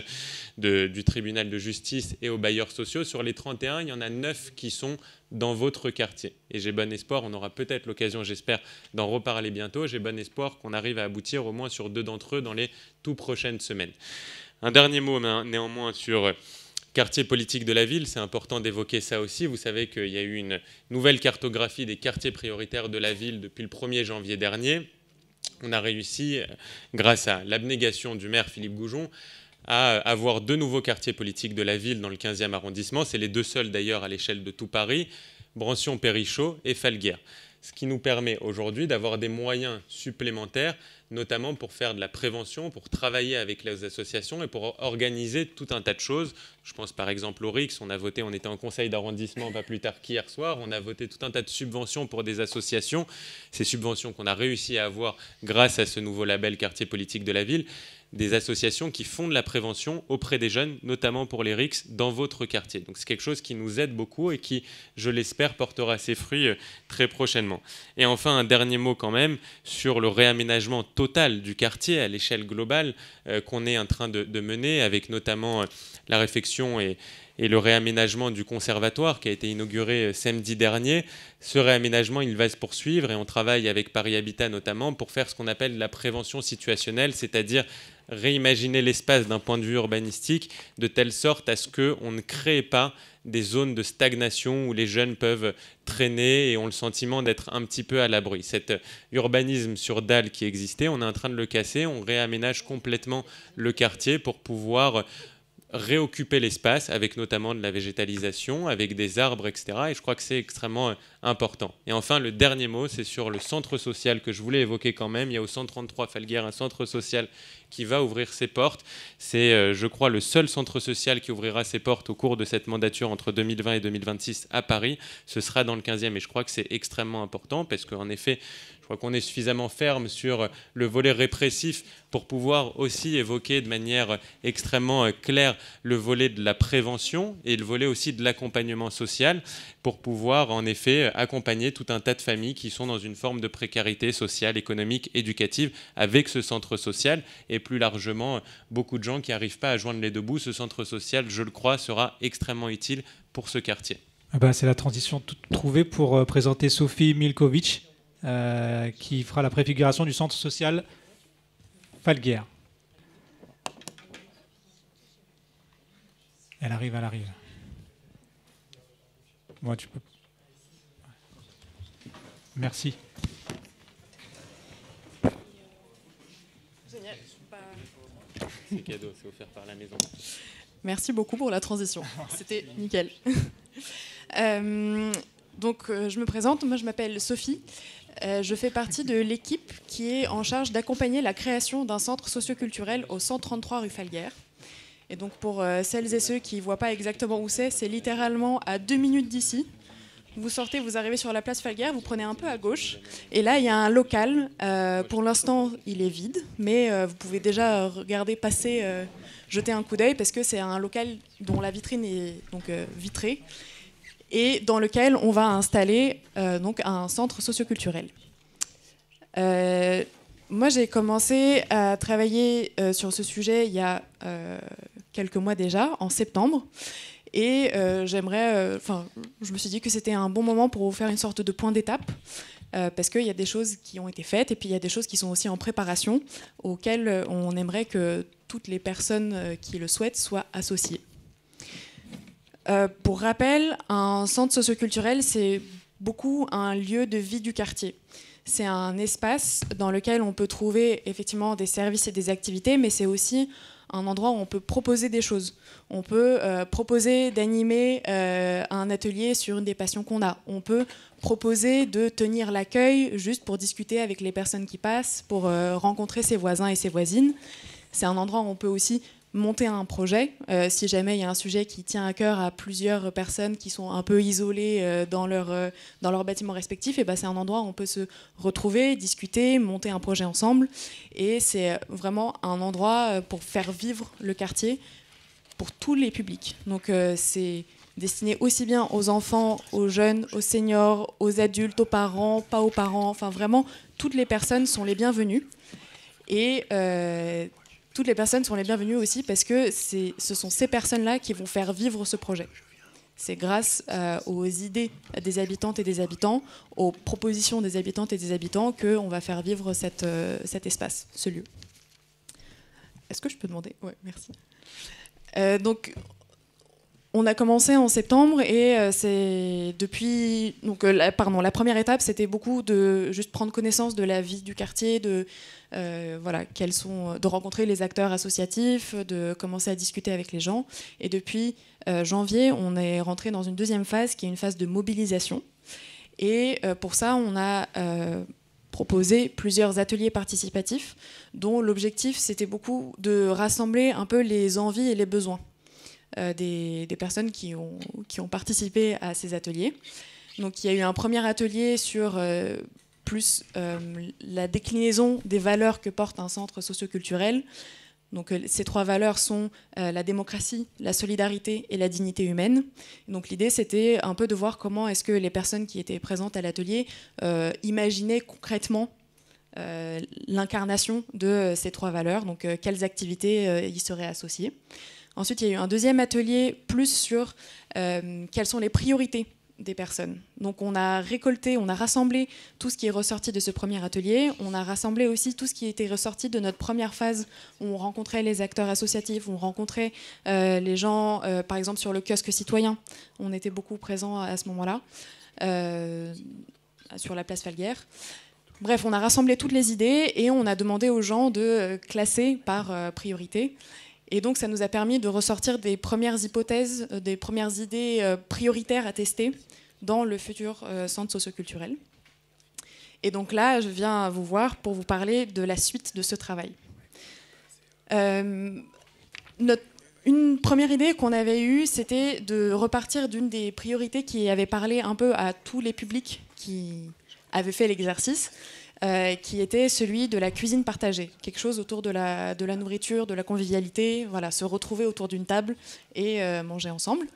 du tribunal de justice et aux bailleurs sociaux. Sur les 31, il y en a 9 qui sont dans votre quartier. Et j'ai bon espoir, on aura peut-être l'occasion, j'espère, d'en reparler bientôt. J'ai bon espoir qu'on arrive à aboutir au moins sur 2 d'entre eux dans les tout prochaines semaines. Un dernier mot néanmoins sur quartier politique de la ville. C'est important d'évoquer ça aussi. Vous savez qu'il y a eu une nouvelle cartographie des quartiers prioritaires de la ville depuis le 1er janvier dernier. On a réussi, grâce à l'abnégation du maire Philippe Goujon, à avoir 2 nouveaux quartiers politiques de la ville dans le 15e arrondissement. C'est les 2 seuls d'ailleurs à l'échelle de tout Paris, Brancion-Périchaud et Falguière. Ce qui nous permet aujourd'hui d'avoir des moyens supplémentaires, notamment pour faire de la prévention, pour travailler avec les associations et pour organiser tout un tas de choses. Je pense par exemple au RIX, on était en conseil d'arrondissement pas plus tard qu'hier soir, on a voté tout un tas de subventions pour des associations. Ces subventions qu'on a réussi à avoir grâce à ce nouveau label quartier politique de la ville, des associations qui font de la prévention auprès des jeunes, notamment pour les RIX, dans votre quartier. Donc c'est quelque chose qui nous aide beaucoup et qui, je l'espère, portera ses fruits très prochainement. Et enfin, un dernier mot quand même sur le réaménagement total du quartier à l'échelle globale qu'on est en train de mener, avec notamment la réflexion et le réaménagement du conservatoire qui a été inauguré samedi dernier. Ce réaménagement, il va se poursuivre et on travaille avec Paris Habitat notamment pour faire ce qu'on appelle la prévention situationnelle, c'est-à-dire réimaginer l'espace d'un point de vue urbanistique de telle sorte à ce qu'on ne crée pas des zones de stagnation où les jeunes peuvent traîner et ont le sentiment d'être un petit peu à l'abri. Cet urbanisme sur dalle qui existait, on est en train de le casser, on réaménage complètement le quartier pour pouvoir réoccuper l'espace avec notamment de la végétalisation, avec des arbres, etc. Et je crois que c'est extrêmement important. Et enfin, le dernier mot, c'est sur le centre social que je voulais évoquer quand même. Il y a au 133 Falguière un centre social qui va ouvrir ses portes. C'est, je crois, le seul centre social qui ouvrira ses portes au cours de cette mandature entre 2020 et 2026 à Paris. Ce sera dans le 15e et je crois que c'est extrêmement important parce qu'en effet, je crois qu'on est suffisamment ferme sur le volet répressif pour pouvoir aussi évoquer de manière extrêmement claire le volet de la prévention et le volet aussi de l'accompagnement social pour pouvoir en effet accompagner tout un tas de familles qui sont dans une forme de précarité sociale, économique, éducative avec ce centre social et plus largement beaucoup de gens qui n'arrivent pas à joindre les deux bouts. Ce centre social, je le crois, sera extrêmement utile pour ce quartier. C'est la transition toute trouvée pour présenter Sophie Milkovic, qui fera la préfiguration du centre social Falguière. Elle arrive. Bon, tu peux. Merci. Génial. C'est cadeau, c'est offert par la maison. Merci beaucoup pour la transition. C'était nickel. Donc, je me présente, moi je m'appelle Sophie. Je fais partie de l'équipe qui est en charge d'accompagner la création d'un centre socioculturel au 133 rue Falguière. Et donc pour celles et ceux qui ne voient pas exactement où c'est littéralement à 2 minutes d'ici. Vous sortez, vous arrivez sur la place Falguière, vous prenez un peu à gauche. Et là, il y a un local. Pour l'instant, il est vide, mais vous pouvez déjà regarder passer, jeter un coup d'œil, parce que c'est un local dont la vitrine est donc, vitrée, et dans lequel on va installer donc un centre socioculturel. Moi, j'ai commencé à travailler sur ce sujet il y a quelques mois déjà, en septembre, et je me suis dit que c'était un bon moment pour vous faire une sorte de point d'étape, parce qu'il y a des choses qui ont été faites, et puis il y a des choses qui sont aussi en préparation, auxquelles on aimerait que toutes les personnes qui le souhaitent soient associées. Pour rappel, un centre socioculturel, c'est beaucoup un lieu de vie du quartier. C'est un espace dans lequel on peut trouver effectivement des services et des activités, mais c'est aussi un endroit où on peut proposer des choses. On peut proposer d'animer un atelier sur une des passions qu'on a. On peut proposer de tenir l'accueil juste pour discuter avec les personnes qui passent, pour rencontrer ses voisins et ses voisines. C'est un endroit où on peut aussi monter un projet. Si jamais il y a un sujet qui tient à cœur à plusieurs personnes qui sont un peu isolées dans leur bâtiment respectif, et ben c'est un endroit où on peut se retrouver, discuter, monter un projet ensemble. Et c'est vraiment un endroit pour faire vivre le quartier pour tous les publics. Donc c'est destiné aussi bien aux enfants, aux jeunes, aux seniors, aux adultes, aux parents, pas aux parents. Enfin vraiment, toutes les personnes sont les bienvenues. Et toutes les personnes sont les bienvenues aussi parce que ce sont ces personnes-là qui vont faire vivre ce projet. C'est grâce aux idées des habitantes et des habitants, aux propositions des habitantes et des habitants qu'on va faire vivre cet espace, ce lieu. Est-ce que je peux demander ? Oui, merci. Donc, on a commencé en septembre et c'est depuis... Donc, la première étape, c'était beaucoup de juste prendre connaissance de la vie du quartier, de rencontrer les acteurs associatifs, de commencer à discuter avec les gens. Et depuis janvier, on est rentré dans une deuxième phase qui est une phase de mobilisation. Et pour ça, on a proposé plusieurs ateliers participatifs dont l'objectif, c'était beaucoup de rassembler un peu les envies et les besoins des personnes qui ont participé à ces ateliers. Donc il y a eu un premier atelier sur plus la déclinaison des valeurs que porte un centre socioculturel. Donc ces 3 valeurs sont la démocratie, la solidarité et la dignité humaine. Donc l'idée, c'était un peu de voir comment est-ce que les personnes qui étaient présentes à l'atelier imaginaient concrètement l'incarnation de ces 3 valeurs, donc quelles activités y seraient associées. Ensuite, il y a eu un deuxième atelier plus sur quelles sont les priorités des personnes. Donc on a rassemblé tout ce qui est ressorti de ce premier atelier. On a rassemblé aussi tout ce qui était ressorti de notre première phase où on rencontrait les acteurs associatifs, où on rencontrait les gens, par exemple sur le kiosque citoyen. On était beaucoup présents à ce moment-là, sur la place Falguière. Bref, on a rassemblé toutes les idées et on a demandé aux gens de classer par priorité. Et donc, ça nous a permis de ressortir des premières hypothèses, des premières idées prioritaires à tester dans le futur centre socioculturel. Et donc là, je viens vous voir pour vous parler de la suite de ce travail. Une première idée qu'on avait eue, c'était de repartir d'une des priorités qui avait parlé un peu à tous les publics qui avaient fait l'exercice, qui était celui de la cuisine partagée, quelque chose autour de la nourriture, de la convivialité, voilà, se retrouver autour d'une table et manger ensemble.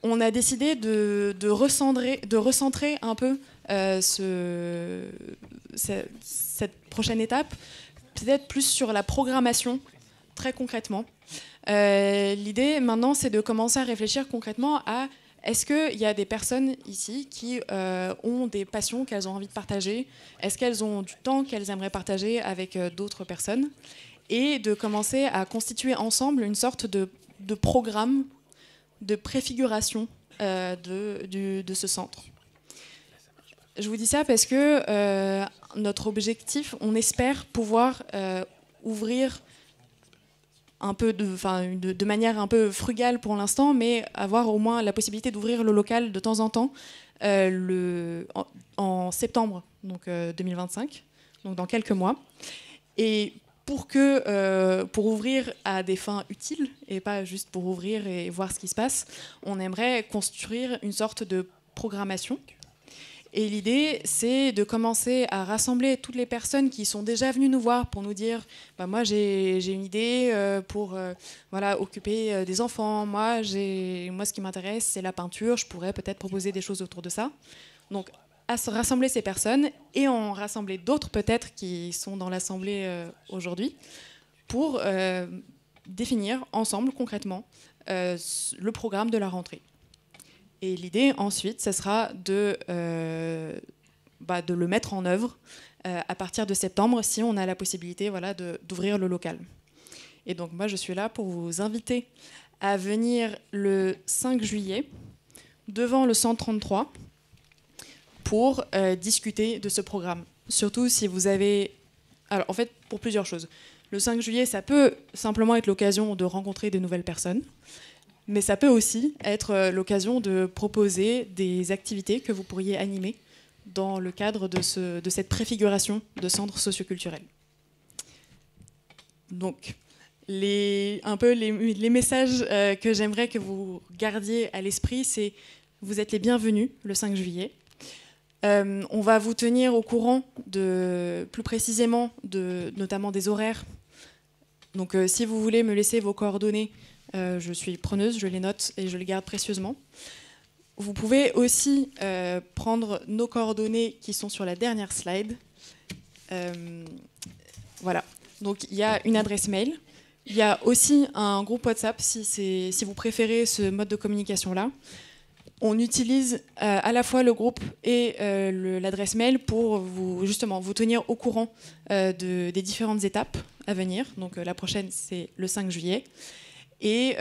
On a décidé de recentrer un peu cette prochaine étape, peut-être plus sur la programmation, très concrètement. L'idée maintenant, c'est de commencer à réfléchir concrètement à est-ce qu'il y a des personnes ici qui ont des passions qu'elles ont envie de partager? Est-ce qu'elles ont du temps qu'elles aimeraient partager avec d'autres personnes? Et de commencer à constituer ensemble une sorte de programme de préfiguration de ce centre. Je vous dis ça parce que notre objectif, on espère pouvoir ouvrir de manière un peu frugale pour l'instant, mais avoir au moins la possibilité d'ouvrir le local de temps en temps en septembre donc, 2025, donc dans quelques mois. Et pour ouvrir à des fins utiles et pas juste pour ouvrir et voir ce qui se passe, on aimerait construire une sorte de programmation. Et l'idée, c'est de commencer à rassembler toutes les personnes qui sont déjà venues nous voir pour nous dire moi, j'ai une idée pour occuper des enfants. Moi, ce qui m'intéresse, c'est la peinture. Je pourrais peut-être proposer des choses autour de ça. Donc, à se rassembler ces personnes et en rassembler d'autres peut-être qui sont dans l'Assemblée aujourd'hui pour définir ensemble concrètement le programme de la rentrée. Et l'idée ensuite, ce sera de le mettre en œuvre à partir de septembre si on a la possibilité d'ouvrir le local. Et donc moi, je suis là pour vous inviter à venir le 5 juillet devant le 133 pour discuter de ce programme. Surtout si vous avez... Alors en fait, pour plusieurs choses. Le 5 juillet, ça peut simplement être l'occasion de rencontrer de nouvelles personnes. Mais ça peut aussi être l'occasion de proposer des activités que vous pourriez animer dans le cadre de cette préfiguration de centre socioculturel. Donc, les messages que j'aimerais que vous gardiez à l'esprit, c'est vous êtes les bienvenus le 5 juillet. On va vous tenir au courant plus précisément notamment des horaires. Donc, si vous voulez me laisser vos coordonnées, je suis preneuse, je les note et je les garde précieusement. Vous pouvez aussi prendre nos coordonnées qui sont sur la dernière slide. Voilà. Donc il y a une adresse mail. Il y a aussi un groupe WhatsApp si vous préférez ce mode de communication-là. On utilise à la fois le groupe et l'adresse mail pour vous tenir au courant des différentes étapes à venir. Donc la prochaine, c'est le 5 juillet. Et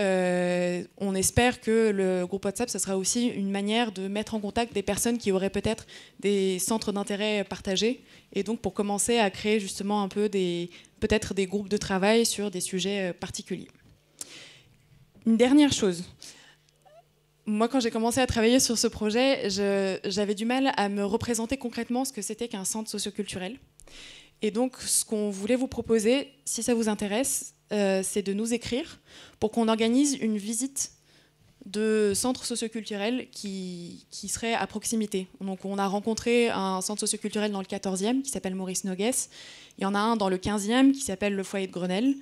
on espère que le groupe WhatsApp, ce sera aussi une manière de mettre en contact des personnes qui auraient peut-être des centres d'intérêt partagés. Et donc pour commencer à créer justement un peu peut-être des groupes de travail sur des sujets particuliers. Une dernière chose. Moi, quand j'ai commencé à travailler sur ce projet, j'avais du mal à me représenter concrètement ce que c'était qu'un centre socioculturel. Et donc, ce qu'on voulait vous proposer, si ça vous intéresse, c'est de nous écrire pour qu'on organise une visite de centres socioculturels qui serait à proximité. Donc, on a rencontré un centre socioculturel dans le 14e qui s'appelle Maurice Noguès. Il y en a un dans le 15e qui s'appelle le Foyer de Grenelle.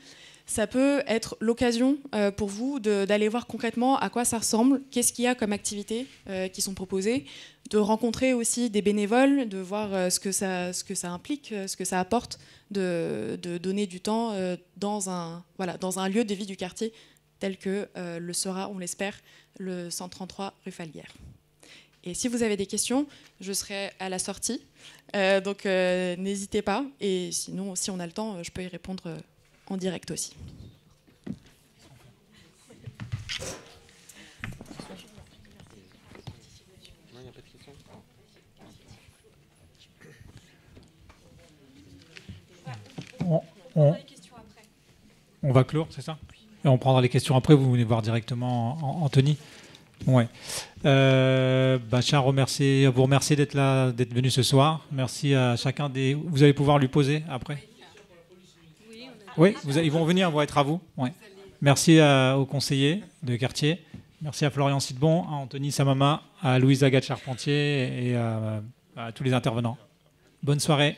Ça peut être l'occasion pour vous d'aller voir concrètement à quoi ça ressemble, qu'est-ce qu'il y a comme activités qui sont proposées, de rencontrer aussi des bénévoles, de voir ce que ça implique, ce que ça apporte, de donner du temps dans un lieu de vie du quartier tel que le sera, on l'espère, le 133 rue Falguière. Et si vous avez des questions, je serai à la sortie, donc n'hésitez pas. Et sinon, si on a le temps, je peux y répondre en direct aussi. On va clore, c'est ça? Et on prendra les questions après, vous venez voir directement Anthony. Ouais. Je tiens à vous remercier d'être là, d'être venu ce soir. Merci à chacun des... Vous allez pouvoir lui poser après? Oui, ils vont venir, vont être à vous. Ouais. Merci aux conseillers de quartier. Merci à Florian Sidbon, à Anthony Samama, à Louise Agathe Charpentier et à tous les intervenants. Bonne soirée.